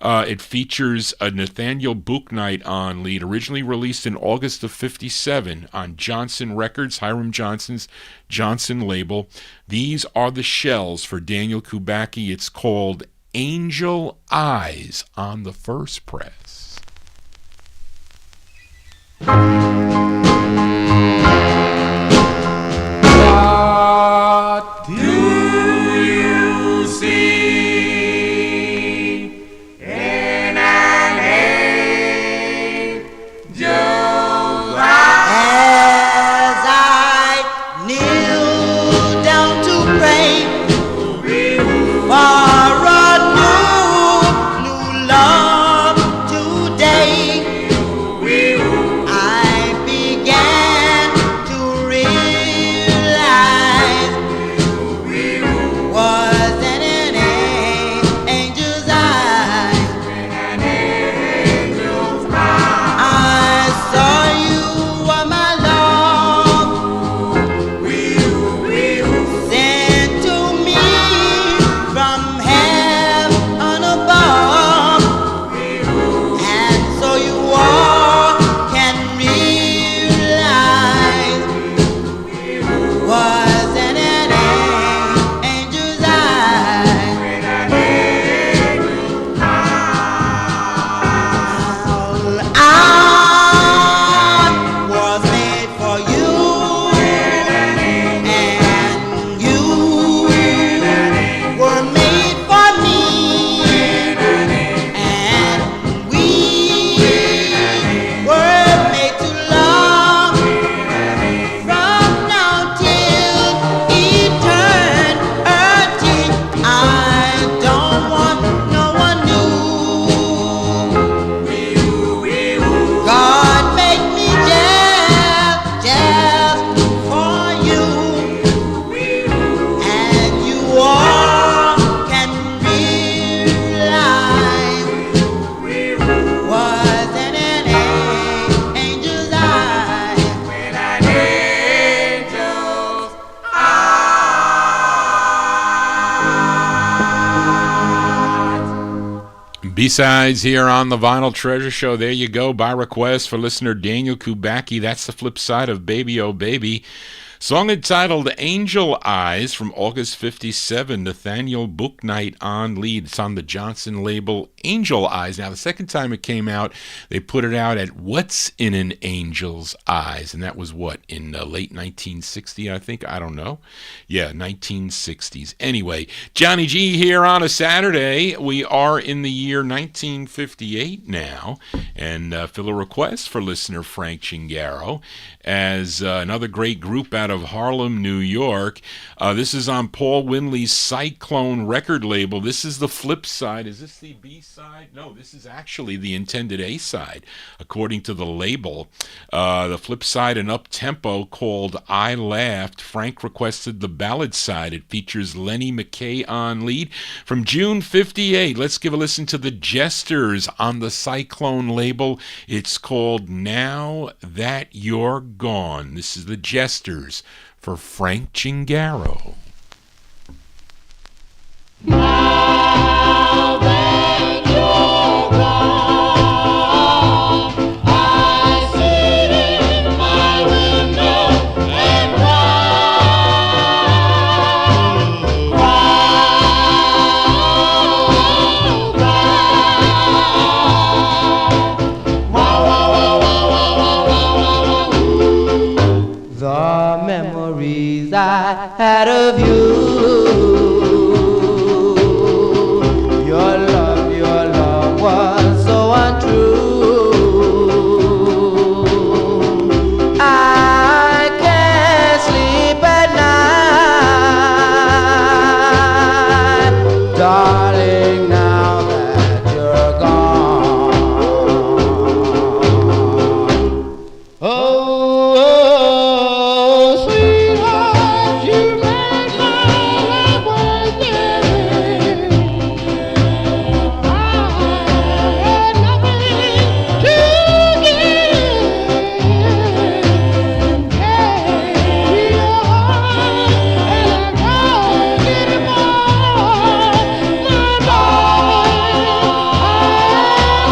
It features a Nathaniel Bouknight on lead, originally released in August of '57 on Johnson Records, Hiram Johnson's Johnson label. These are the Shells for Daniel Kubacki. It's called Angel Eyes on the First Press. What do you see in an angel's as I kneel down to pray for a new love today? I B-sides here on the Vinyl Treasure Show. There you go, by request for listener Daniel Kubacki. That's the flip side of Baby Oh Baby. Song entitled Angel Eyes from August 57, Nathaniel Booknight on lead. It's on the Johnson label Angel Eyes. Now, the second time it came out, they put it out at What's in an Angel's Eyes? And that was what, in late 1960, I think? I don't know. Yeah, 1960s. Anyway, Johnny G here on a Saturday. We are in the year 1958 now. And fill a request for listener Frank Chingaro as another great group out of Harlem, New York. This is on Paul Winley's Cyclone record label. This is the flip side. Is this the B-side? No, this is actually the intended A-side, according to the label. The flip side, an up-tempo called I Laughed. Frank requested the ballad side. It features Lenny McKay on lead from June 58. Let's give a listen to the Jesters on the Cyclone label. It's called Now That You're Gone. This is the Jesters for Frank Chingaro. Now that you're gone, I sit in my window and cry, The memories I had of you, your love was so untrue. I can't sleep at night, darling, now that you're gone. Oh, sweetheart, you make my life worth living. I had nothing to give. Gave you your heart, and I can't get it more. My darling, I do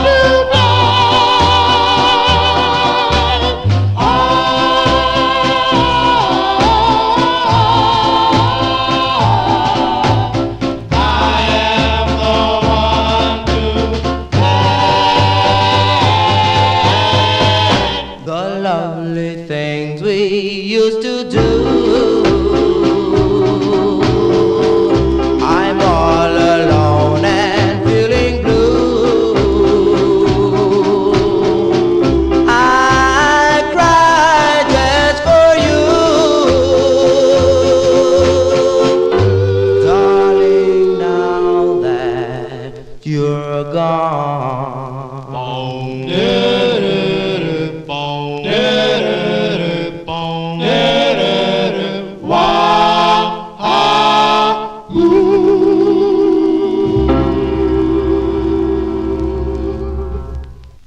the lovely things we used to do. I'm all alone and feeling blue. I cried just for you, darling, now that you're gone.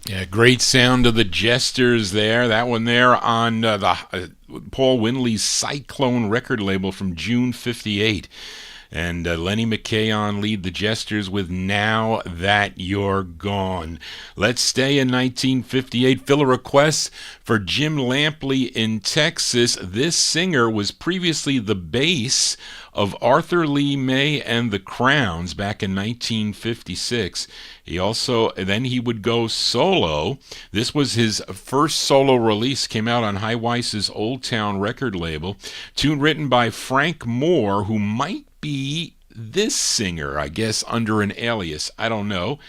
Yeah, great sound of the Jesters there. That one there on the Paul Winley's Cyclone record label from June 58. And Lenny McKay on lead, the Jesters with Now That You're Gone. Let's stay in 1958. Fill a request for Jim Lampley in Texas. This singer was previously the bass of Arthur Lee May and the Crowns back in 1956. Then he would go solo. This was his first solo release, came out on High Weiss's Old Town record label. Tune written by Frank Moore, who might be this singer, I guess, under an alias. I don't know.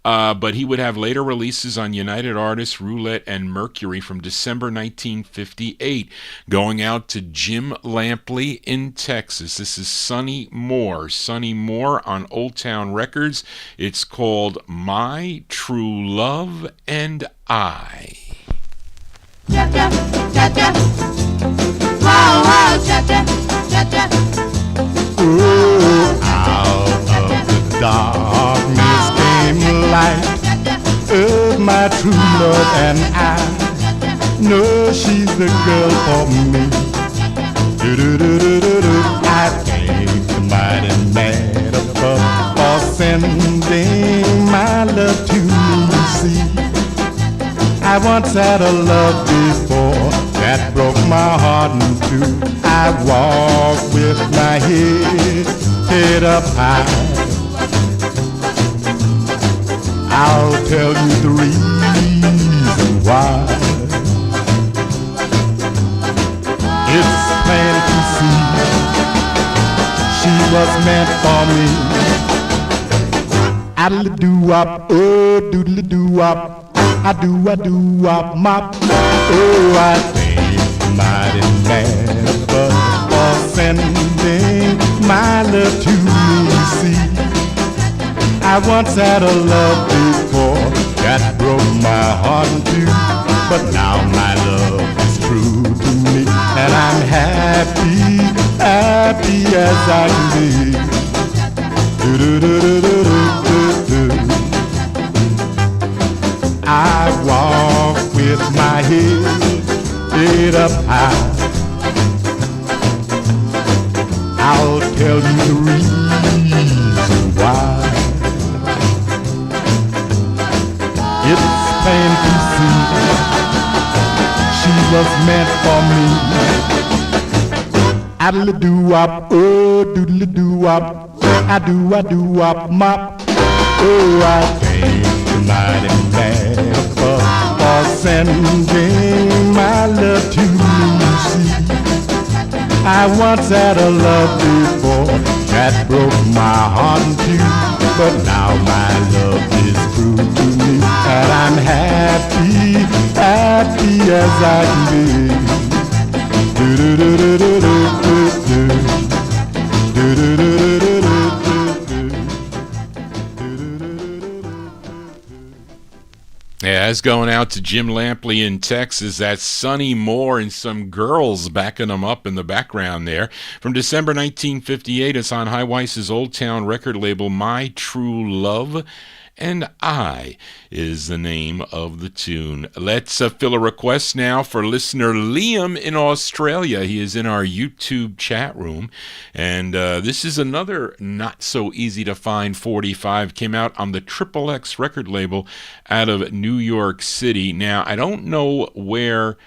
But he would have later releases on United Artists, Roulette, and Mercury from December 1958. Going out to Jim Lampley in Texas. This is Sonny Moore. Sonny Moore on Old Town Records. It's called My True Love and I. Cha-cha, cha-cha. Wow, wow, cha-cha, cha-cha. Out of the darkness came light of my true love, and I know she's the girl for me. Do-do-do-do-do-do. I think mighty mad about but for sending my love to me. See, I once had a love before that broke my heart in two. I walked with my head up high. I'll tell you the reason why. It's plain to see she was meant for me. Addle-a-doo-wop, oh, doodle-a-doo-wop, I do-wop, mop. Oh, I think mighty mad, but for sending my love to me. See, I once had a love before that broke my heart in two, but now my love is true to me, and I'm happy, happy as I can be. I walk with my head up high. I'll tell you the reason why. It's plain to see she was meant for me. Addle-a-doo-wop, oh, doodle-a-doo-wop, I do-wop, mop. Oh, I think mighty mad for sending my love to me. See, I once had a love before that broke my heart in two, but now my love is true to me, and I'm happy, happy as I can be. Yeah, that's going out to Jim Lampley in Texas. That's Sonny Moore and some girls backing them up in the background there. From December 1958, it's on High Weiss's Old Town record label, My True Love and I is the name of the tune. Let's fill a request now for listener Liam in Australia. He is in our YouTube chat room, and this is another not so easy to find 45. Came out on the Triple X record label out of New York City. Now, I don't know where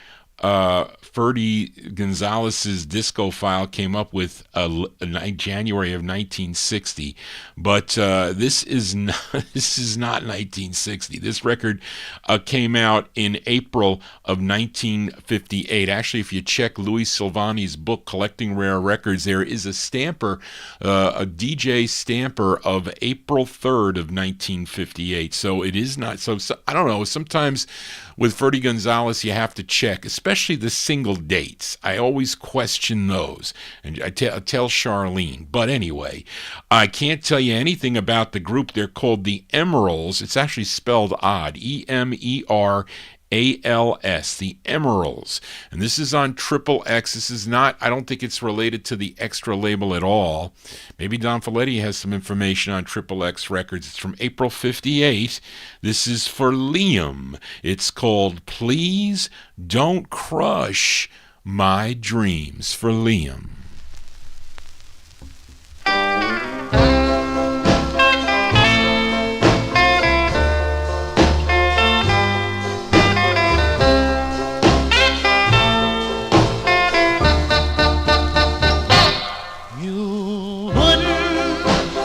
Ferdy Gonzalez's disco file came up with January of 1960, but this is not 1960. This record came out in April of 1958. Actually, if you check Louis Silvani's book Collecting Rare Records, there is a stamper, a DJ stamper of April 3rd of 1958. So it is not so I don't know, sometimes with Ferdy Gonzalez, you have to check, especially the single dates. I always question those, and I tell Charlene. But anyway, I can't tell you anything about the group. They're called the Emeralds. It's actually spelled odd, EMERALS, the Emeralds. And this is on Triple X. This is not, I don't think it's related to the Extra label at all. Maybe Don Folletti has some information on Triple X Records. It's from April 58. This is for Liam. It's called Please Don't Crush My Dreams, for Liam.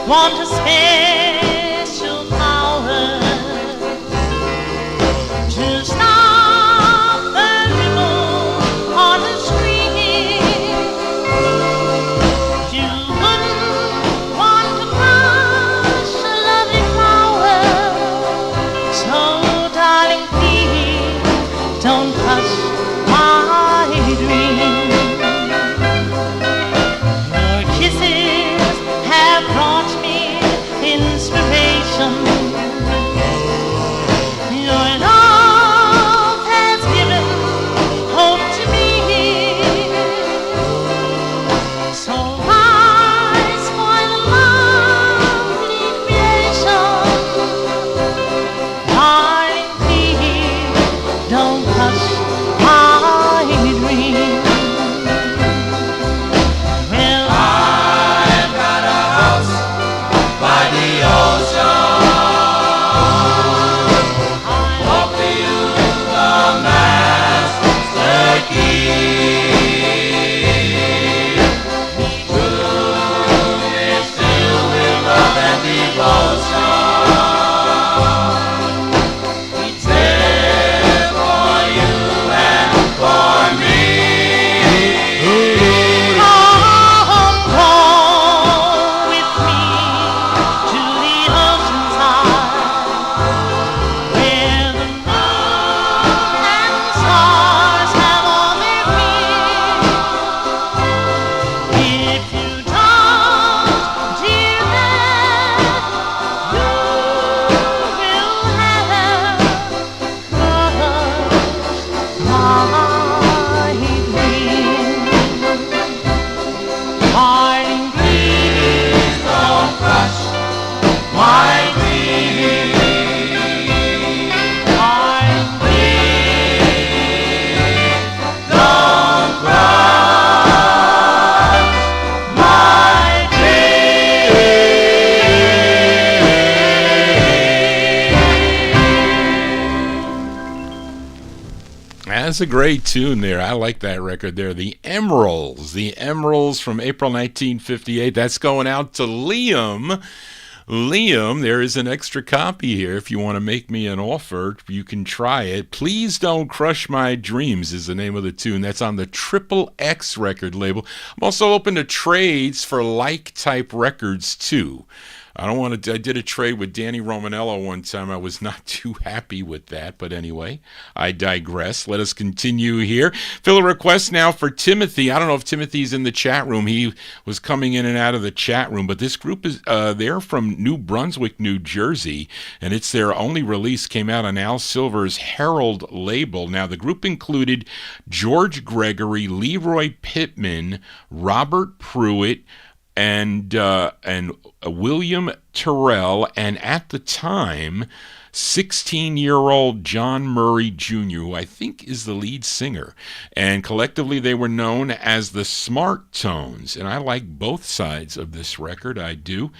Want a special power to stop the ripple on the screen. You wouldn't want to crush a lovely flower. So darling, please don't crush my dream. Your kisses have brought inspiration. Your love has given hope to me. So rise for the lovely creation. Darling, please don't hush That's a great tune there. I like that record there. The Emeralds. The Emeralds from April 1958. That's going out to Liam. Liam, there is an extra copy here. If you want to make me an offer, you can try it. Please Don't Crush My Dreams is the name of the tune. That's on the Triple X record label. I'm also open to trades for like-type records, too. I did a trade with Danny Romanello one time. I was not too happy with that, but anyway, I digress. Let us continue here. Fill a request now for Timothy. I don't know if Timothy's in the chat room. He was coming in and out of the chat room, but this group is they're from New Brunswick, New Jersey, and it's their only release. Came out on Al Silver's Herald label. Now, the group included George Gregory, Leroy Pittman, Robert Pruitt, and William Terrell, and at the time, 16-year-old John Murray Jr., who I think is the lead singer. And collectively, they were known as the Smart Tones. And I like both sides of this record. I do.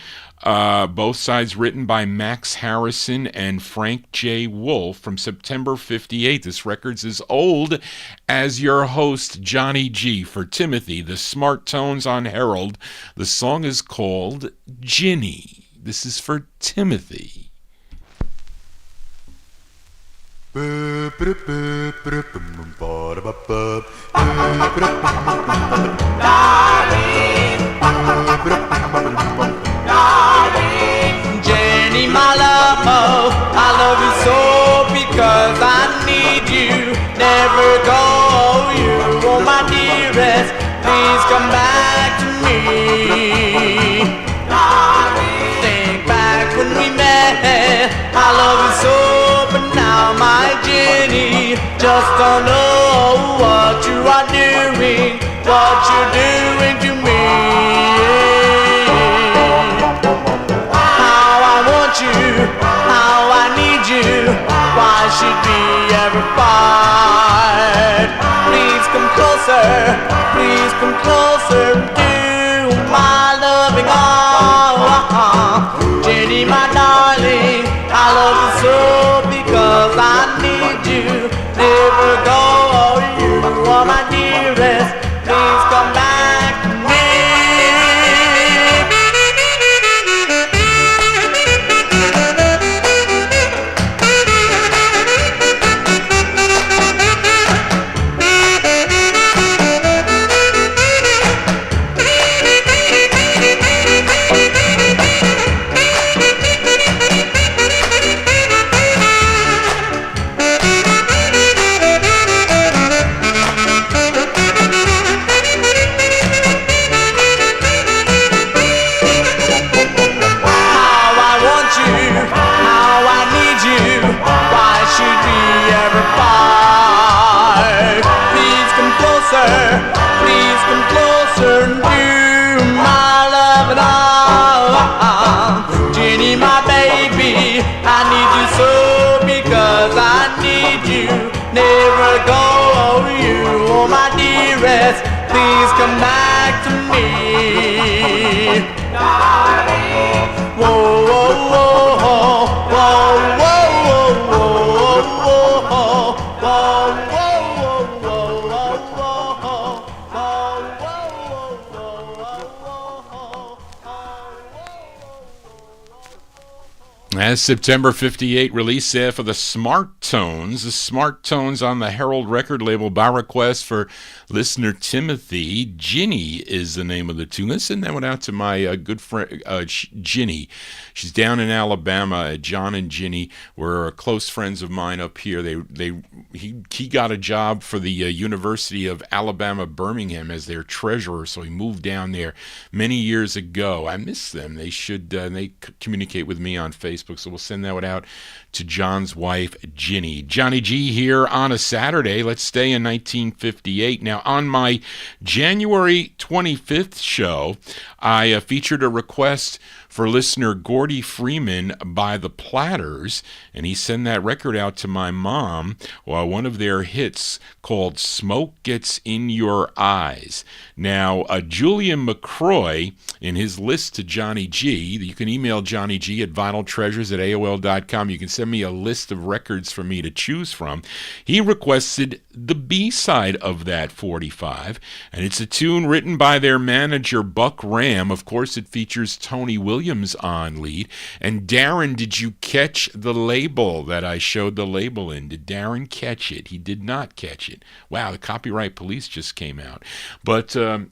Both sides written by Max Harrison and Frank J. Wolf from September 58. This record's as old as your host, Johnny G. For Timothy, the Smart Tones on Herald. The song is called Ginny. This is for Timothy. Jenny, my love, I love you so because I need you. Never go, you are my dearest. Please come back to me. Think back when we met. I love you so, but now my Jenny just don't know what you are doing, what you're doing to me. How I need you, why should we ever fight? Please come closer to my loving arms. Jenny, my darling, I love you so because I need you. Never go, you are my dearest. Please come back to me. Please come back to me. Whoa, whoa, whoa, whoa, whoa, whoa, whoa, whoa, As September 58 release there for the Smart Tones. The Smart Tones on the Herald record label by request for listener Timothy. Ginny is the name of the tune. Let's send that one out to my good friend Ginny. She's down in Alabama. John and Ginny were close friends of mine up here. He got a job for the University of Alabama, Birmingham as their treasurer, so he moved down there many years ago. I miss them. They should they communicate with me on Facebook, so we'll send that one out to John's wife, Ginny. Johnny G here on a Saturday. Let's stay in 1958. Now, on my January 25th show, I featured a request for listener Gordy Freeman by the Platters, and he sent that record out to my mom, one of their hits called Smoke Gets in Your Eyes. Now, Julian McCroy, in his list to Johnny G, you can email Johnny G at vinyltreasures@aol.com. You can send me a list of records for me to choose from. He requested the B-side of that 45, and it's a tune written by their manager, Buck Ram. Of course, it features Tony Williams on lead. And Darren, did you catch the label that I showed the label in? Did Darren catch it? He did not catch it. Wow, the Copyright Police just came out. But I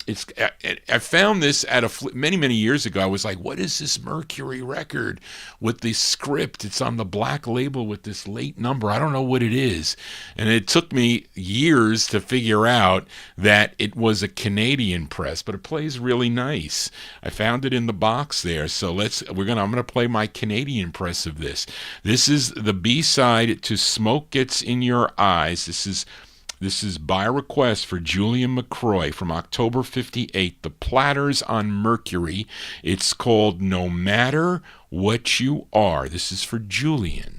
found this at many years ago. I was like, what is this Mercury record with the script? It's on the black label with this late number. I don't know what it is. And it took me years to figure out that it was a Canadian press, but it plays really nice. I found it in the box there. So I'm gonna play my Canadian press of this. This is the B-side to Smoke Gets in Your Eyes. This is by request for Julian McCroy from October 58, The Platters on Mercury. It's called No Matter What You Are. This is for Julian.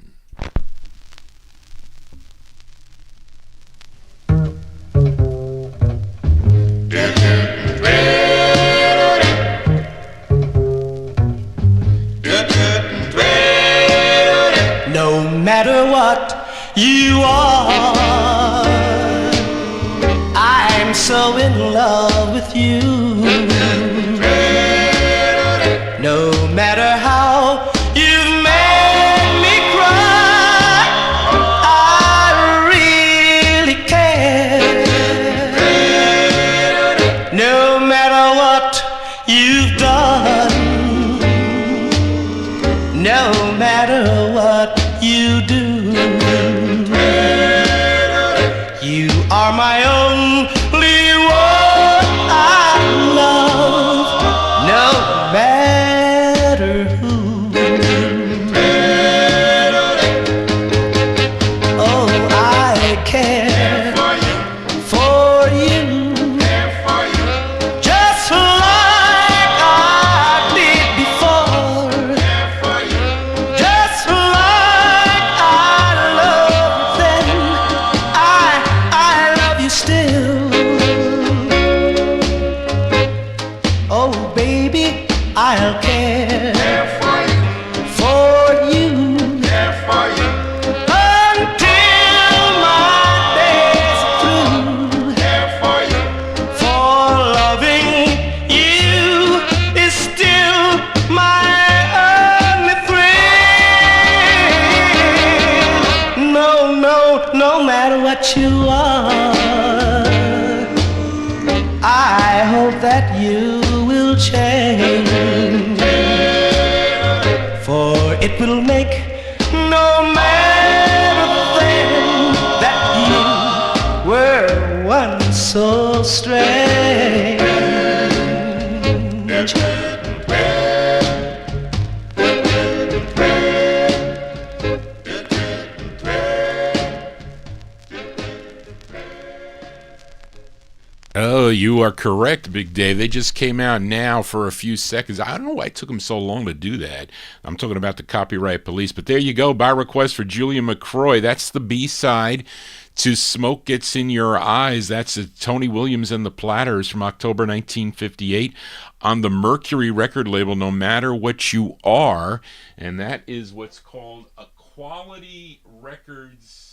No matter what you are, I'm so in love with you. No matter how you've made me cry, I really care. No matter what you've done, no matter what you do, you are my only one I love, no matter who. Oh, I care for you, just like I did before, just like I loved then. I love you still. Oh, baby, I'll care for you until my days are through. For loving you is still my only thrill. No matter what you are, I hope that you will change, for it will make no matter then that you were once so strange. Oh, you are correct, Big Dave. They just came out now for a few seconds. I don't know why it took them so long to do that. I'm talking about the Copyright Police. But there you go, by request for Julian McCroy. That's the B-side to Smoke Gets in Your Eyes. That's Tony Williams and the Platters from October 1958 on the Mercury record label, No Matter What You Are. And that is what's called a Quality Records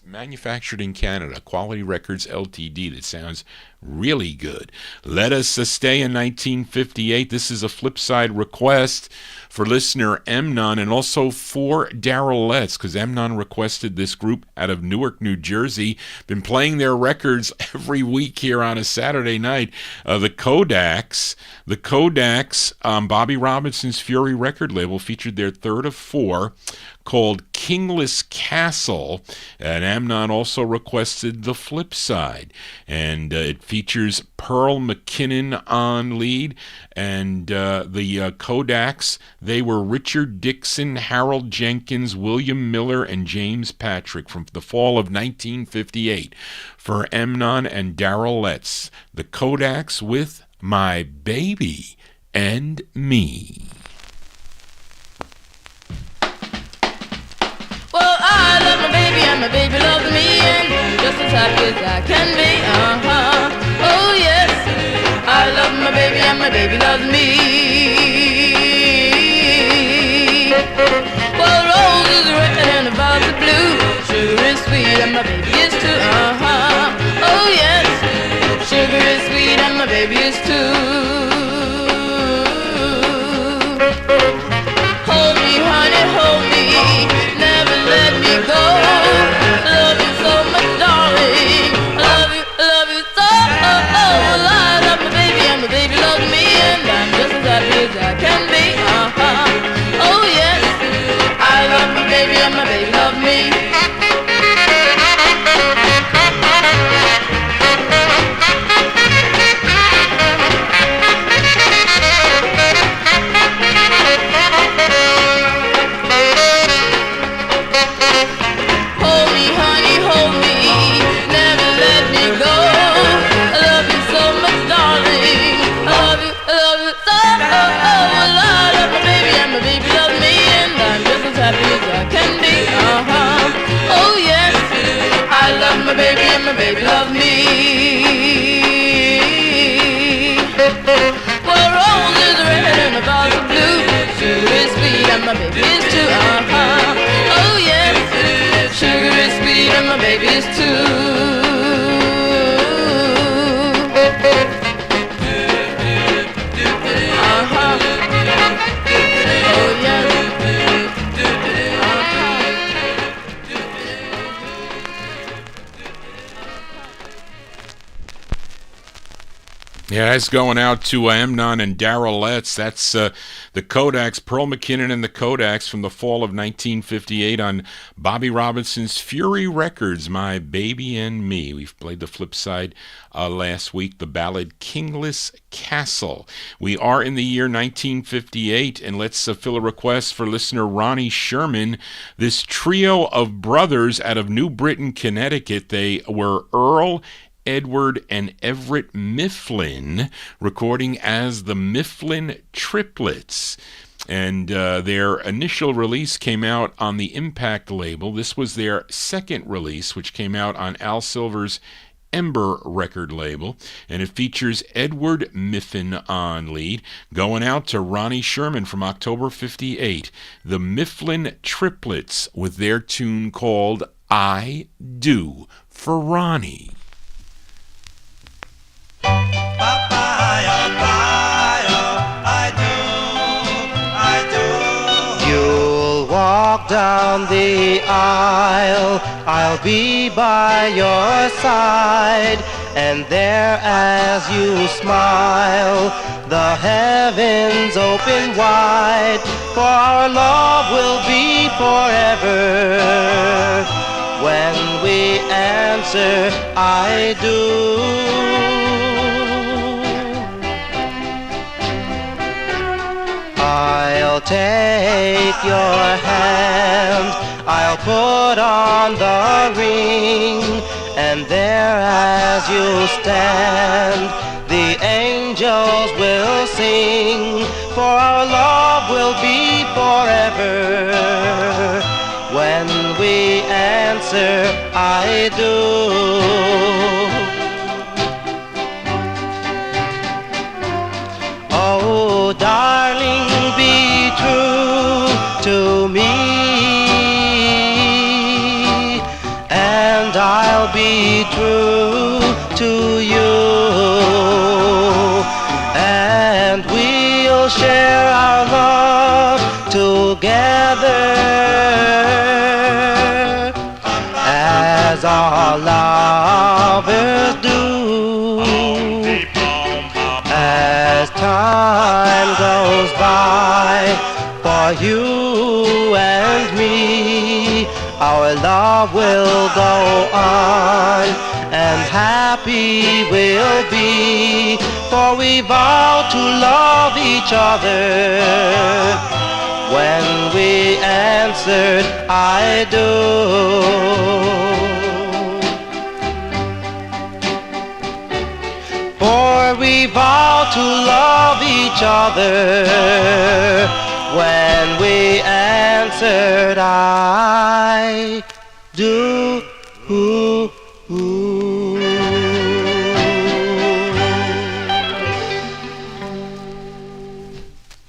manufactured in Canada, Quality Records Ltd. That sounds really good. Let Us Stay in 1958. This is a flipside request for listener Emnon and also for Daryl Letts, because Emnon requested this group out of Newark, New Jersey. Been playing their records every week here on a Saturday night. The Kodaks, Bobby Robinson's Fury record label, featured their third of four called Kingless Castle, and Amnon also requested the flip side, and it features Pearl McKinnon on lead, and the Kodaks, they were Richard Dixon, Harold Jenkins, William Miller, and James Patrick from the fall of 1958 for Amnon and Daryl Letts. The Kodaks with My Baby and Me. Well, I love my baby and my baby loves me, and I'm just as happy as I can be. Oh yes, I love my baby and my baby loves me. Well, roses are red and the violets are blue. Sugar is sweet and my baby is too. Oh yes, sugar is sweet and my baby is too. Hold me, honey, hold me, never let me go. Love you so much, darling. Love you so. Well, I love my baby and my baby loves me, and I'm just as happy as I can be. Oh yes, I love my baby and my baby loves me. My baby and my baby love me. Well, roses are red and the violets are blue. Sugar is sweet and my baby is too. Oh yes, sugar is sweet and my baby is too. Oh yes. Yeah, that's going out to Amnon and Darrell Letts. That's the Kodaks, Pearl McKinnon and the Kodaks from the fall of 1958 on Bobby Robinson's Fury Records, My Baby and Me. We've played the flip side last week, the ballad Kingless Castle. We are in the year 1958, and let's fill a request for listener Ronnie Sherman. This trio of brothers out of New Britain, Connecticut, they were Earl, Edward, and Everett Mifflin, recording as the Mifflin Triplets. And their initial release came out on the Impact label. This was their second release, which came out on Al Silver's Ember record label, and it features Edward Mifflin on lead. Going out to Ronnie Sherman from October 58, the Mifflin Triplets with their tune called I Do, for Ronnie. You'll walk down the aisle, I'll be by your side, and there as you smile, the heavens open wide, for our love will be forever. When we answer, I do. I'll take your hand, I'll put on the ring, and there as you stand, the angels will sing, for our love will be forever. When we answer, I do. Oh, darling, be true to me, and I'll be true to you, and we'll share our love together as our lovers do. As time goes by, for you and me, our love will go on, and happy we'll be, for we vow to love each other. When we answered, I do. For we vow to love each each other when we answered I do.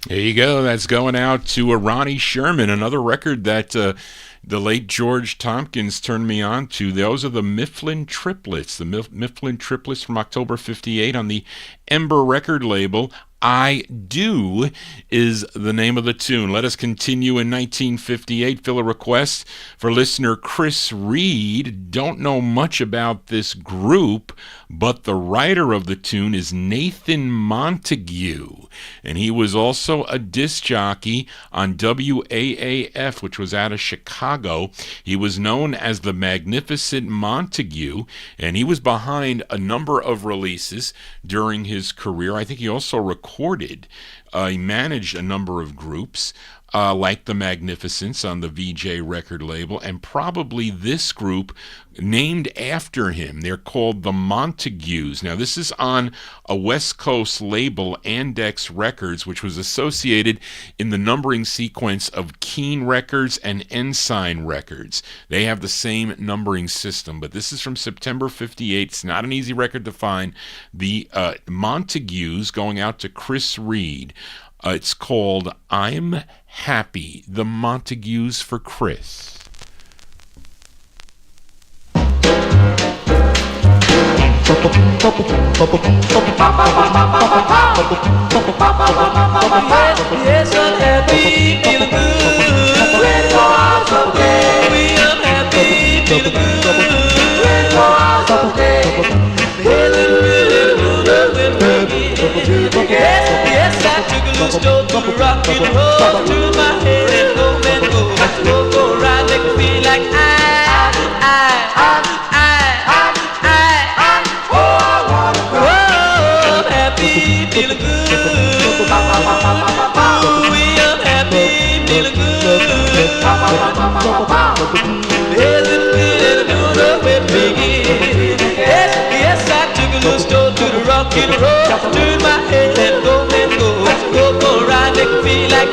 There you go. That's going out to Ronnie Sherman, another record that the late George Tompkins turned me on to. Those are the Mifflin Triplets. The Mifflin Triplets from October 58 on the Ember record label. I Do is the name of the tune. Let us continue in 1958. Fill a request for listener Chris Reed. Don't know much about this group, but the writer of the tune is Nathan Montague, and he was also a disc jockey on WAAF, which was out of Chicago. He was known as the Magnificent Montague, and he was behind a number of releases during his career. I think he also recorded, he managed a number of groups like the Magnificents on the VJ record label, and probably this group named after him. They're called the Montagues. Now, this is on a West Coast label, Andex Records, which was associated in the numbering sequence of Keene Records and Ensign Records. They have the same numbering system, but this is from September 58. It's not an easy record to find. The Montagues, going out to Chris Reed. It's called I'm Happy. The Montagues for Chris. Yes, I'm happy, feeling good. When was okay? We are happy, feeling good. When was okay? Yes, I took a little stroll through the rock and roll. Turn my head and go right, make me feel like I'm happy, feeling good. Ooh, we are happy, feeling good. There's a feeling good up and begin. Yes, I took a little stroll through the rock and roll. Turn my head and go right, make me feel like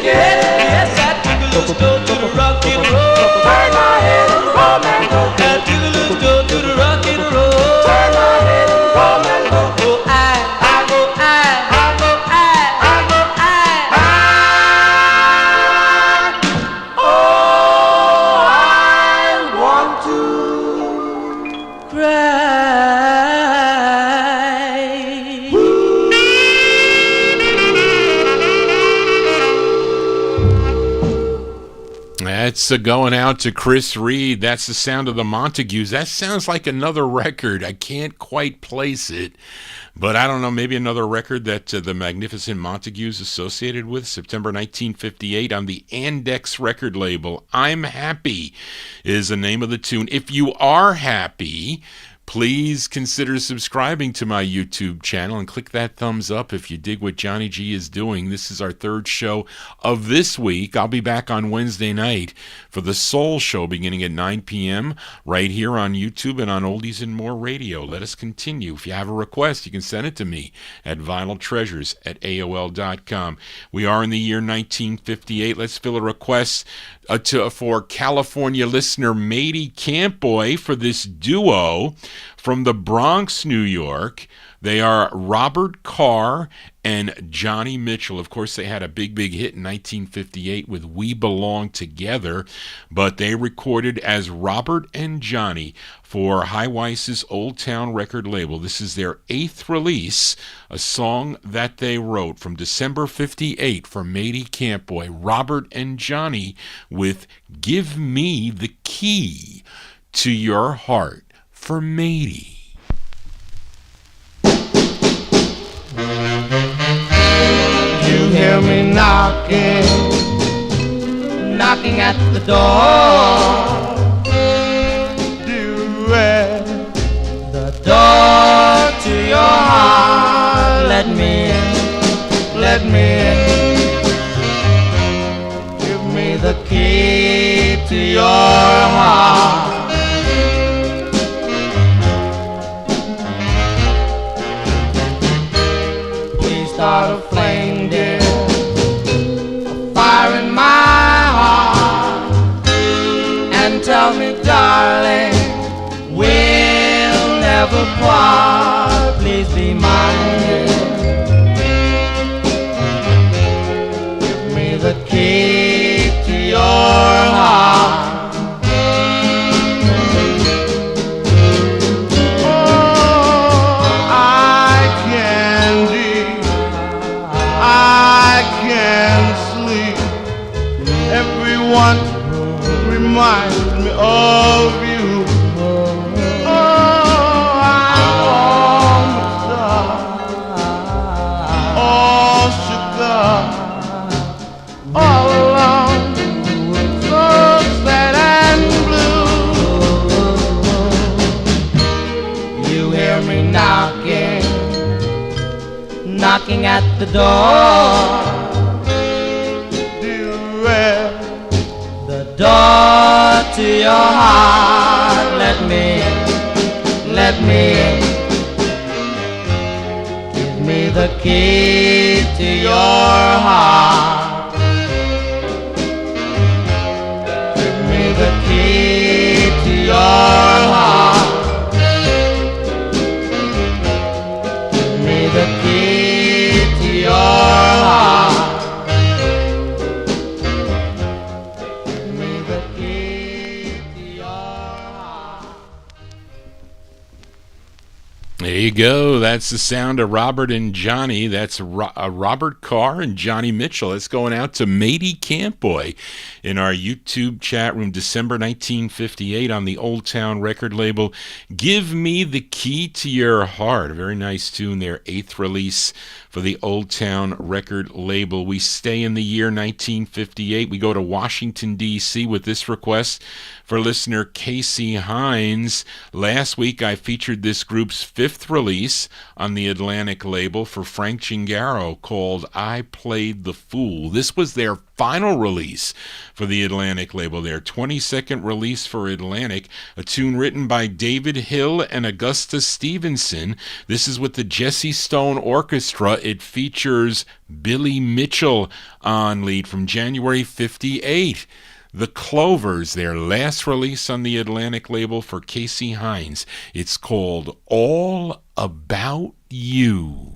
yes, I took a little stroll to the rock and roll. Turn my head and roll and go. I took a little stroll to the rock and roll. Turn my head and roll and go. Oh, I go, oh, I want to cry. That's going out to Chris Reed. That's the sound of the Montagues. That sounds like another record. I can't quite place it, but I don't know, maybe another record that the Magnificent Montagues associated with. September 1958 on the Andex record label. I'm Happy is the name of the tune. If you are happy, please consider subscribing to my YouTube channel and click that thumbs up if you dig what Johnny G is doing. This is our third show of this week. I'll be back on Wednesday night for the Soul Show beginning at 9 p.m. right here on YouTube and on Oldies and More Radio. Let us continue. If you have a request, you can send it to me at vinyltreasures@aol.com. We are in the year 1958. Let's fill a request for California listener Matey Campboy for this duo from the Bronx, New York. They are Robert Carr and Johnny Mitchell. Of course, they had a big hit in 1958 with We Belong Together, but they recorded as Robert and Johnny for High Weiss's Old Town record label. This is their 8th release, a song that they wrote from December 58 for Matey Campboy, Robert and Johnny with Give Me the Key to Your Heart for Matey. me knocking, knocking at the door. Duet, the door to your heart. Let me in, let me in. Give me the key to your heart. Start a flame, dear, a fire in my heart, and tell me, darling, we'll never part. Please be mine, dear. Give me the key to your heart. Everyone reminds me of you. Oh, I'm all mixed up, all shook up, all alone, so sad and blue. You hear me knocking, knocking at the door. Door to your heart, let me in, let me in. Give me the key to your heart. Give me the key to your heart. Give me the key to your heart. There you go. That's the sound of Robert and Johnny. That's Robert Carr and Johnny Mitchell. That's going out to Matey Campboy in our YouTube chat room, December 1958 on the Old Town record label. Give Me the Key to Your Heart. A very nice tune there. 8th release for the Old Town record label. We stay in the year 1958. We go to Washington, D.C. with this request for listener Casey Hines. Last week I featured this group's 5th release on the Atlantic label for Frank Gingaro called I Played the Fool. This was their final release for the Atlantic label, their 22nd release for Atlantic, a tune written by David Hill and Augusta Stevenson. This is with the Jesse Stone Orchestra. It features Billy Mitchell on lead from January 58. The Clovers, their last release on the Atlantic label for Casey Hines. It's called All About You.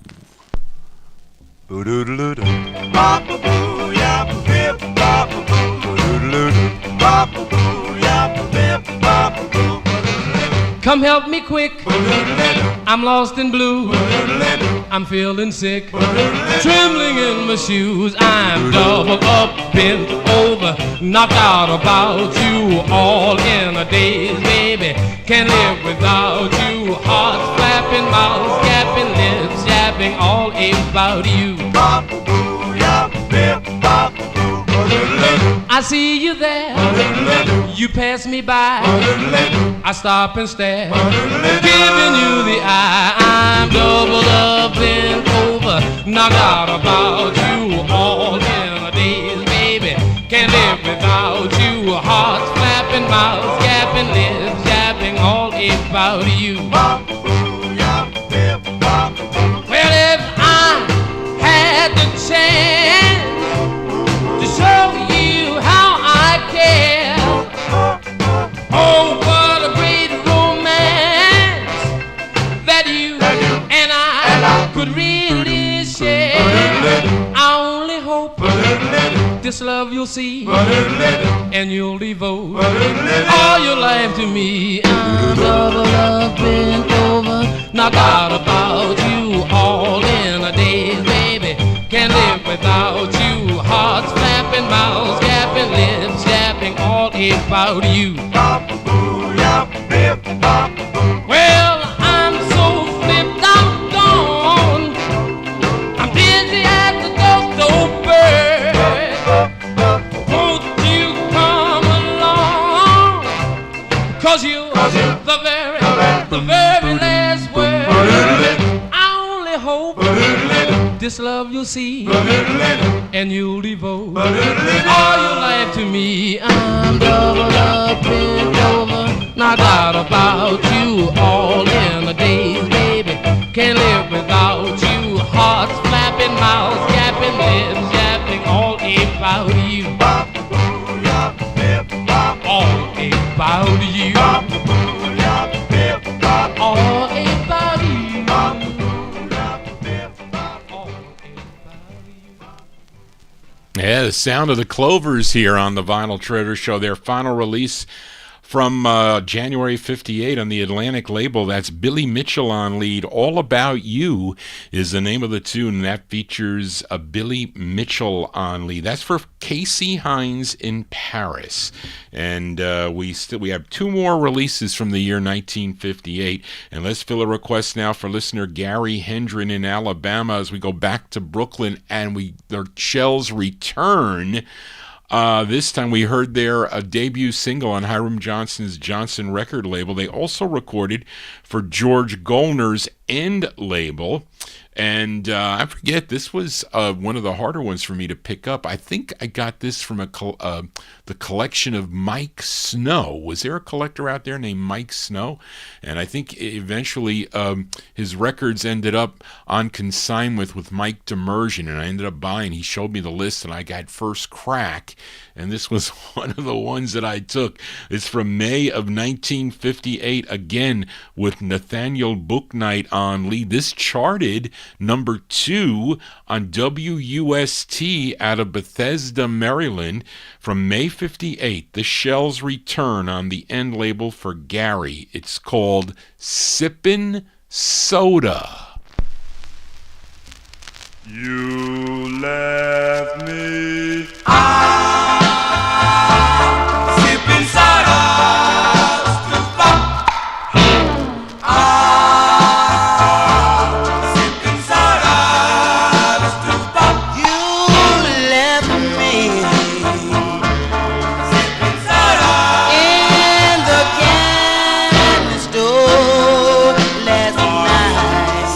Come help me quick, I'm lost and blue, I'm feeling sick, trembling in my shoes, I'm doubled up, bent over, knocked out about you, all in a daze, baby, can't live without you, heart flapping, mouth gapping, lips yapping, all about you. I see you there, you pass me by, I stop and stare, giving you the eye, I'm doubled up, bent over, knocked out about you, all in a daze, baby, can't live without you, hearts flapping, mouths gapping, lips yapping, all about you. Well, if I had the chance to show you how I care, oh, what a great romance that you and I could really share. I only hope this love you'll see and you'll devote all your life to me. I'm double up, bent over, knocked out about you, all in a daze, baby, can't live without you, hearts flapping, mouths gapping, lips yapping, all about you. Well, I'm so flipped out, gone, I'm busy at the door, 'cause you're the very last word. I only hope this love you'll see, and you'll devote all your life to me. I'm doubled up and over, not doubt about you. All in the days, baby, can't live without you. Hearts flapping, mouths yapping, lips yapping, all about you. All about you. All about you. Yeah, the sound of the Clovers here on the Vinyl Treasure Show. Their final release from January 58 on the Atlantic label. That's Billy Mitchell on lead. All About You is the name of the tune. That features a Billy Mitchell on lead. That's for Casey Hines in Paris. And we have two more releases from the year 1958. And let's fill a request now for listener Gary Hendren in Alabama as we go back to Brooklyn and the Shells return. This time we heard their debut single on Hiram Johnson's Johnson record label. They also recorded for George Golner's End label. And I forget, this was one of the harder ones for me to pick up. I think I got this from the collection of Mike Snow. Was there a collector out there named Mike Snow? And I think eventually his records ended up on consignment with Mike Demersion, and I ended up buying. He showed me the list, and I got first crack. And this was one of the ones that I took. It's from May of 1958, again with Nathaniel Bouknight on lead. This charted number 2 on WUST out of Bethesda, Maryland. From May 58, the Shells return on the End label for Gary. It's called Sippin' Soda. You left me Sipping soda, sipping soda, You left me sipping soda, in the candy store last night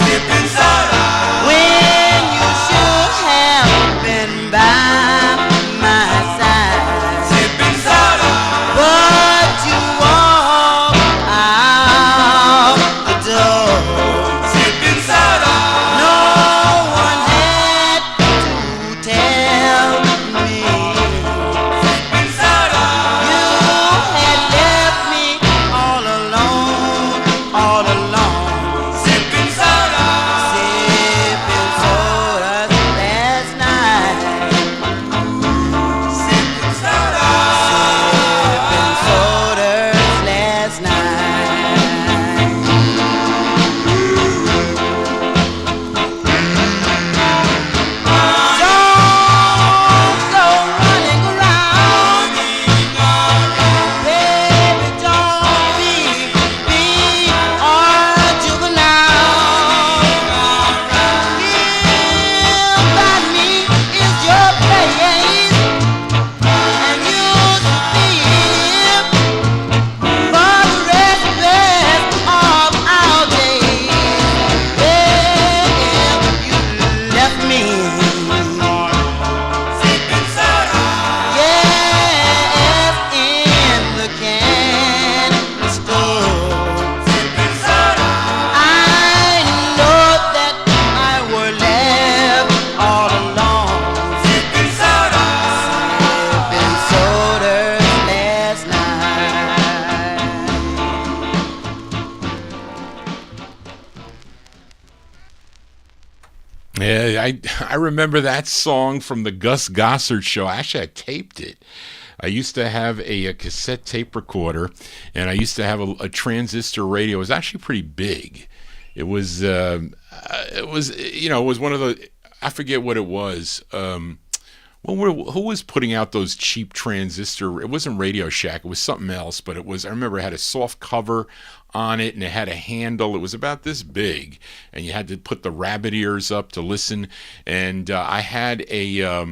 sipping soda, when you should have been by my side. sipping soda, But you walked out the door. sipping soda, No one had to tell me. sipping soda, You had left me all alone sipping soda, sipping sodas last night. sipping soda, Sipping sodas last night. Don't go running around, baby. Don't be or juvenile. Here by me is your place, and you'll be here for the rest of our days. Well, you left me. sipping soda, Yes, in the candy store. sipping soda, I know that I were left all alone, sipping soda, sipping sodas last night. Yeah, I remember that song from the Gus Gossard show. Actually, I taped it. I used to have a cassette tape recorder, and I used to have a transistor radio. It was actually pretty big. It was one of the, I forget what it was. Who was putting out those cheap transistor? It wasn't Radio Shack. It was something else, but it was. I remember it had a soft cover on it, and it had a handle. It was about this big, and you had to put the rabbit ears up to listen. And I had a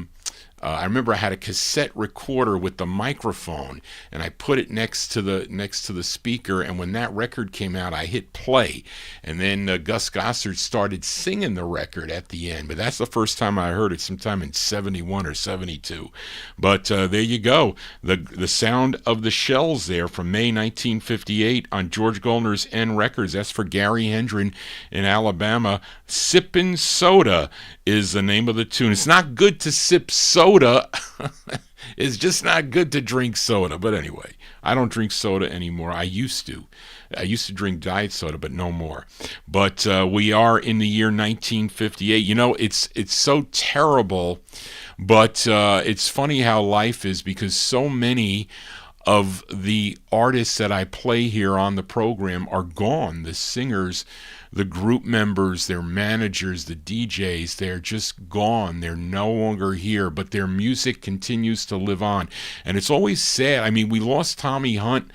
I remember I had a cassette recorder with the microphone, and I put it next to the speaker. And when that record came out, I hit play, and then Gus Gossard started singing the record at the end. But that's the first time I heard it, sometime in '71 or '72. But there you go, the sound of the Shells there from May 1958 on George Goldner's N Records. That's for Gary Hendren in Alabama. Sippin' Soda is the name of the tune. It's not good to sip soda. It's just not good to drink soda. But anyway, I don't drink soda anymore. I used to drink diet soda, but no more. But we are in the year 1958. You know, it's so terrible, but it's funny how life is, because so many of the artists that I play here on the program are gone. The singers, the group members, their managers, the DJs, they're just gone. They're no longer here, but their music continues to live on. And it's always sad. I mean, we lost Tommy Hunt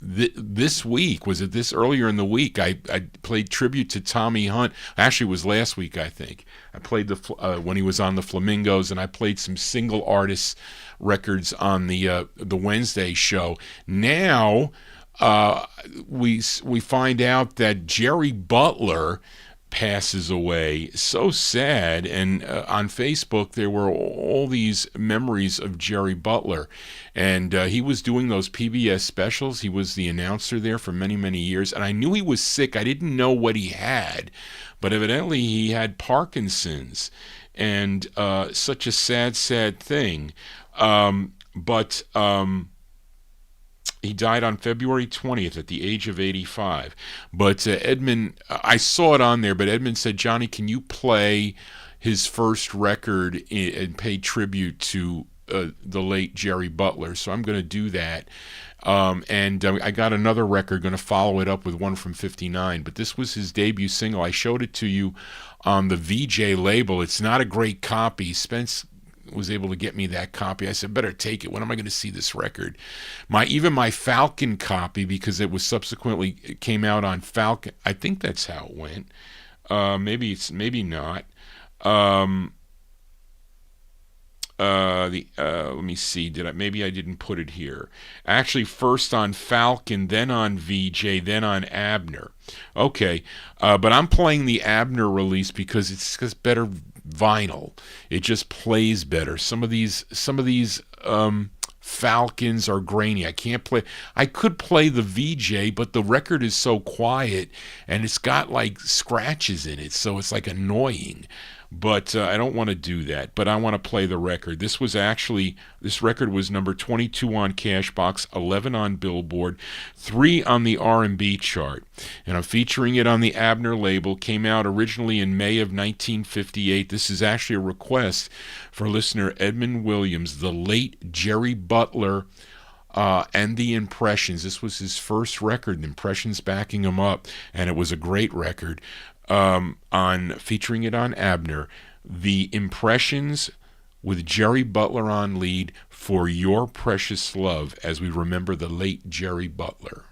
this week. Was it this earlier in the week? I played tribute to Tommy Hunt. Actually, it was last week, I think. I played when he was on the Flamingos, and I played some single artists records on the Wednesday show. Now we find out that Jerry Butler passes away. So sad. And on Facebook there were all these memories of Jerry Butler, and he was doing those PBS specials. He was the announcer there for many years, and I knew he was sick. I didn't know what he had, but evidently he had Parkinson's, and such a sad thing. But he died on February 20th at the age of 85. But Edmund, I saw it on there, but Edmund said, "Johnny, can you play his first record and pay tribute to the late Jerry Butler?" So I'm going to do that. And I got another record, going to follow it up with one from '59. But this was his debut single. I showed it to you on the VJ label. It's not a great copy. Spence was able to get me that copy. I said, better take it. When am I going to see this record? Even my Falcon copy, because it was subsequently, it came out on Falcon. I think that's how it went. Maybe not. Let me see. Maybe I didn't put it here. Actually, first on Falcon, then on VJ, then on Abner. Okay, but I'm playing the Abner release because it's just better vinyl. It just plays better. Some of these Falcons are grainy. I could play the VJ, but the record is so quiet and it's got like scratches in it, so it's like annoying. But I don't want to do that. But I want to play the record. This record was number 22 on Cashbox, 11 on Billboard, 3 on the R&B chart. And I'm featuring it on the Abner label. Came out originally in May of 1958. This is actually a request for listener Edmund Williams, the late Jerry Butler, and the Impressions. This was his first record, the Impressions backing him up, and it was a great record. Featuring it on Abner, the Impressions with Jerry Butler on lead, For Your Precious Love, as we remember the late Jerry Butler.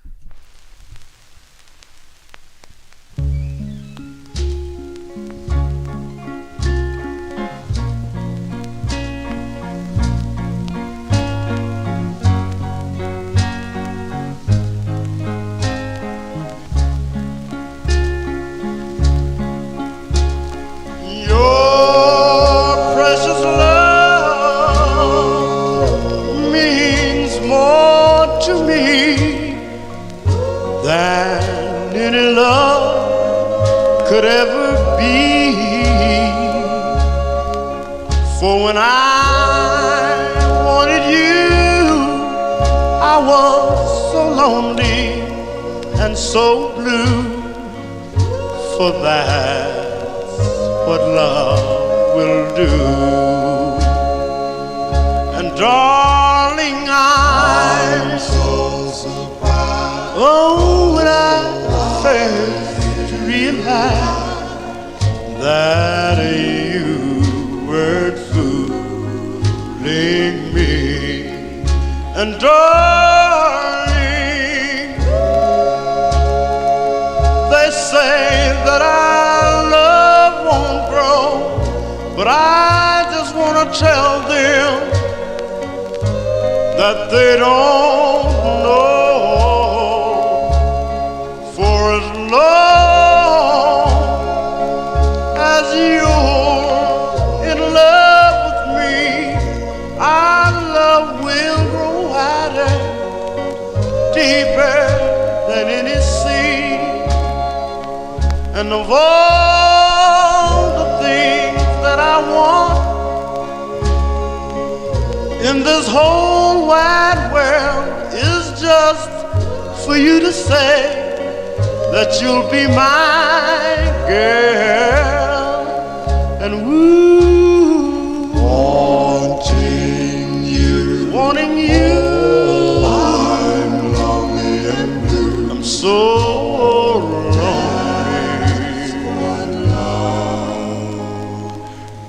Could ever be. For when I wanted you, I was so lonely and so blue. For that's what love will do. And darling, I'm so surprised. Oh, when I first realize that you weren't fooling me. And darling, they say that our love won't grow, but But I just want to tell them that they don't know. For as long as you're in love with me, our love will grow wider, deeper than any sea. And of all the things that I want in this whole wide world is just for you to say that you'll be my girl. And woo, wanting you, I'm lonely and blue. I'm so lonely. What love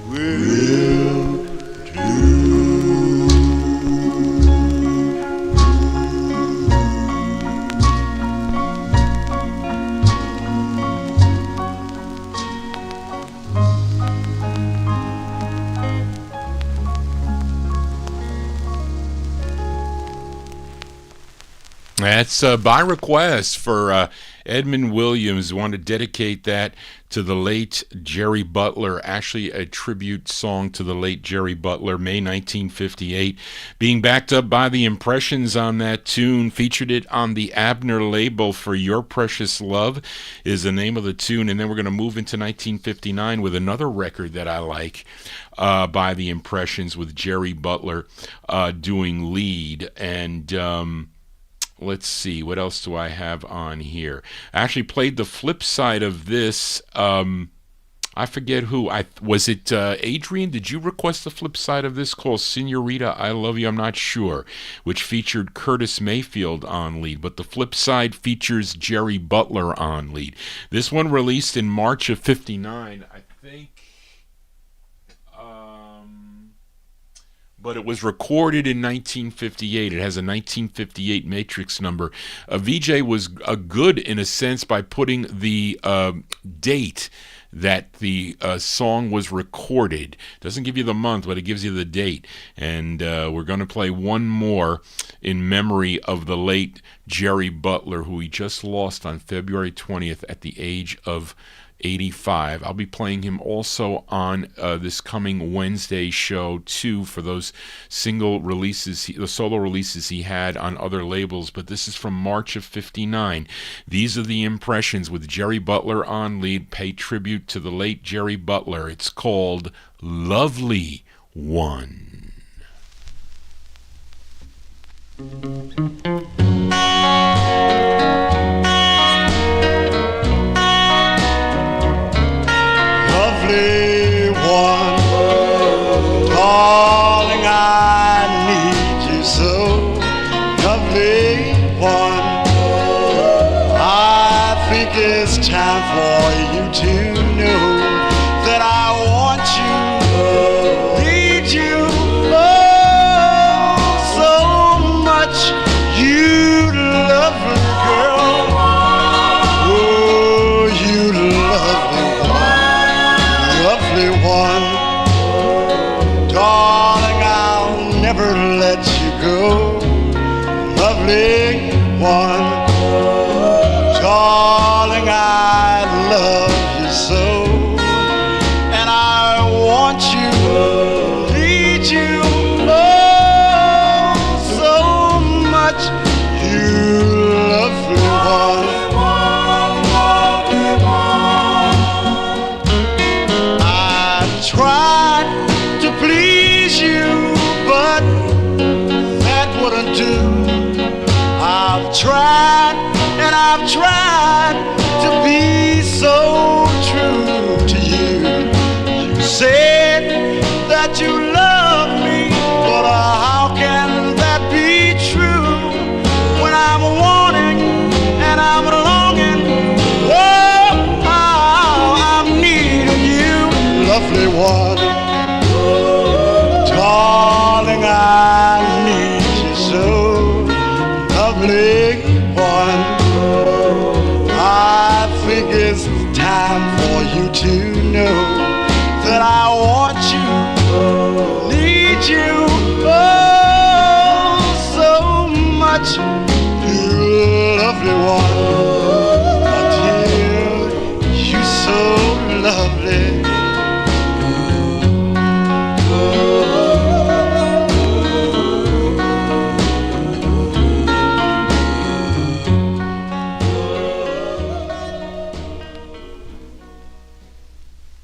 will do. That's by request for Edmund Williams. Want to dedicate that to the late Jerry Butler, actually a tribute song to the late Jerry Butler, May 1958. Being backed up by the Impressions on that tune, featured it on the Abner label. For Your Precious Love is the name of the tune. And then we're going to move into 1959 with another record that I like by the Impressions, with Jerry Butler doing lead. And let's see, what else do I have on here? I actually played the flip side of this. I forget who. Was it Adrian? Did you request the flip side of this called Senorita, I Love You? I'm not sure. Which featured Curtis Mayfield on lead. But the flip side features Jerry Butler on lead. This one released in March of '59, I think. But it was recorded in 1958. It has a 1958 matrix number. VJ was good in a sense by putting the date that the song was recorded. Doesn't give you the month, but it gives you the date. And we're going to play one more in memory of the late Jerry Butler, who we just lost on February 20th at the age of 85. I'll be playing him also on this coming Wednesday show too, for those single releases, the solo releases he had on other labels. But this is from March of '59. These are the Impressions with Jerry Butler on lead. Pay tribute to the late Jerry Butler. It's called Lovely One. Lovely one, darling, I need you so. Lovely one, I think it's time for you to know that I want you, need you, oh, so much. You lovely girl, oh, you lovely one. Lovely one, darling, I'll never let you go. Lovely one, darling, I love you so. And I want you, need you, oh, so much. You lovely one. Tried to please you, but that wouldn't do. I've tried and I've tried to be so true to you. You said that you love me, but how can that be true when I'm wanting and I'm longing? Oh, I'm needing you, lovely one. Darling, I need you so. Lovely one, I think it's time for you to know that I want you. one until you so lovely.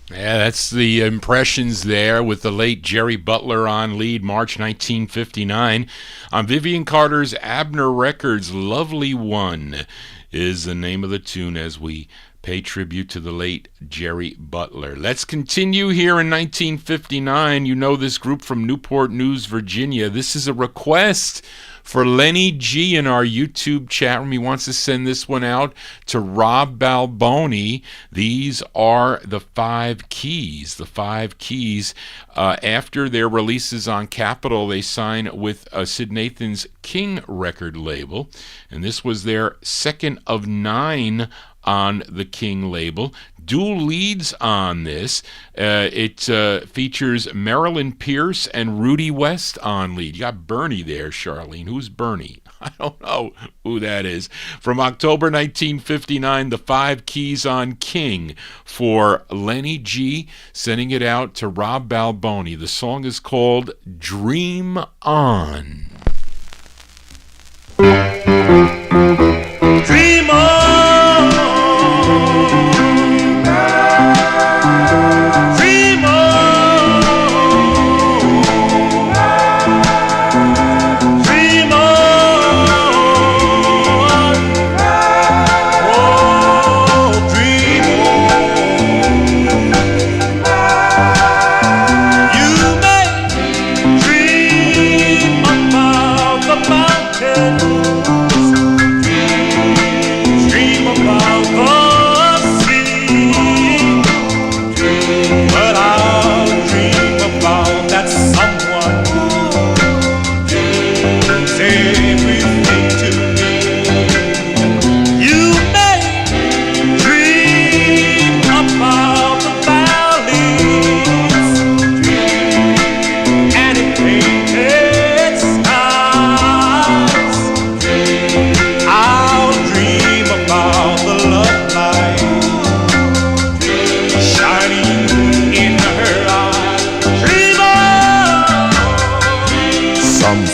Yeah, that's the impressions there with the late Jerry Butler on lead, March 1959. On Vivian Carter's Abner Records, Lovely One is the name of the tune as we pay tribute to the late Jerry Butler. Let's continue here in 1959. You know this group from Newport News, Virginia. This is a request for Lenny G in our YouTube chat room. He wants to send this one out to Rob Balboni. These are the Five Keys. The Five Keys, after their releases on Capitol, they sign with Sid Nathan's King record label, and this was their second of 9 on the King label. Dual leads on this. It features Marilyn Pierce and Rudy West on lead. You got Bernie there, Charlene. Who's Bernie? I don't know who that is. From October 1959, the Five Keys on King for Lenny G, sending it out to Rob Balboni. The song is called Dream On. Dream on.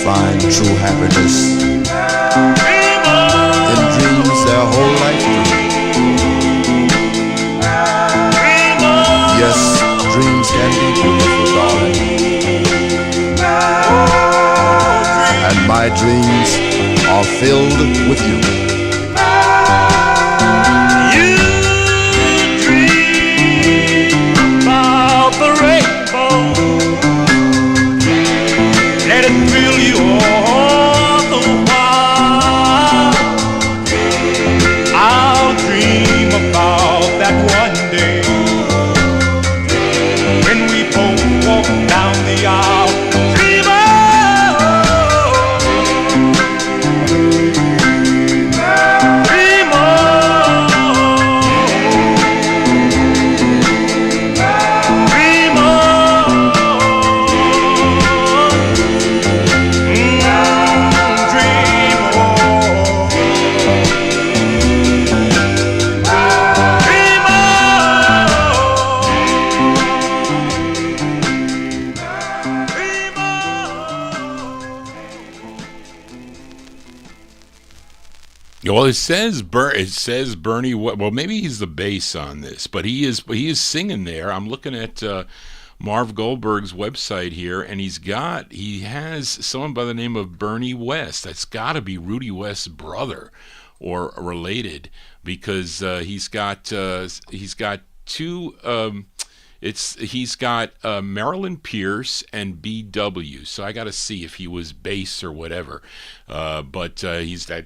Find true happiness in dreams their whole life through. Yes, dreams can be beautiful, darling, and my dreams are filled with you. You dream about the rainbow. Let it fill you all the while. I'll dream about that one day when we both walk down the aisle. Dream on. Dream on. Dream on. Well, it says Bernie. Well, maybe he's the bass on this, but he is singing there. I'm looking at Marv Goldberg's website here, and he has someone by the name of Bernie West. That's got to be Rudy West's brother or related, because he's got two. He's got Marilyn Pierce and B.W. So I got to see if he was bass or whatever. But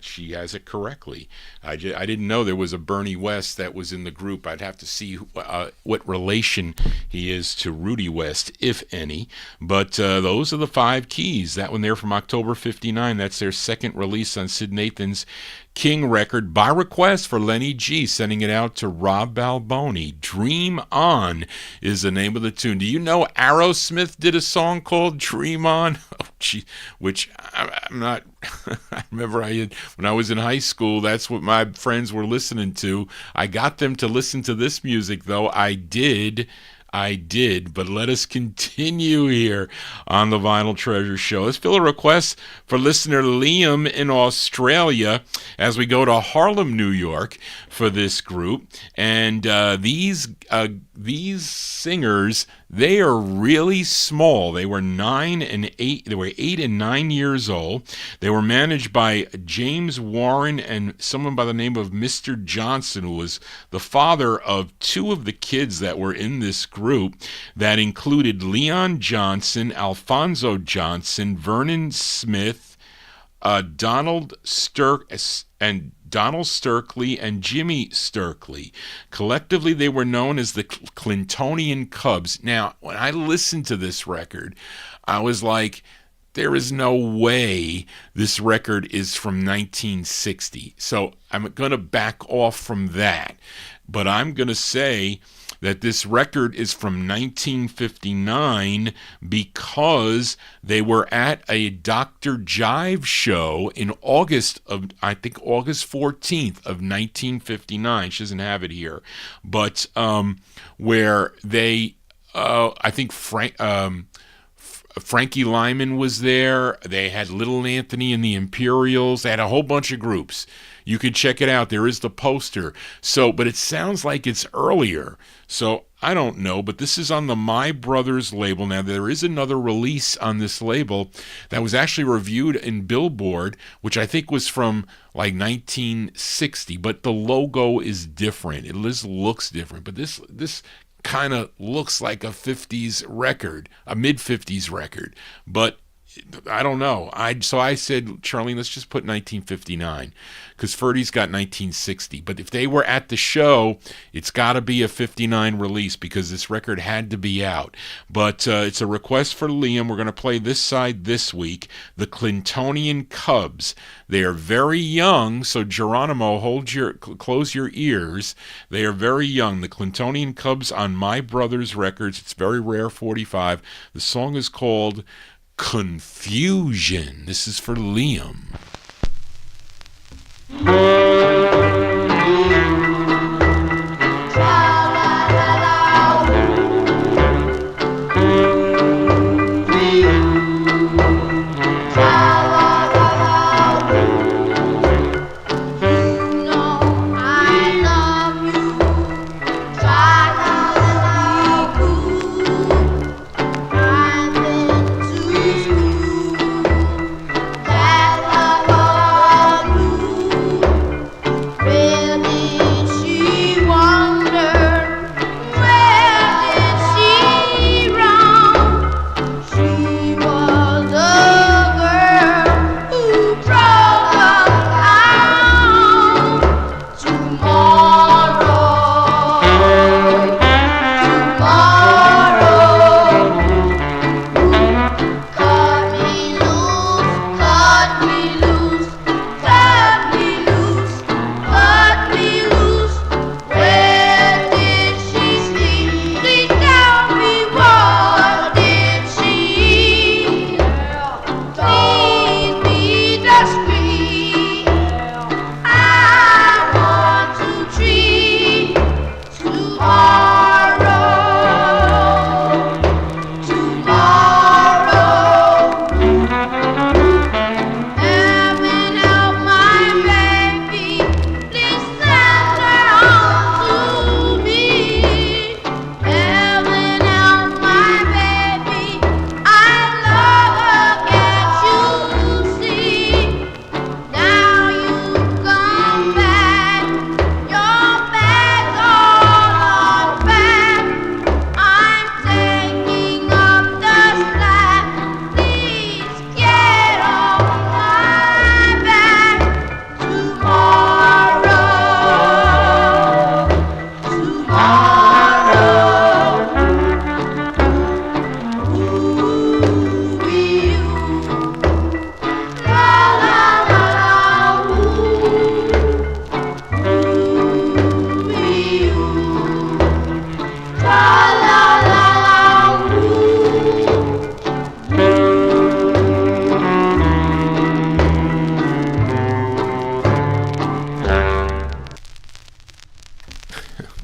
she has it correctly. I didn't know there was a Bernie West that was in the group. I'd have to see what relation he is to Rudy West, if any. But those are the Five Keys. That one there from October '59. That's their second release on Sid Nathan's King record by request for Lenny G, sending it out to Rob Balboni. Dream On is the name of the tune. Do you know Aerosmith did a song called Dream On? Oh, gee, which I'm not... I remember when I was in high school, that's what my friends were listening to. I got them to listen to this music, though. I did, but let us continue here on the Vinyl Treasure Show. Let's fill a request for listener Liam in Australia as we go to Harlem, New York for this group. And these singers, they are really small. They were 8 and 9 years old. They were managed by James Warren and someone by the name of Mr. Johnson, who was the father of two of the kids that were in this group. That included Leon Johnson, Alfonso Johnson, Vernon Smith, Donald Sturkley and Jimmy Sturkley. Collectively, they were known as the Clintonian Cubs. Now, when I listened to this record, I was like, there is no way this record is from 1960. So I'm going to back off from that. But I'm going to say that this record is from 1959 because they were at a Dr. Jive show in August 14th of 1959. She doesn't have it here. But where they, I think Frankie Lyman was there. They had Little Anthony and the Imperials. They had a whole bunch of groups. You could check it out. There is the poster. But it sounds like it's earlier. So I don't know, but this is on the My Brothers label. Now, there is another release on this label that was actually reviewed in Billboard, which I think was from like 1960, but the logo is different. It just looks different. But this kind of looks like a 50s record, a mid-50s record. But I don't know. So I said, Charlene, let's just put 1959 because Ferdy's got 1960. But if they were at the show, it's got to be a 59 release because this record had to be out. But it's a request for Liam. We're going to play this side this week, the Clintonian Cubs. They are very young, so Geronimo, close your ears. They are very young. The Clintonian Cubs on My Brothers Records. It's very rare, 45. The song is called Confusion. This is for Liam. La la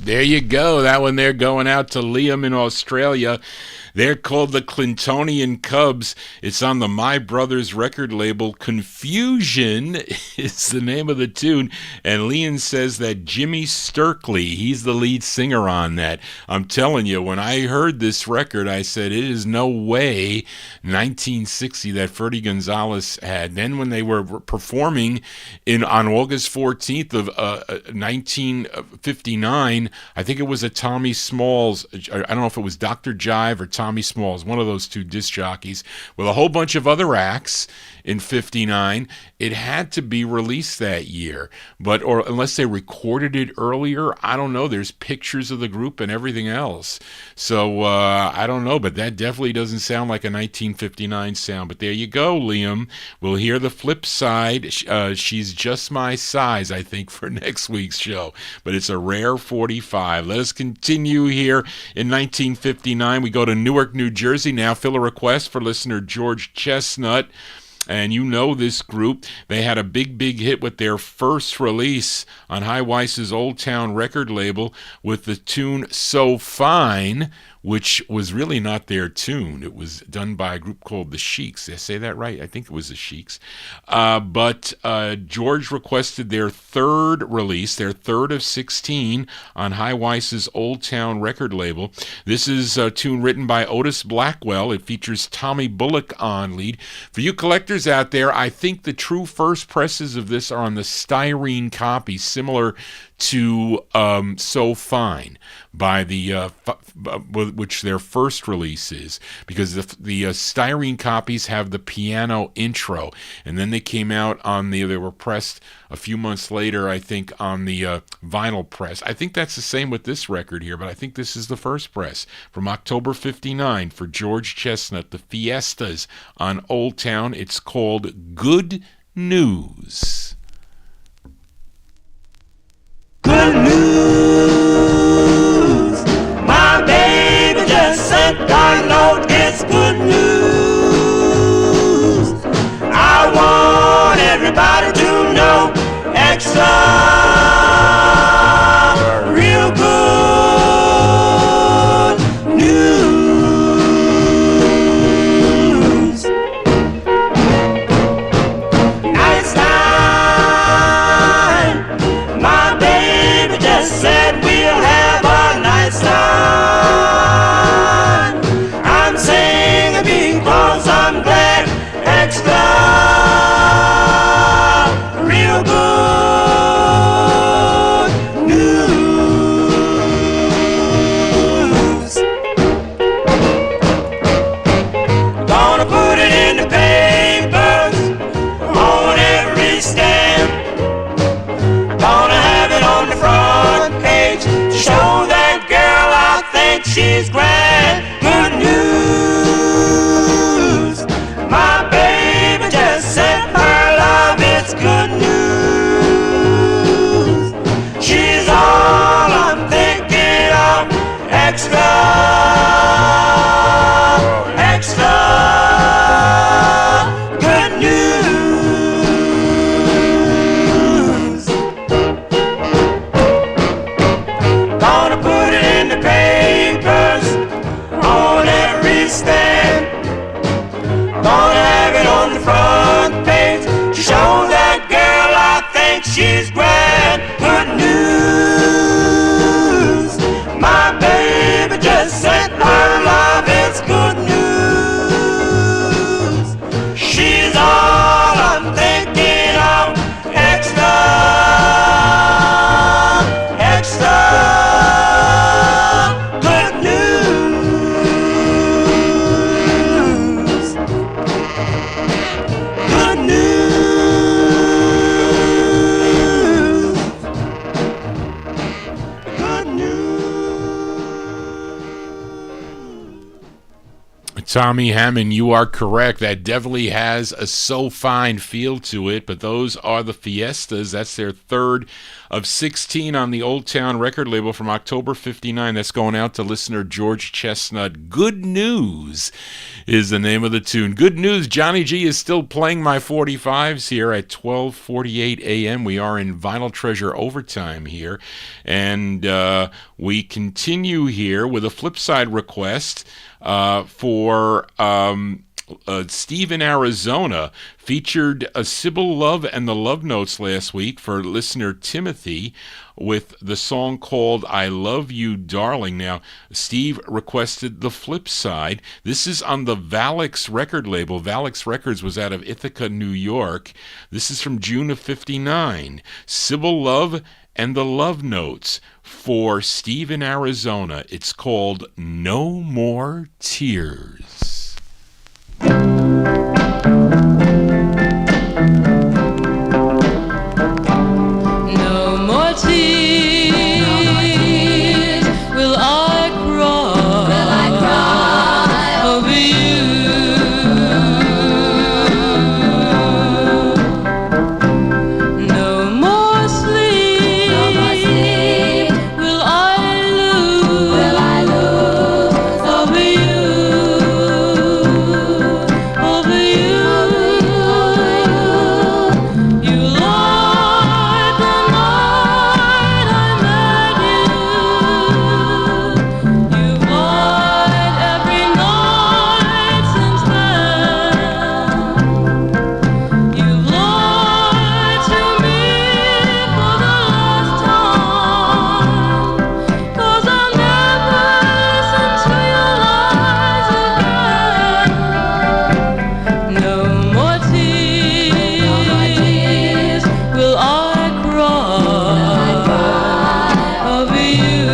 There you go. That one there going out to Liam in Australia. They're called the Clintonian Cubs. It's on the My Brothers record label. Confusion is the name of the tune. And Liam says that Jimmy Sturkley, he's the lead singer on that. I'm telling you, when I heard this record, I said, it is no way 1960 that Freddie Gonzalez had. Then when they were performing on August 14th of 1959, I think it was a Tommy Smalls, I don't know if it was Dr. Jive or Tommy Smalls, one of those two disc jockeys, with a whole bunch of other acts in 59. It had to be released that year, or unless they recorded it earlier, I don't know. There's pictures of the group and everything else. So I don't know, but that definitely doesn't sound like a 1959 sound. But there you go, Liam. We'll hear the flip side. She's Just My Size, I think, for next week's show. But it's a rare 45. Let us continue here in 1959. We go to Newark, New Jersey now. Fill a request for listener George Chestnut. And you know this group. They had a big hit with their first release on High Weiss's Old Town record label with the tune So Fine, which was really not their tune. It was done by a group called the Sheiks. Did I say that right? I think it was the Sheiks. But George requested their third release, their third of 16 on High Weiss's Old Town record label. This is a tune written by Otis Blackwell. It features Tommy Bullock on lead. For you collectors out there, I think the true first presses of this are on the styrene copy, similar to So Fine by the which their first release is, because the styrene copies have the piano intro, and then they came out on they were pressed a few months later, I think, on the vinyl press. I think that's the same with this record here, but I think this is the first press from October 59 for George Chestnut, the Fiestas on Old Town. It's called Good News. Good news, my baby just sent a note. It's good news. I want everybody to know extra, real good news. Nice time, my baby just said we'll have a nice time. I'm singing because I'm glad. Extra, real good news. Gonna put it in the papers on every stand. Gonna have it on the front page to show that girl I think she's grand. Good news, my baby just said her love, it's good news. She's all I'm thinking of. Extra, extra, good news. Gonna put it in the papers on every stand. Gonna have it on the front page to show that girl I think she's grand. Good news, my baby just Tommy Hammond, you are correct. That definitely has a so fine feel to it, but those are the Fiestas. That's their third of 16 on the Old Town record label from October 59. That's going out to listener George Chestnut. Good News is the name of the tune. Good news, Johnny G is still playing my 45s here at 12:48 a.m. We are in Vinyltreasure overtime here, and we continue here with a flipside request for Steve in Arizona. Featured Sybil Love and the Love Notes last week for listener Timothy with the song called I Love You Darling. Now, Steve requested the flip side. This is on the Valix record label. Valix Records was out of Ithaca, New York. This is from June of 59. Sybil Love and the Love Notes for Steve in Arizona. It's called No More Tears. No more tears will I cry over you. No more sleep will I lose over you, over you. You light the night I met you. You've light every night since then. You've lied to me for the last time, 'cause I'll never listen to your lies again. No more tears will I cry over you.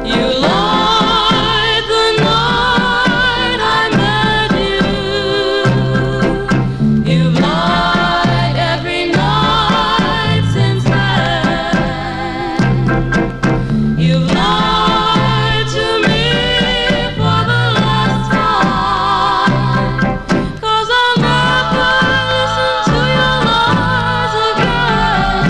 You light the night I met you. You've lied every night since then. You've lied to me for the last time, 'cause I'll never listen to your lies again.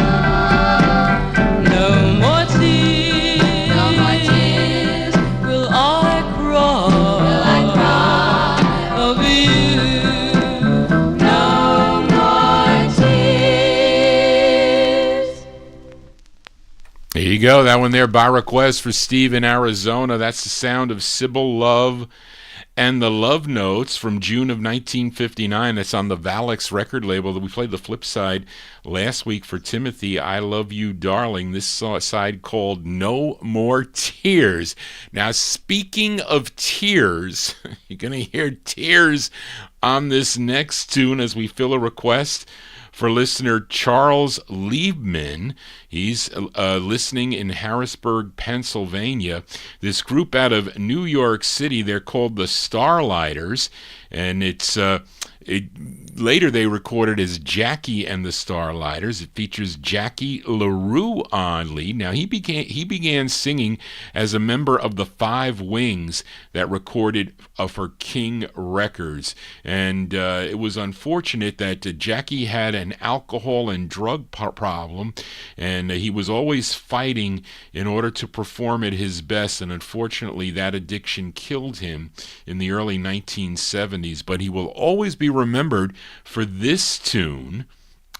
No more tears will I cry over you. No more tears. There you go. That one there by request for Steve in Arizona. That's the sound of Sybil Love and the Love Notes from June of 1959. That's on the Valix record label. We played the flip side last week for Timothy, I Love You Darling. This side called No More Tears. Now, speaking of tears, you're going to hear tears on this next tune as we fill a request for listener Charles Liebman. He's listening in Harrisburg, Pennsylvania. This group out of New York City, they're called the Starlighters, and it's later they recorded as Jackie and the Starlighters. It features Jackie LaRue on lead. Now he began singing as a member of the Five Wings that recorded for King Records, and it was unfortunate that Jackie had an alcohol and drug problem, and he was always fighting in order to perform at his best, and unfortunately that addiction killed him in the early 1970s. But he will always be remembered for this tune,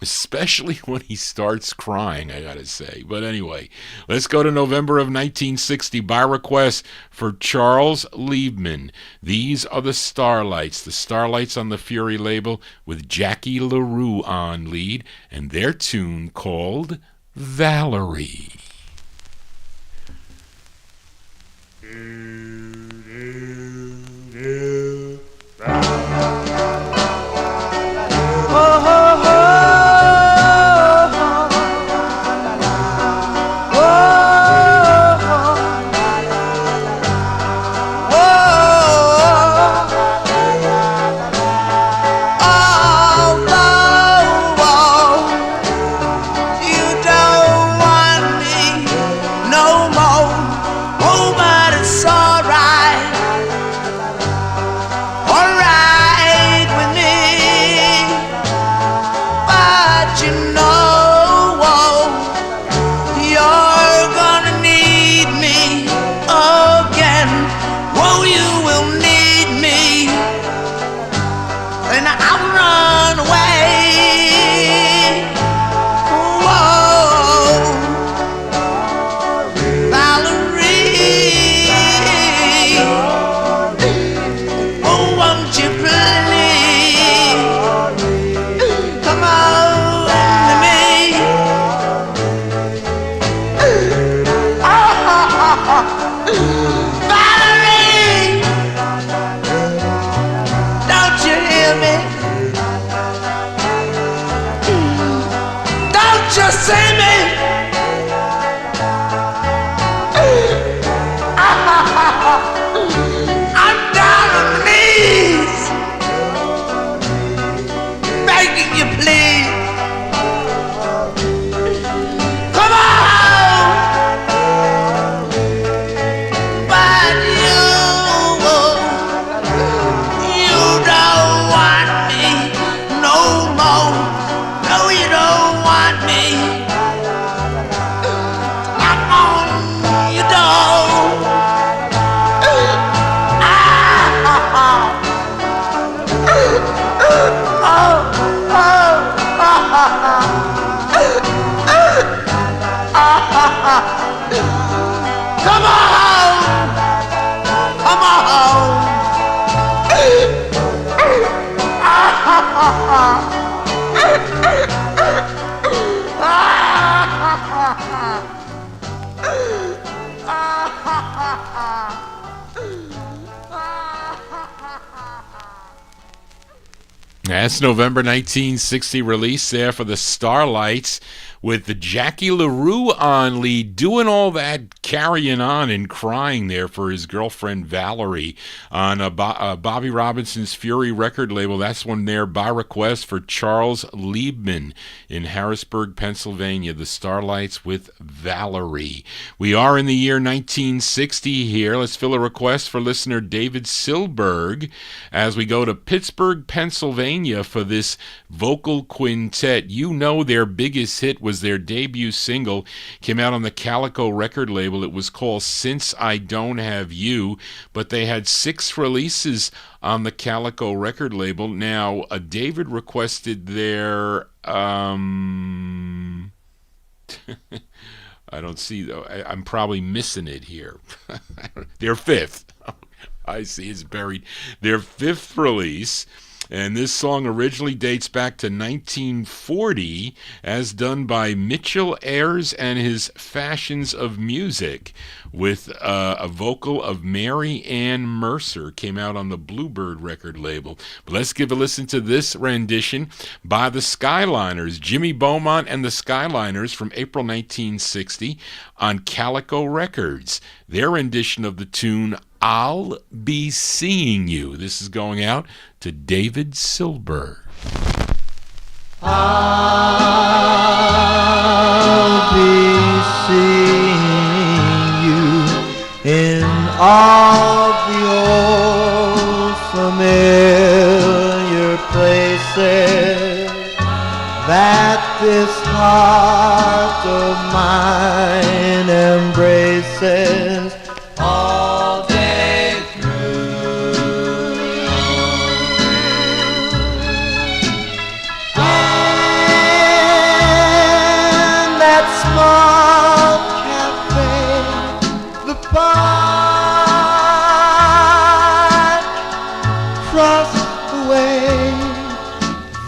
especially when he starts crying, I gotta say. But anyway, let's go to November of 1960 by request for Charles Liebman. These are the Starlights on the Fury label with Jackie LaRue on lead, and their tune called Valerie. No Come on! Come on! That's November 1960 release there for the Starlights with the Jackie LaRue on lead, doing all that carrying on and crying there for his girlfriend Valerie on Bobby Robinson's Fury record label. That's one there by request for Charles Liebman in Harrisburg, Pennsylvania. The Starlights with Valerie. We are in the year 1960 here. Let's fill a request for listener David Silberg as we go to Pittsburgh, Pennsylvania for this vocal quintet. You know their biggest hit was their debut single, came out on the Calico record label. It was called Since I Don't Have You, but they had 6 releases on the Calico record label. Now, David requested their I don't see, though. I'm probably missing it here. Their 5th. I see it's buried. Their 5th release. And this song originally dates back to 1940, as done by Mitchell Ayres and his Fashions of Music, with a vocal of Mary Ann Mercer. Came out on the Bluebird record label. But let's give a listen to this rendition by the Skyliners, Jimmy Beaumont and the Skyliners, from April 1960 on Calico Records. Their rendition of the tune I'll Be Seeing You. This is going out to David Silberg. I'll be seeing you in all the old familiar places that this heart of mine embraces all day through. In that small cafe, the park, across the way,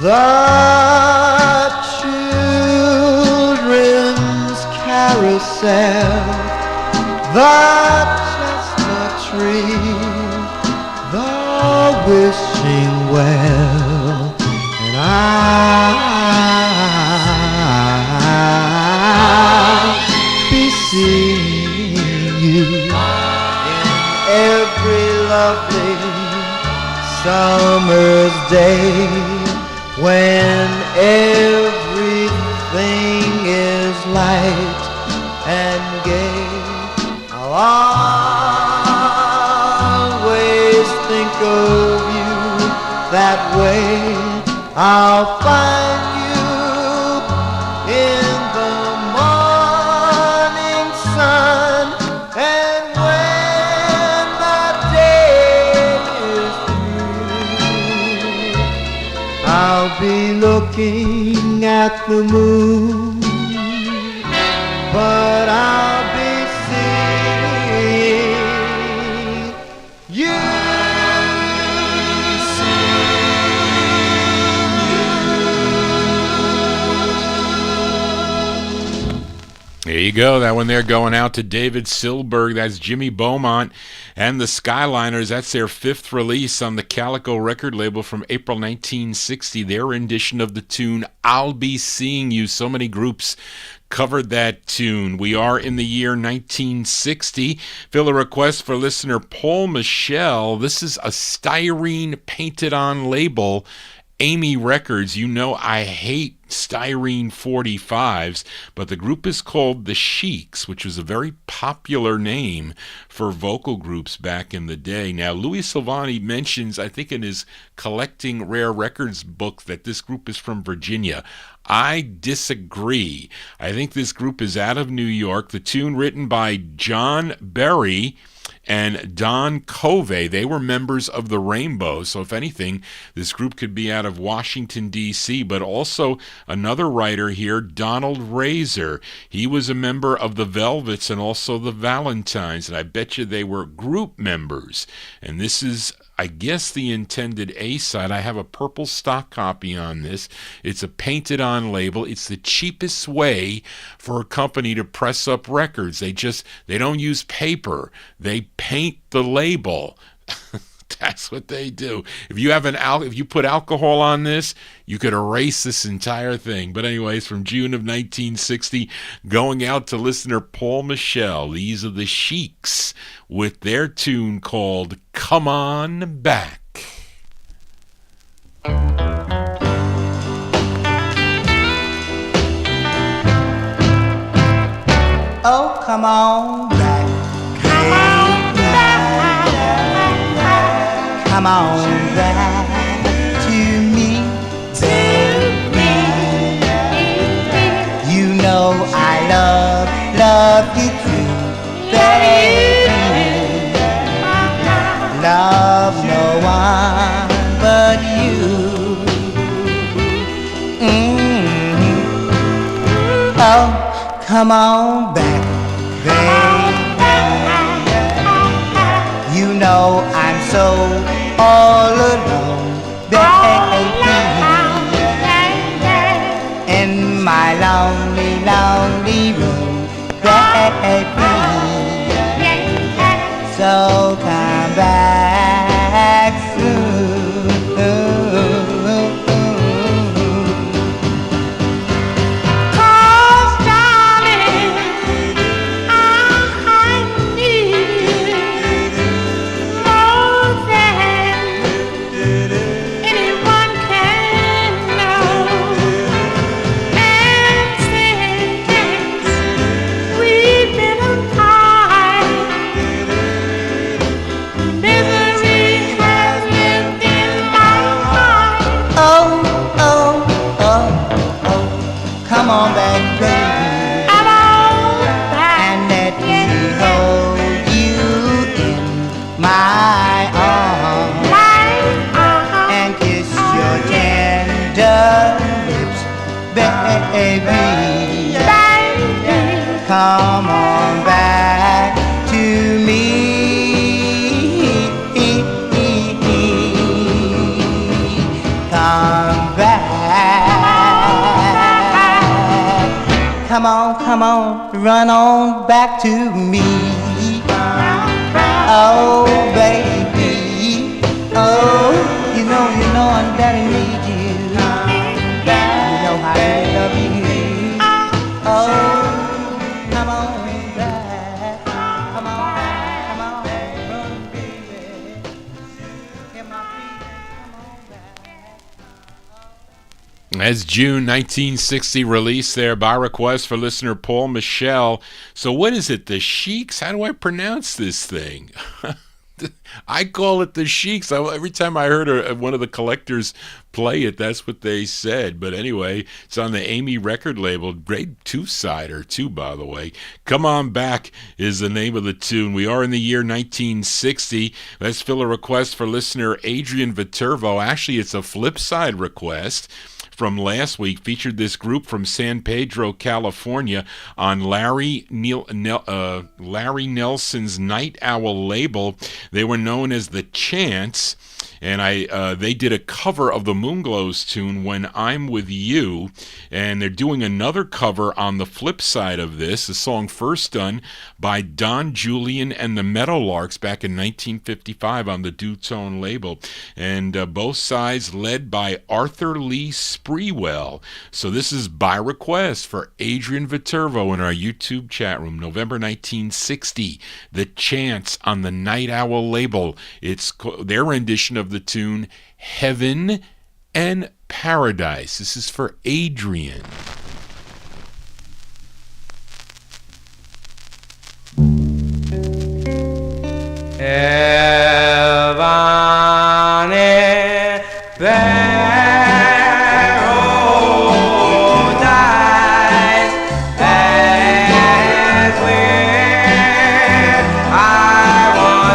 the children's carousel, the chestnut tree, the wishing well, and I'll be seeing you in every lovely summer's day, when everything is light and gay. I'll always think of you that way. I'll find you in the morning sun, and when the day is through, I'll be looking at the moon, but I'll be seeing you. There you go. That one there going out to David Silberg. That's Jimmy Beaumont and the Skyliners. That's their 5th release on the Calico record label from April 1960. Their rendition of the tune I'll Be Seeing You. So many groups covered that tune. We are in the year 1960. Fill a request for listener Paul Michel. This is a styrene painted on label, Amy Records. You know I hate styrene 45s, but the group is called The Sheiks, which was a very popular name for vocal groups back in the day. Now, Louis Silvani mentions, I think in his Collecting Rare Records book, that this group is from Virginia. I disagree. I think this group is out of New York. The tune written by John Berry and Don Covey. They were members of the Rainbow, so if anything, this group could be out of Washington, D.C., but also another writer here, Donald Razor. He was a member of the Velvets and also the Valentines, and I bet you they were group members. And this is, I guess, the intended A-side. I have a purple stock copy on this. It's a painted-on label. It's the cheapest way for a company to press up records. They don't use paper. They paint the label. That's what they do. If you put alcohol on this, you could erase this entire thing. But anyways, from June of 1960, going out to listener Paul Michel. These are the Sheiks with their tune called Come On Back. Oh, come on back. Come on back. Come on back to me. You know I love you too, baby. Love no one but you. Oh, come on back, baby. You know I'm so all alone, baby. In my lonely, lonely room, baby. So come back soon. 'Cause darling, I need you more than anyone can know. And since we've been apart, misery has lived in my heart. Oh, oh, oh, oh, come on back, baby. Come on back. And let me hold you in my arms. And kiss your tender lips, baby. Come on back to me. Come back. Come on, run on back to me. Oh, baby. Oh, you know I'm daddy need you. You know how I love you. Oh, come on back. Come on, run, baby. Get my feet, come on back. As June 1960 released there by request for listener Paul Michel. So what is it, the Sheiks? How do I pronounce this thing? I call it the Sheiks. Every time I heard one of the collectors play it, that's what they said. But anyway, it's on the Amy record label. Great two-sider, too, by the way. Come On Back is the name of the tune. We are in the year 1960. Let's fill a request for listener Adrian Viterbo. Actually, it's a flip side request from last week. Featured this group from San Pedro, California on Larry Nelson's Night Owl label. They were known as The Chants, and they did a cover of the Moonglows tune, When I'm With You, and they're doing another cover on the flip side of this, a song first done by Don Julian and the Meadowlarks back in 1955 on the Dutone label, and both sides led by Arthur Lee Sprewell. So this is by request for Adrian Viterbo in our YouTube chat room, November 1960, The Chants on the Night Owl label. It's their rendition of the tune Heaven and Paradise. This is for Adrian. Heaven and paradise, that's where I want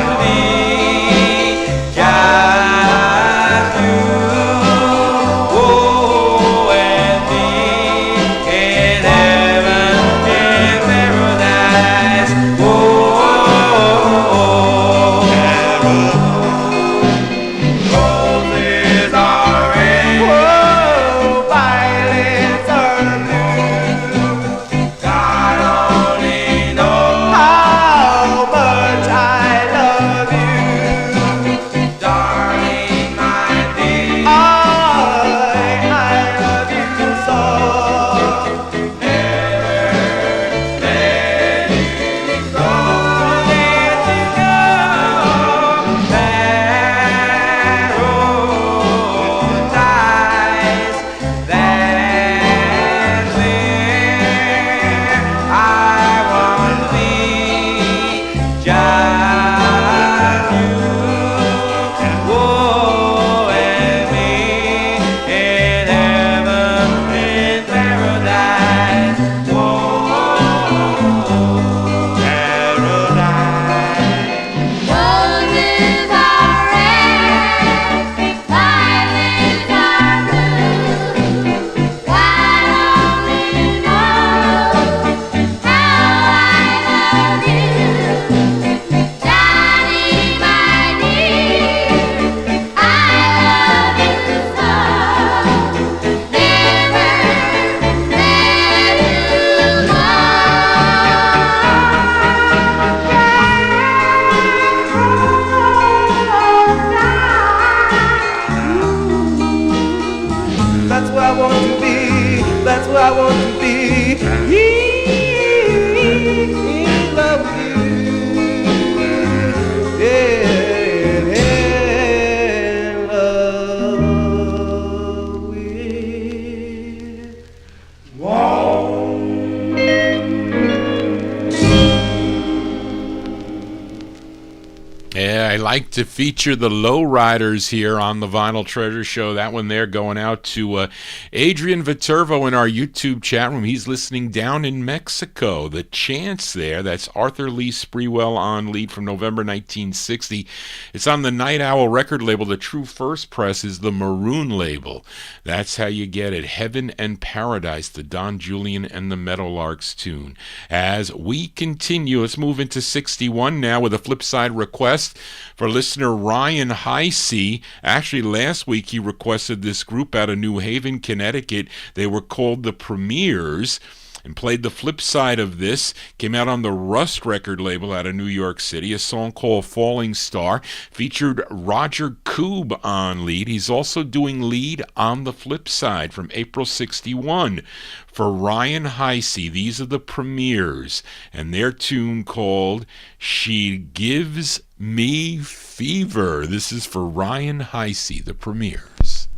want to be. That's where I want to be. In love with you. Yeah, in love with. Yeah, I like to feature the Lowriders here on the Vinyl Treasure Show. That one there going out to Adrian Viterbo in our YouTube chat room. He's listening down in Mexico. The Chance there, that's Arthur Lee Sprewell on lead from November 1960. It's on the Night Owl record label. The true first press is the Maroon label. That's how you get it. Heaven and Paradise, the Don Julian and the Meadowlarks tune. As we continue, let's move into 61 now with a flipside request for listener Ryan Heisey. Actually, last week he requested this group out of New Haven, Connecticut. They were called the Premiers and played the flip side of this. Came out on the Rust record label out of New York City. A song called Falling Star. Featured Roger Koob on lead. He's also doing lead on the flip side from April 61. For Ryan Heisey, these are the Premiers, and their tune called She Gives Me Fever. This is for Ryan Heisey, the Premiers.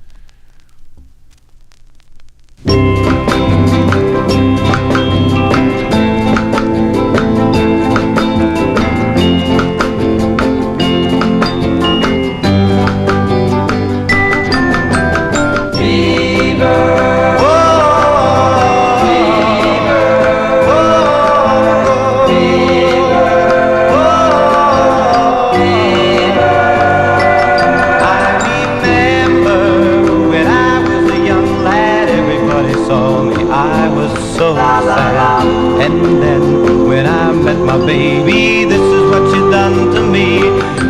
And then when I met my baby, this is what she done to me.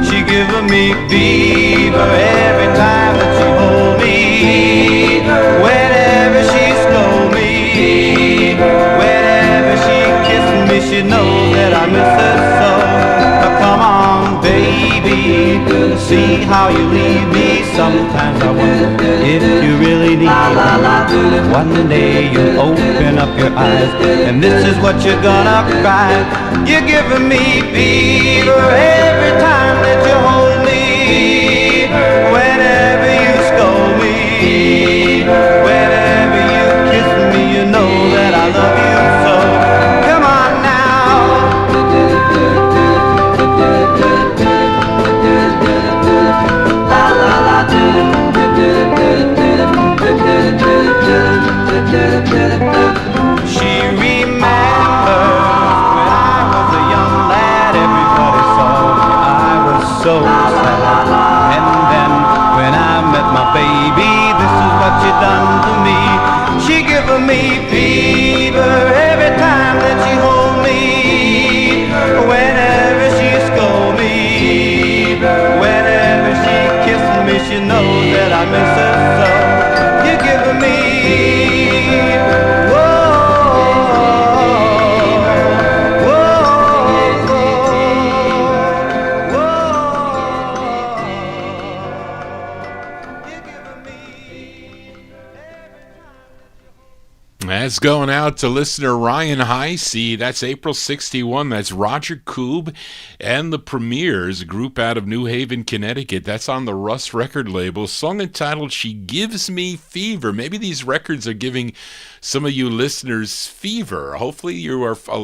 She giving me fever every time that she hold me. Whenever she scold me, whenever she kiss me, she knows that I miss her so. Now come on, baby, see how you leave me. Sometimes I wonder if you really need me. One day you'll open up your eyes, and this is what you're gonna cry. You're giving me fever every time that you hold me. Whenever you scold me, whenever you kiss me, you know that I love you so. Come on now. La la la do. She remembers when I was a young lad, everybody saw me, I was so sad. And then when I met my baby, this is what she done to me. She giving me fever every time that she hold me. Whenever she scold me, whenever she kiss me, she knows that I miss her so. You're giving me That's going out to listener Ryan Heisey. That's April 61. That's Roger Koob and the Premiers, a group out of New Haven, Connecticut. That's on the Rust record label. A song entitled She Gives Me Fever. Maybe these records are giving some of you listeners fever. Hopefully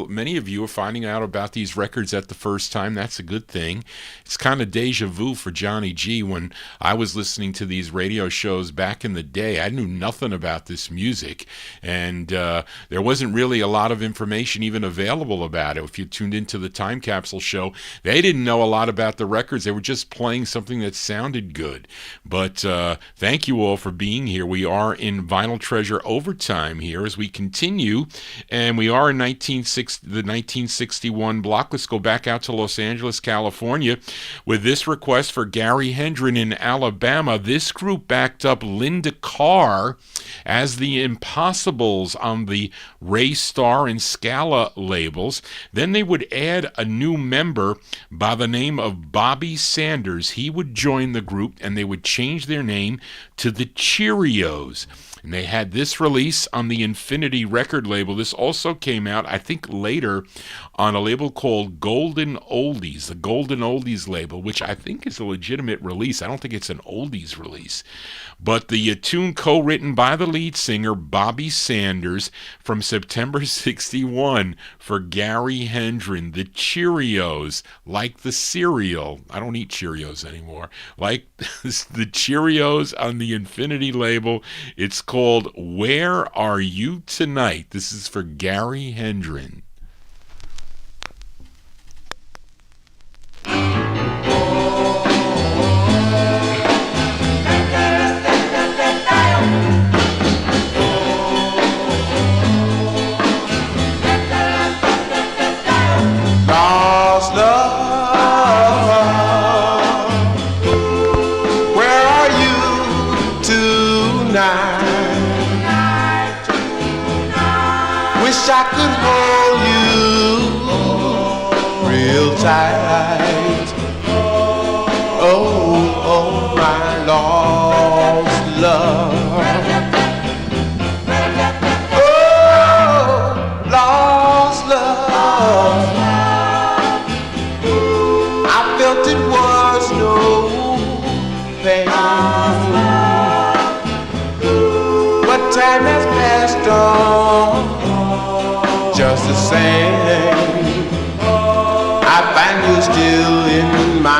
many of you are finding out about these records at the first time. That's a good thing. It's kind of deja vu for Johnny G. When I was listening to these radio shows back in the day, I knew nothing about this music, and there wasn't really a lot of information even available about it. If you tuned into the Time Capsule show, they didn't know a lot about the records. They were just playing something that sounded good. But thank you all for being here. We are in Vinyl Treasure Overtime here as we continue, and we are in the 1961 block. Let's go back out to Los Angeles, California, with this request for Gary Hendren in Alabama. This group backed up Linda Carr as the Impossibles on the Ray Starr and Scala labels. Then they would add a new member by the name of Bobby Sanders. He would join the group, and they would change their name to the Cheerios. And they had this release on the Infinity record label. This also came out, I think, later on a label called Golden Oldies, the Golden Oldies label, which I think is a legitimate release. I don't think it's an oldies release. But the tune co-written by the lead singer, Bobby Sanders, from September 61 for Gary Hendren, the Cheerios, like the cereal. I don't eat Cheerios anymore. Like the Cheerios on the Infinity label. It's called Where Are You Tonight? This is for Gary Hendren. Lost love, where are you tonight? Wish I could hold you real tight. Oh, my lost love. Oh, lost love. I felt it was no pain, but time has passed on just the same. I find you still in my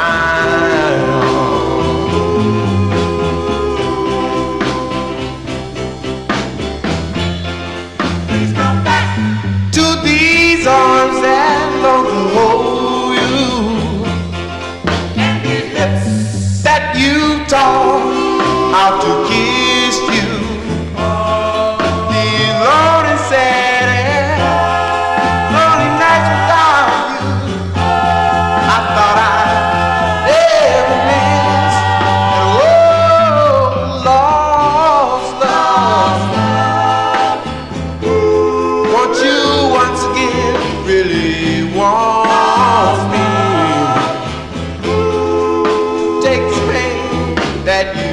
Please come back to these arms that long to hold you, and these lips that you taught how to kiss you. These lonely, sad, lonely nights without you, I thought I'd never miss. And oh, lost love, want you once again, really want me. Take the pain that you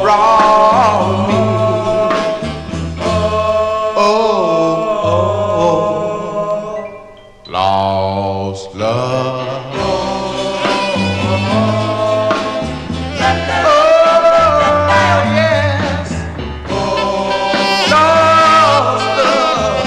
brought me. Lost love. Yes. Lost love.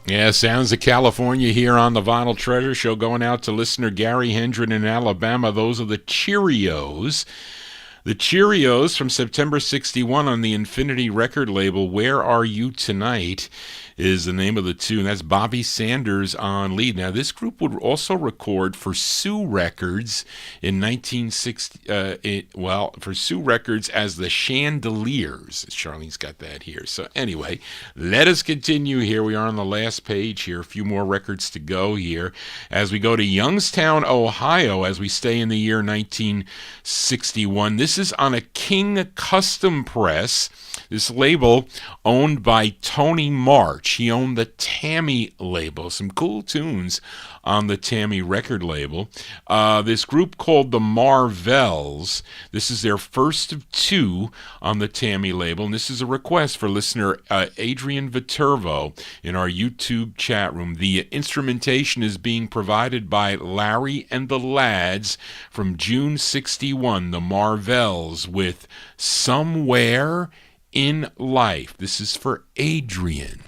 Yeah, sounds of California here on the Vinyl Treasure Show, going out to listener Gary Hendren in Alabama. Those are the Cheerios. The Cheerios from September 61 on the Infinity record label. Where Are You Tonight is the name of the tune. That's Bobby Sanders on lead. Now, this group would also record for Sue Records in 1960, for Sue Records as the Chandeliers. Charlene's got that here. So anyway, let us continue here. We are on the last page here. A few more records to go here as we go to Youngstown, Ohio, as we stay in the year 1961. This is on a King Custom Press. This label owned by Tony March. He owned the Tammy label. Some cool tunes on the Tammy record label. This group called the Marvels. This is their first of two on the Tammy label. And this is a request for listener Adrian Viterbo in our YouTube chat room. The instrumentation is being provided by Larry and the Lads from June 61. The Marvels with Somewhere in Life. This is for Adrian.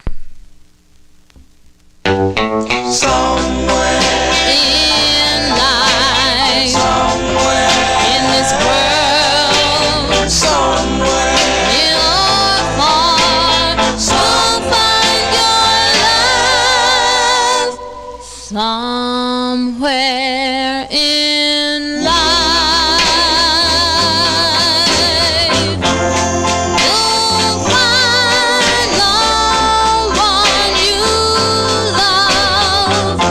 Somewhere in life, somewhere in this world, somewhere in our heart, you'll find your love. Somewhere in life. Love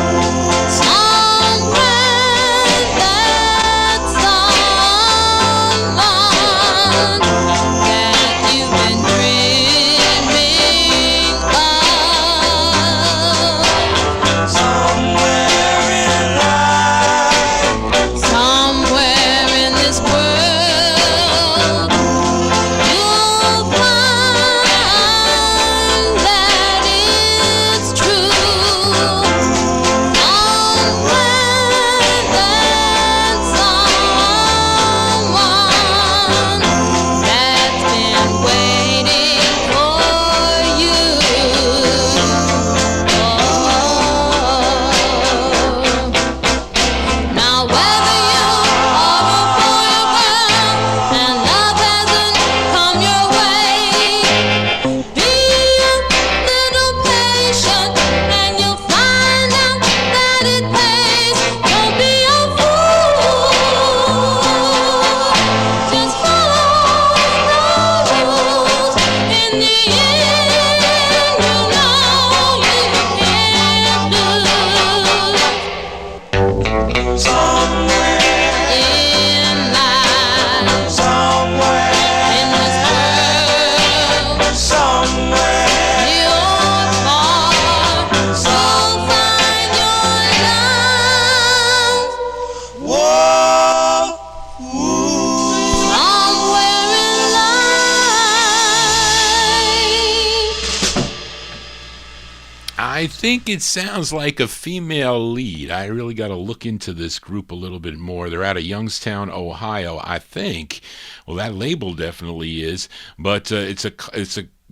I think it sounds like a female lead. I really got to look into this group a little bit more. They're out of Youngstown, Ohio, I think. Well, that label definitely is, but it's a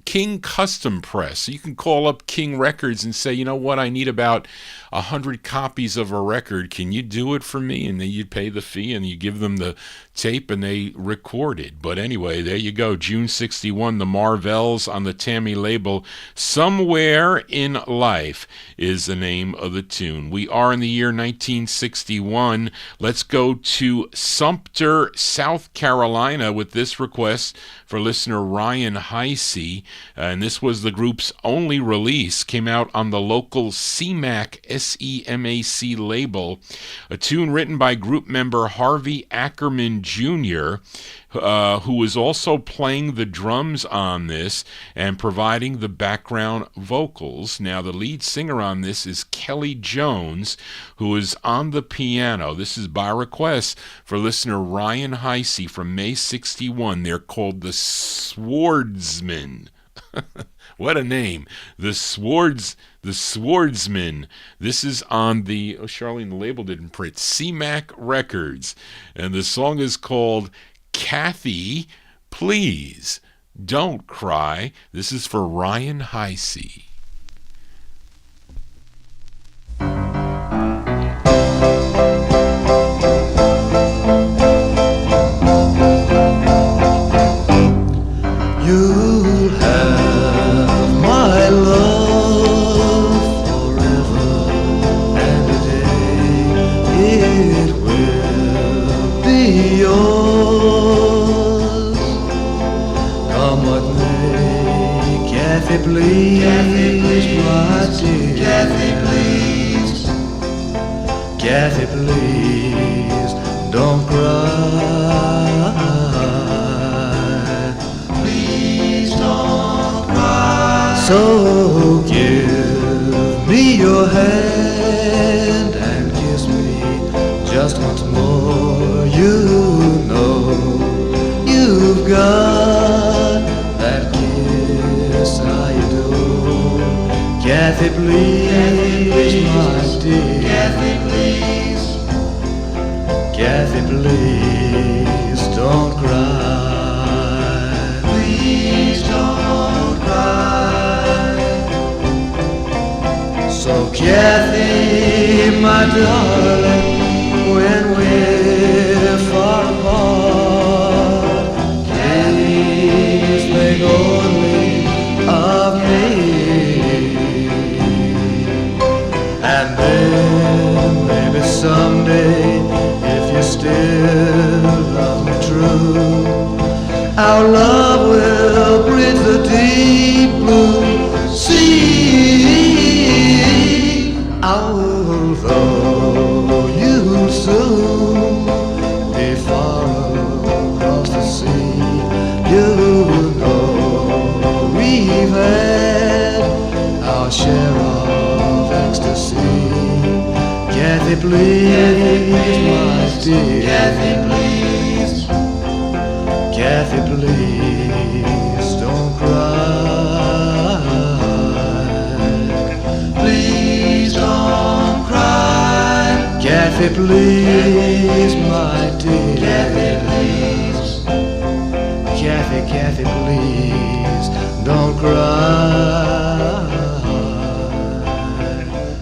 King Custom Press. So you can call up King Records and say, you know what, I need about 100 copies of a record. Can you do it for me? And then you pay the fee and you give them the tape and they record it. But anyway, there you go. June 61, the Marvels on the Tammy label. Somewhere in Life is the name of the tune. We are in the year 1961. Let's go to Sumter, South Carolina with this request for listener Ryan Heisey. And this was the group's only release. Came out on the local CMAC, SEMAC label. A tune written by group member Harvey Ackerman Jr., who was also playing the drums on this and providing the background vocals. Now, the lead singer on this is Kelly Jones, who is on the piano. This is by request for listener Ryan Heisey from May 61. They're called the Swordsmen. What a name. The Swordsmen. This is on the, Charlene, the label didn't print, CMAC Records. And the song is called Kathy, Please Don't Cry. This is for Ryan Heisey. You'll have my love forever and a day it will be yours. Come what may, Kathy, please, my dear. Kathy, please. Kathy, please, don't cry. So give me your hand and kiss me just once more. You know you've got that kiss I adore. Kathy, please, my dear. Kathy, please. Kathy, please, don't cry. Please don't cry. So Kathy, my darling, when we're far apart, please think only of me. And then maybe someday, if you still love me true, our love will bridge the deep blue sea. Although you'll soon be far across the sea, you know we've had our share of ecstasy. Kathy, please, my dear. Kathy, please. Kathy, please, don't cry. Please don't cry. Kathy, please, my dear. Kathy, please. Kathy, Kathy, please, don't cry.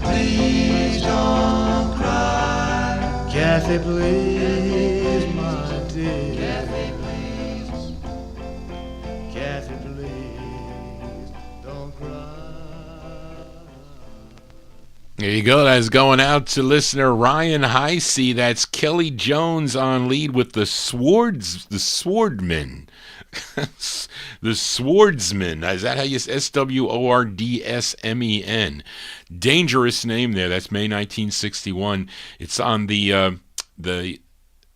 Please don't cry. Kathy, please, my dear. Kathy, please. Kathy, please, don't cry. There you go. That's going out to listener Ryan Heisey. That's Kelly Jones on lead with the Swordmen. The Swordsmen. Is that how you say Swordsmen? Dangerous name there. That's May 1961. It's on the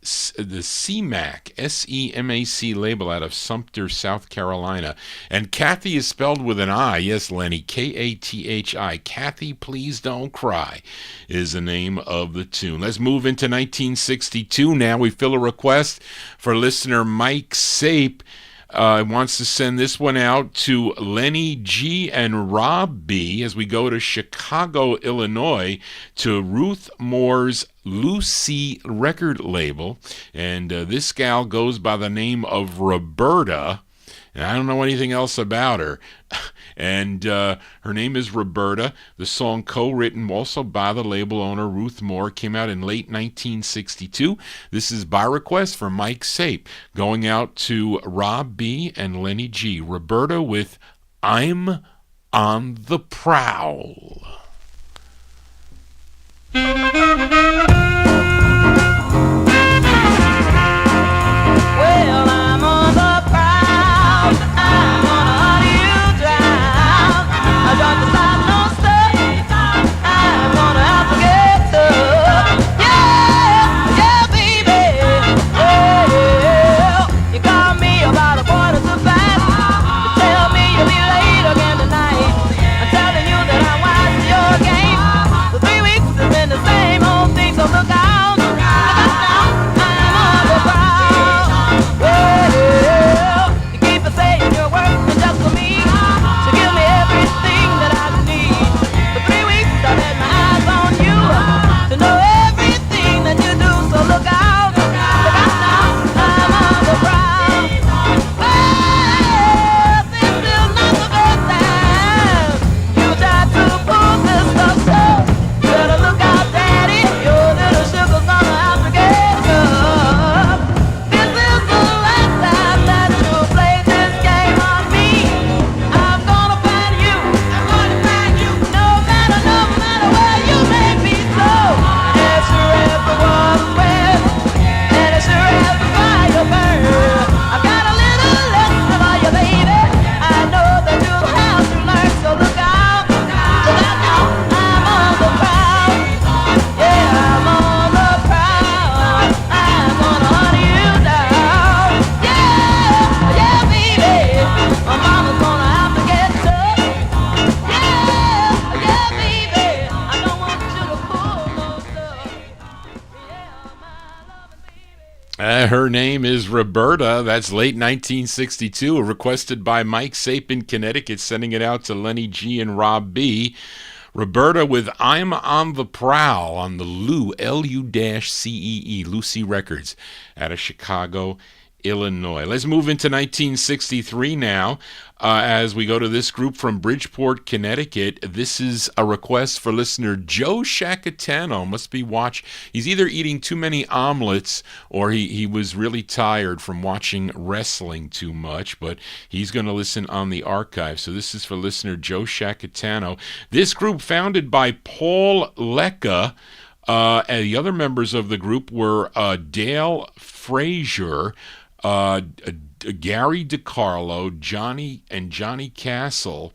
CMAC, SEMAC label out of Sumter, South Carolina. And Kathy is spelled with an I. Yes, Lenny, Kathi. Kathy, Please Don't Cry is the name of the tune. Let's move into 1962 now. We fill a request for listener Mike Sape. wants to send this one out to Lenny G and Rob B as we go to Chicago, Illinois, to Ruth Moore's Lucy record label. And this gal goes by the name of Roberta. And I don't know anything else about her. And her name is Roberta. The song, co-written also by the label owner Ruth Moore, came out in late 1962. This is by request from Mike Sape, going out to Rob B. and Lenny G. Roberta with I'm on the Prowl. Well, I'm on the prowl. I'm gonna hunt you down. I got the stop, no stop. I'm gonna have to get tough. Yeah, yeah, baby. Well, you call me about 5:15. You tell me you'll be late again tonight. I'm telling you that I'm watching your game. For 3 weeks it's been the same old thing, so look out. I'm on the prowl. Well, you keep on saying you're working just for me, to give me everything that I need. For 3 weeks I've had my eyes on you, to know everything that you do, so look out. Look out now, I'm on the prowl. Well, this is not the first time you tried to pull this stuff, so better look out, daddy. Your little sugar's gonna have to get up. This is the last time that you play this game on me. I'm gonna find you. I'm gonna find you. No matter where you may be. So as sure as the water's wet, and as sure as the fire burns, I've got a little lesson for you, baby. I know that you'll have to learn. So look out. Look out now. I'm on the prowl. Yeah, I'm on the prowl. I'm gonna hunt you down. Yeah, yeah, baby. My mama's gonna have to get tough. Yeah, yeah, baby. I don't want you to pull no stuff. Her name is Roberta. That's late 1962. Requested by Mike Sape in Connecticut, sending it out to Lenny G and Rob B. Roberta with I'm on the Prowl on the Lu-C-E-E, Lucy Records, out of Chicago, Illinois. Let's move into 1963 now, as we go to this group from Bridgeport, Connecticut. This is a request for listener Joe Shacatano. Must be he's either eating too many omelets or he was really tired from watching wrestling too much, but he's going to listen on the archive. So this is for listener Joe Shacatano. This group, founded by Paul Lecca, and the other members of the group were Dale Frazier, Gary DiCarlo, Johnny Castle,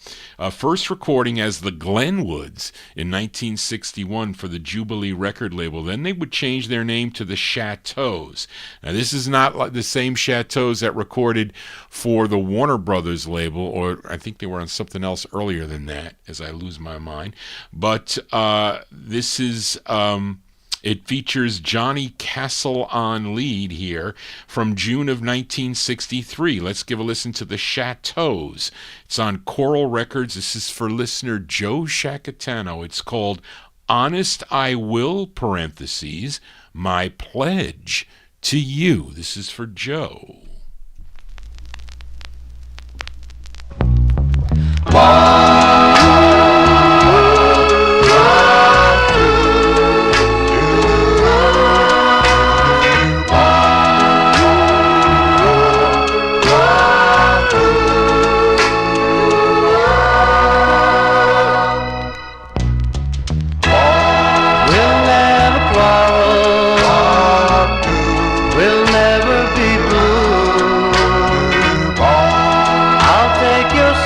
first recording as the Glenwoods in 1961 for the Jubilee record label. Then they would change their name to the Chateaus. Now this is not like the same Chateaus that recorded for the Warner Brothers label, or I think they were on something else earlier than that, as I lose my mind. But this is... it features Johnny Castle on lead here from June of 1963. Let's give a listen to the Chateaus. It's on Coral Records. This is for listener Joe Shacatano. It's called Honest I Will, parentheses, My Pledge to You. This is for Joe.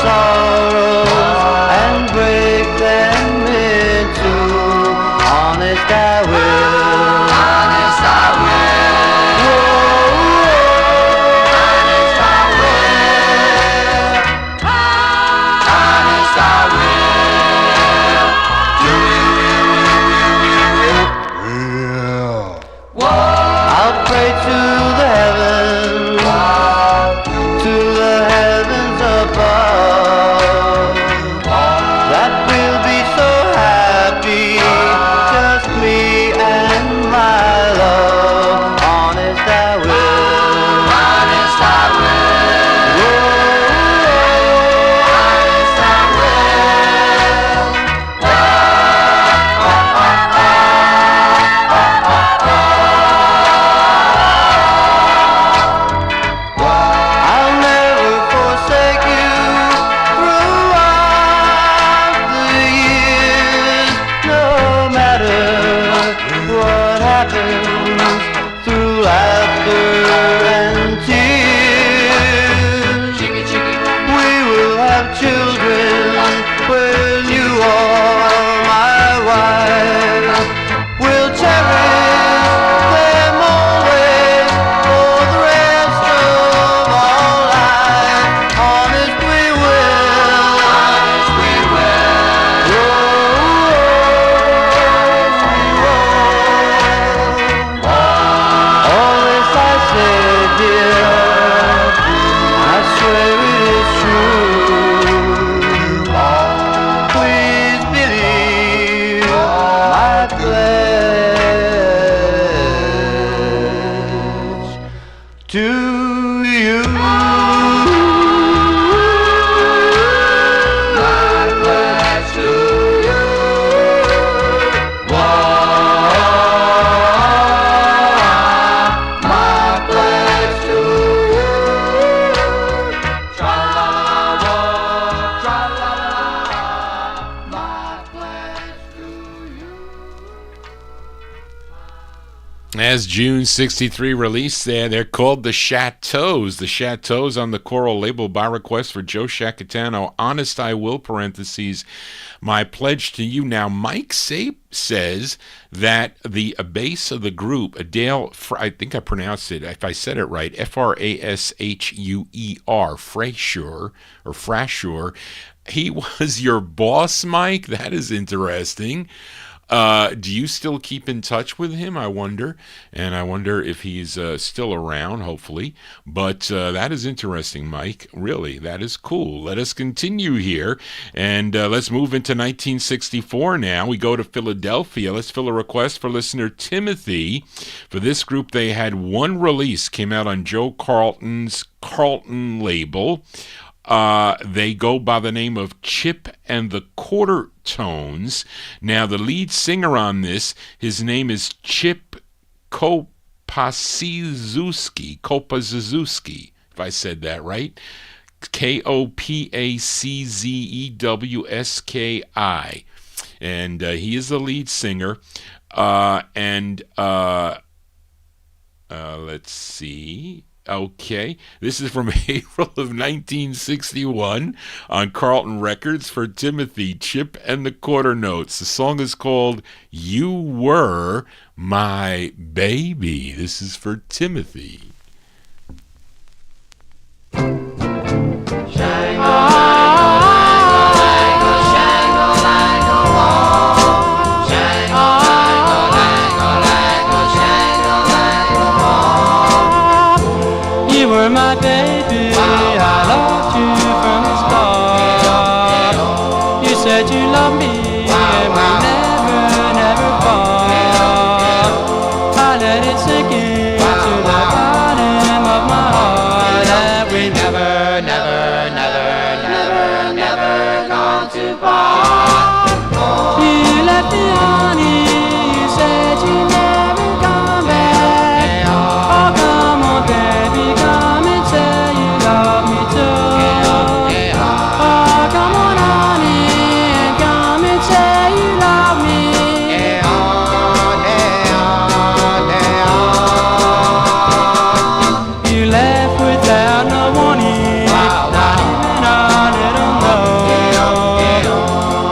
Sorrow As June 63 released there, they're called the Chateaus. The Chateaus on the choral label by request for Joe Shacatano. Honest I Will, parentheses, my pledge to you. Now, Mike says that the bass of the group, Adele, I think I pronounced it, if I said it right, Frashuer, Frashuer, he was your boss, Mike? That is interesting. Do you still keep in touch with him, I wonder? And I wonder if he's still around, hopefully. But that is interesting, Mike. Really, that is cool. Let us continue here. And let's move into 1964 now. We go to Philadelphia. Let's fill a request for listener Timothy. For this group, they had one release, came out on Joe Carlton's Carlton label. They go by the name of Chip and the Quarter Tones. Now, the lead singer on this, his name is Chip Kopaszewski, if I said that right. Kopaczewski. And he is the lead singer. Let's see. Okay, this is from April of 1961 on Carlton Records for Timothy, Chip and the Quarter Notes. The song is called You Were My Baby. This is for Timothy. My baby, I loved you from the start. You said you loved me and we never part. I let it sink in to the bottom of my heart that we never gone too far. You left me honey, you said you never come back. Oh, come on, baby, come and say you love me too. Oh, come on, honey, and come and say you love me. You left without no warning, not even a little note,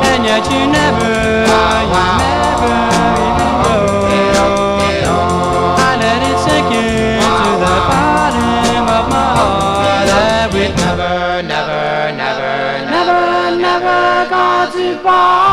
and yet you never even go. I let it sink into the bottom of my heart that we'd never gone too far.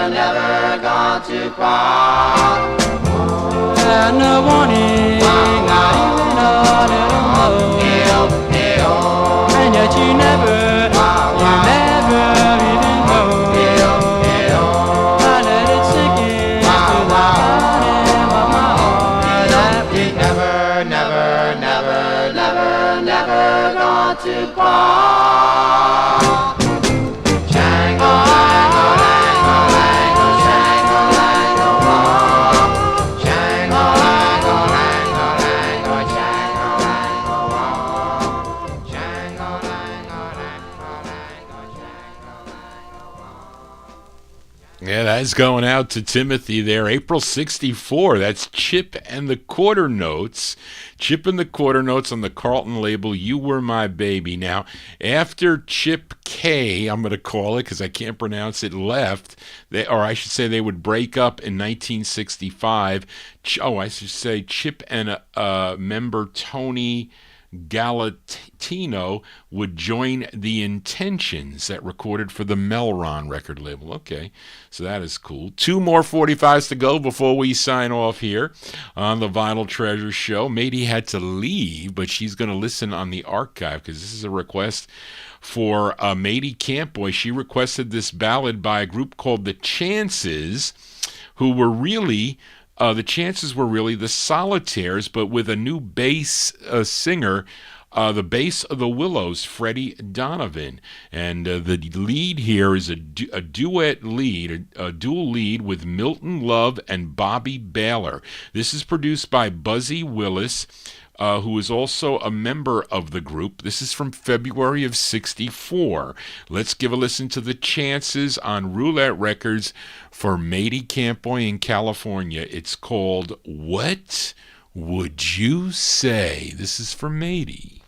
Never gone too far. And no warning, not even a little note, and yet you never even go. I let it sink into the bottom of my heart that we never gone too far. Yeah, that's going out to Timothy there. April 64. That's Chip and the Quarter Notes. Chip and the Quarter Notes on the Carlton label, You Were My Baby. Now, after Chip K, I'm going to call it because I can't pronounce it, left, I should say they would break up in 1965. I should say Chip and member Tony Galatino would join the Intentions that recorded for the Melron record label. Okay, so that is cool. 2 more 45s to go before we sign off here on the Vinyl Treasure Show. Matey had to leave, but she's going to listen on the archive because this is a request for Matey Campboy. She requested this ballad by a group called The Chances, who were really... the Chances were really the Solitaires, but with a new bass singer, the bass of the Willows, Freddie Donovan. And the lead here is a duet lead, a dual lead with Milton Love and Bobby Baylor. This is produced by Buzzy Willis, who is also a member of the group. This is from February of '64. Let's give a listen to The Chances on Roulette Records for Matey Campboy in California. It's called What Would You Say? This is for Matey.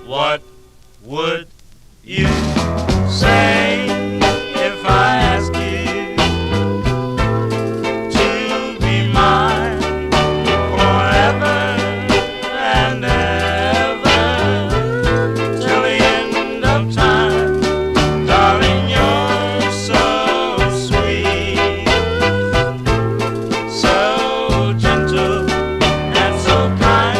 What would you say if I ask you to be mine forever and ever till the end of time? Darling, you're so sweet, so gentle and so kind,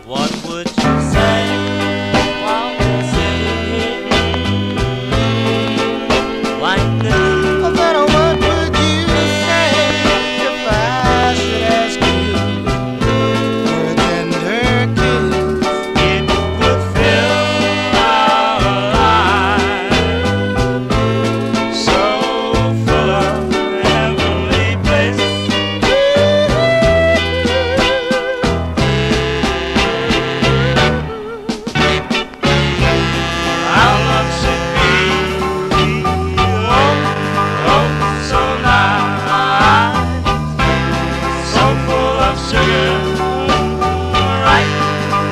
What would you say while we're sitting like this? Oh, then what would you say if I should ask you for a tender kiss? It would fill our lives so full of heavenly bliss. How much it be? Oh, so nice, so full of sugar, right?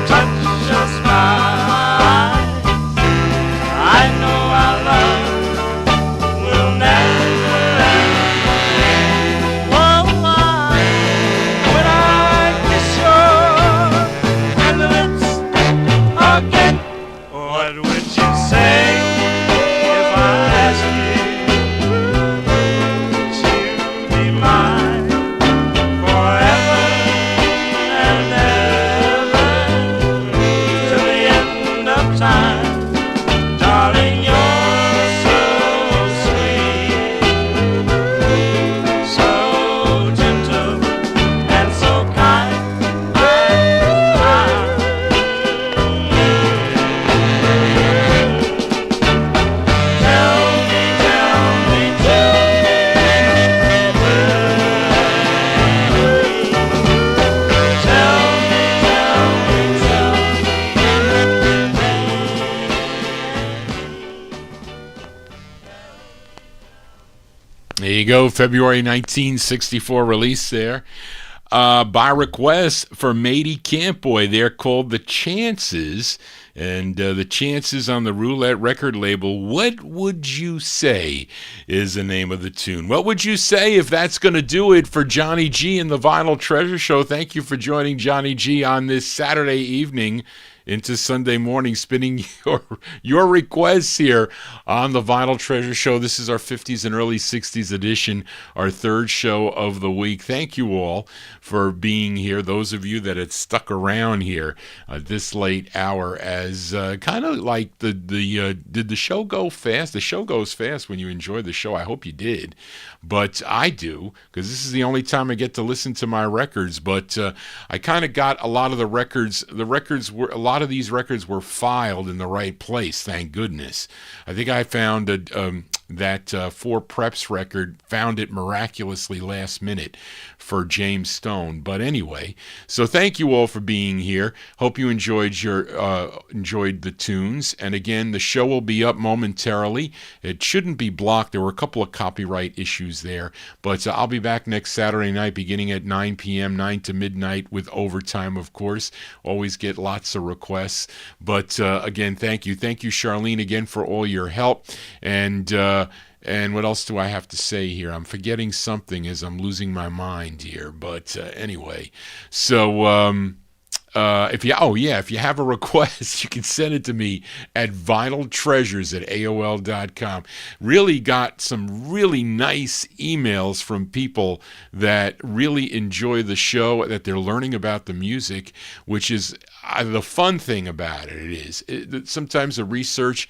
Touch a smile. I know our love will never end. Whoa, when I kiss your tender lips again. What would you say if I asked you to be mine forever and ever till the end of time? Darling, you're so sweet, so gentle and so kind. There you go, February 1964 release there. By request for Matey Campboy, they're called The Chances, and The Chances on the Roulette record label. What Would You Say is the name of the tune. What would you say if that's going to do it for Johnny G and the Vinyl Treasure Show? Thank you for joining Johnny G on this Saturday evening into Sunday morning, spinning your requests here on the Vinyl Treasure Show. This is our 50s and early 60s edition, our third show of the week. Thank you all for being here. Those of you that had stuck around here this late hour, as kind of like did the show go fast? The show goes fast when you enjoy the show. I hope you did, but I do, because this is the only time I get to listen to my records. But I kind of got a lot of the records. A lot of these records were filed in the right place. Thank goodness. I think I found that 4 Preps record, found it miraculously last minute for James Stone. But anyway, so thank you all for being here. Hope you enjoyed the tunes. And again, the show will be up momentarily. It shouldn't be blocked. There were a couple of copyright issues there, but I'll be back next Saturday night beginning at 9 p.m., 9 to midnight with overtime, of course. Always get lots of requests. But again, thank you. Thank you, Charlene, again for all your help. And what else do I have to say here? I'm forgetting something as I'm losing my mind here. But anyway, so if you have a request, you can send it to me at vinyltreasures@aol.com. Really got some really nice emails from people that really enjoy the show, that they're learning about the music, which is the fun thing about it. Sometimes the research,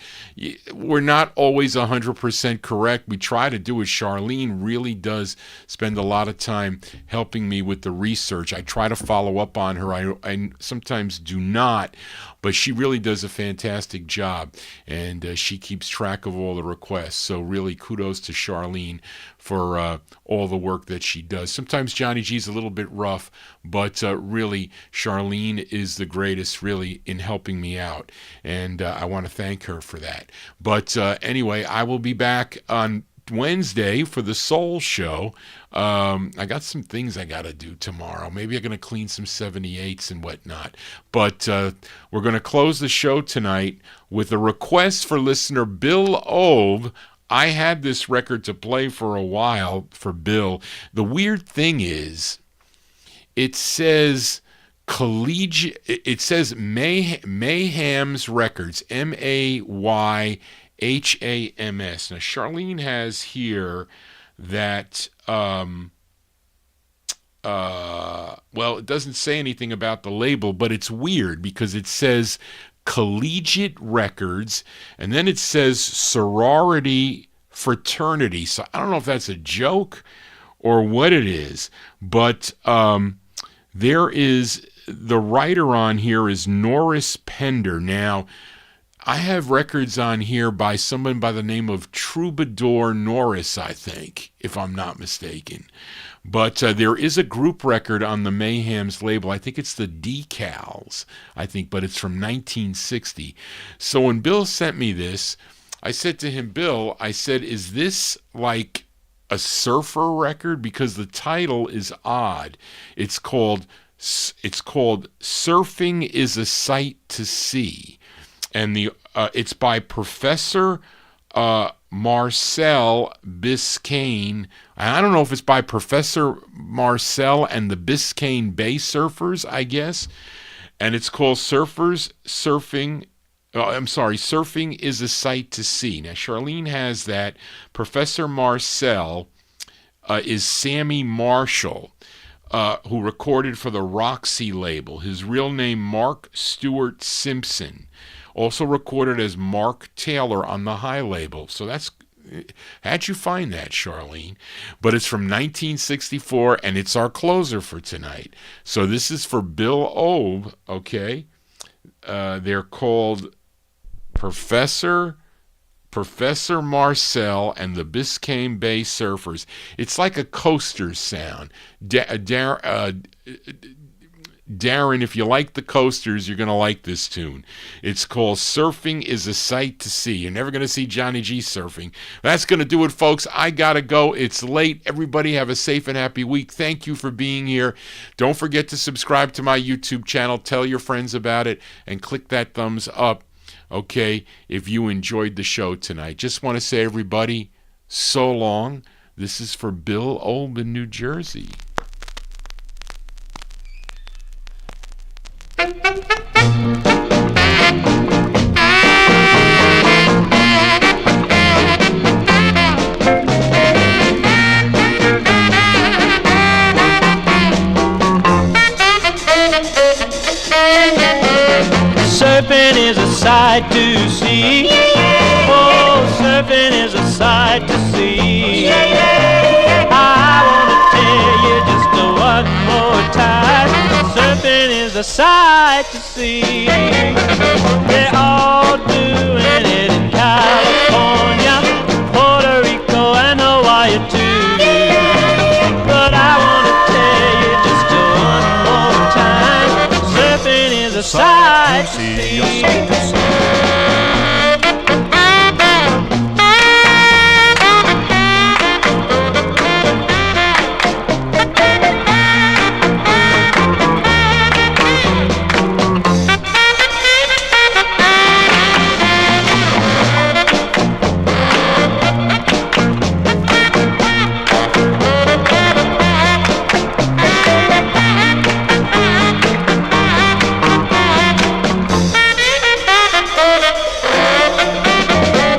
we're not always 100% correct. We try to do it. Charlene really does spend a lot of time helping me with the research. I try to follow up on her. I sometimes do not, but she really does a fantastic job, and she keeps track of all the requests. So really kudos to Charlene for all the work that she does. Sometimes Johnny G's a little bit rough, but really Charlene is the greatest really in helping me out, and I want to thank her for that. But anyway, I will be back on Wednesday for the Soul Show. I got some things I got to do tomorrow. Maybe I'm going to clean some 78s and whatnot. But we're going to close the show tonight with a request for listener Bill Ove. I had this record to play for a while for Bill. The weird thing is, it says collegiate. It says Mayham's Records, Mayhams. Now, Charlene has here that, well, it doesn't say anything about the label, but it's weird because it says Collegiate Records, and then it says Sorority Fraternity. So I don't know if that's a joke or what it is, but there is, the writer on here is Norris Pender. Now, I have records on here by someone by the name of Troubadour Norris, I think, if I'm not mistaken. But there is a group record on the Mayhams label. I think it's the Decals, but it's from 1960. So when Bill sent me this, I said to him, Bill, I said, is this like a surfer record? Because the title is odd. It's called Surfing is a Sight to See. And it's by Professor Marcel Biscayne. I don't know if it's by Professor Marcel and the Biscayne Bay Surfers, I guess. And it's called Surfing is a Sight to See. Now, Charlene has that. Professor Marcel is Sammy Marshall, who recorded for the Roxy label. His real name, Mark Stewart Simpson. Also recorded as Mark Taylor on the High label. So that's, how'd you find that, Charlene? But it's from 1964, and it's our closer for tonight. So this is for Bill Ove, okay? They're called Professor Marcel and the Biscayne Bay Surfers. It's like a coaster sound. Darren, if you like the coasters, you're going to like this tune. It's called Surfing is a Sight to See. You're never going to see Johnny G surfing. That's going to do it, folks. I got to go. It's late. Everybody have a safe and happy week. Thank you for being here. Don't forget to subscribe to my YouTube channel. Tell your friends about it and click that thumbs up, okay, if you enjoyed the show tonight. Just want to say, everybody, so long. This is for Bill Ove in New Jersey. Surfing is a sight to see. Oh, surfing is a sight to see. I wanna tell you just one more time. Surfing is a sight to see. They're all doing it in California, Puerto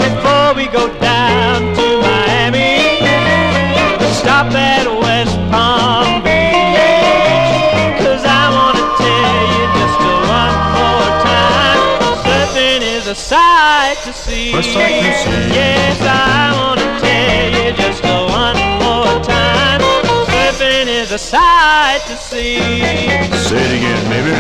Before we go down to Miami, stop at West Palm Beach, 'cause I wanna tell you just one more time, surfing is a sight to see. A sight to see. Yes, I wanna tell you just one more time, surfing is a sight to see. Say it again, baby.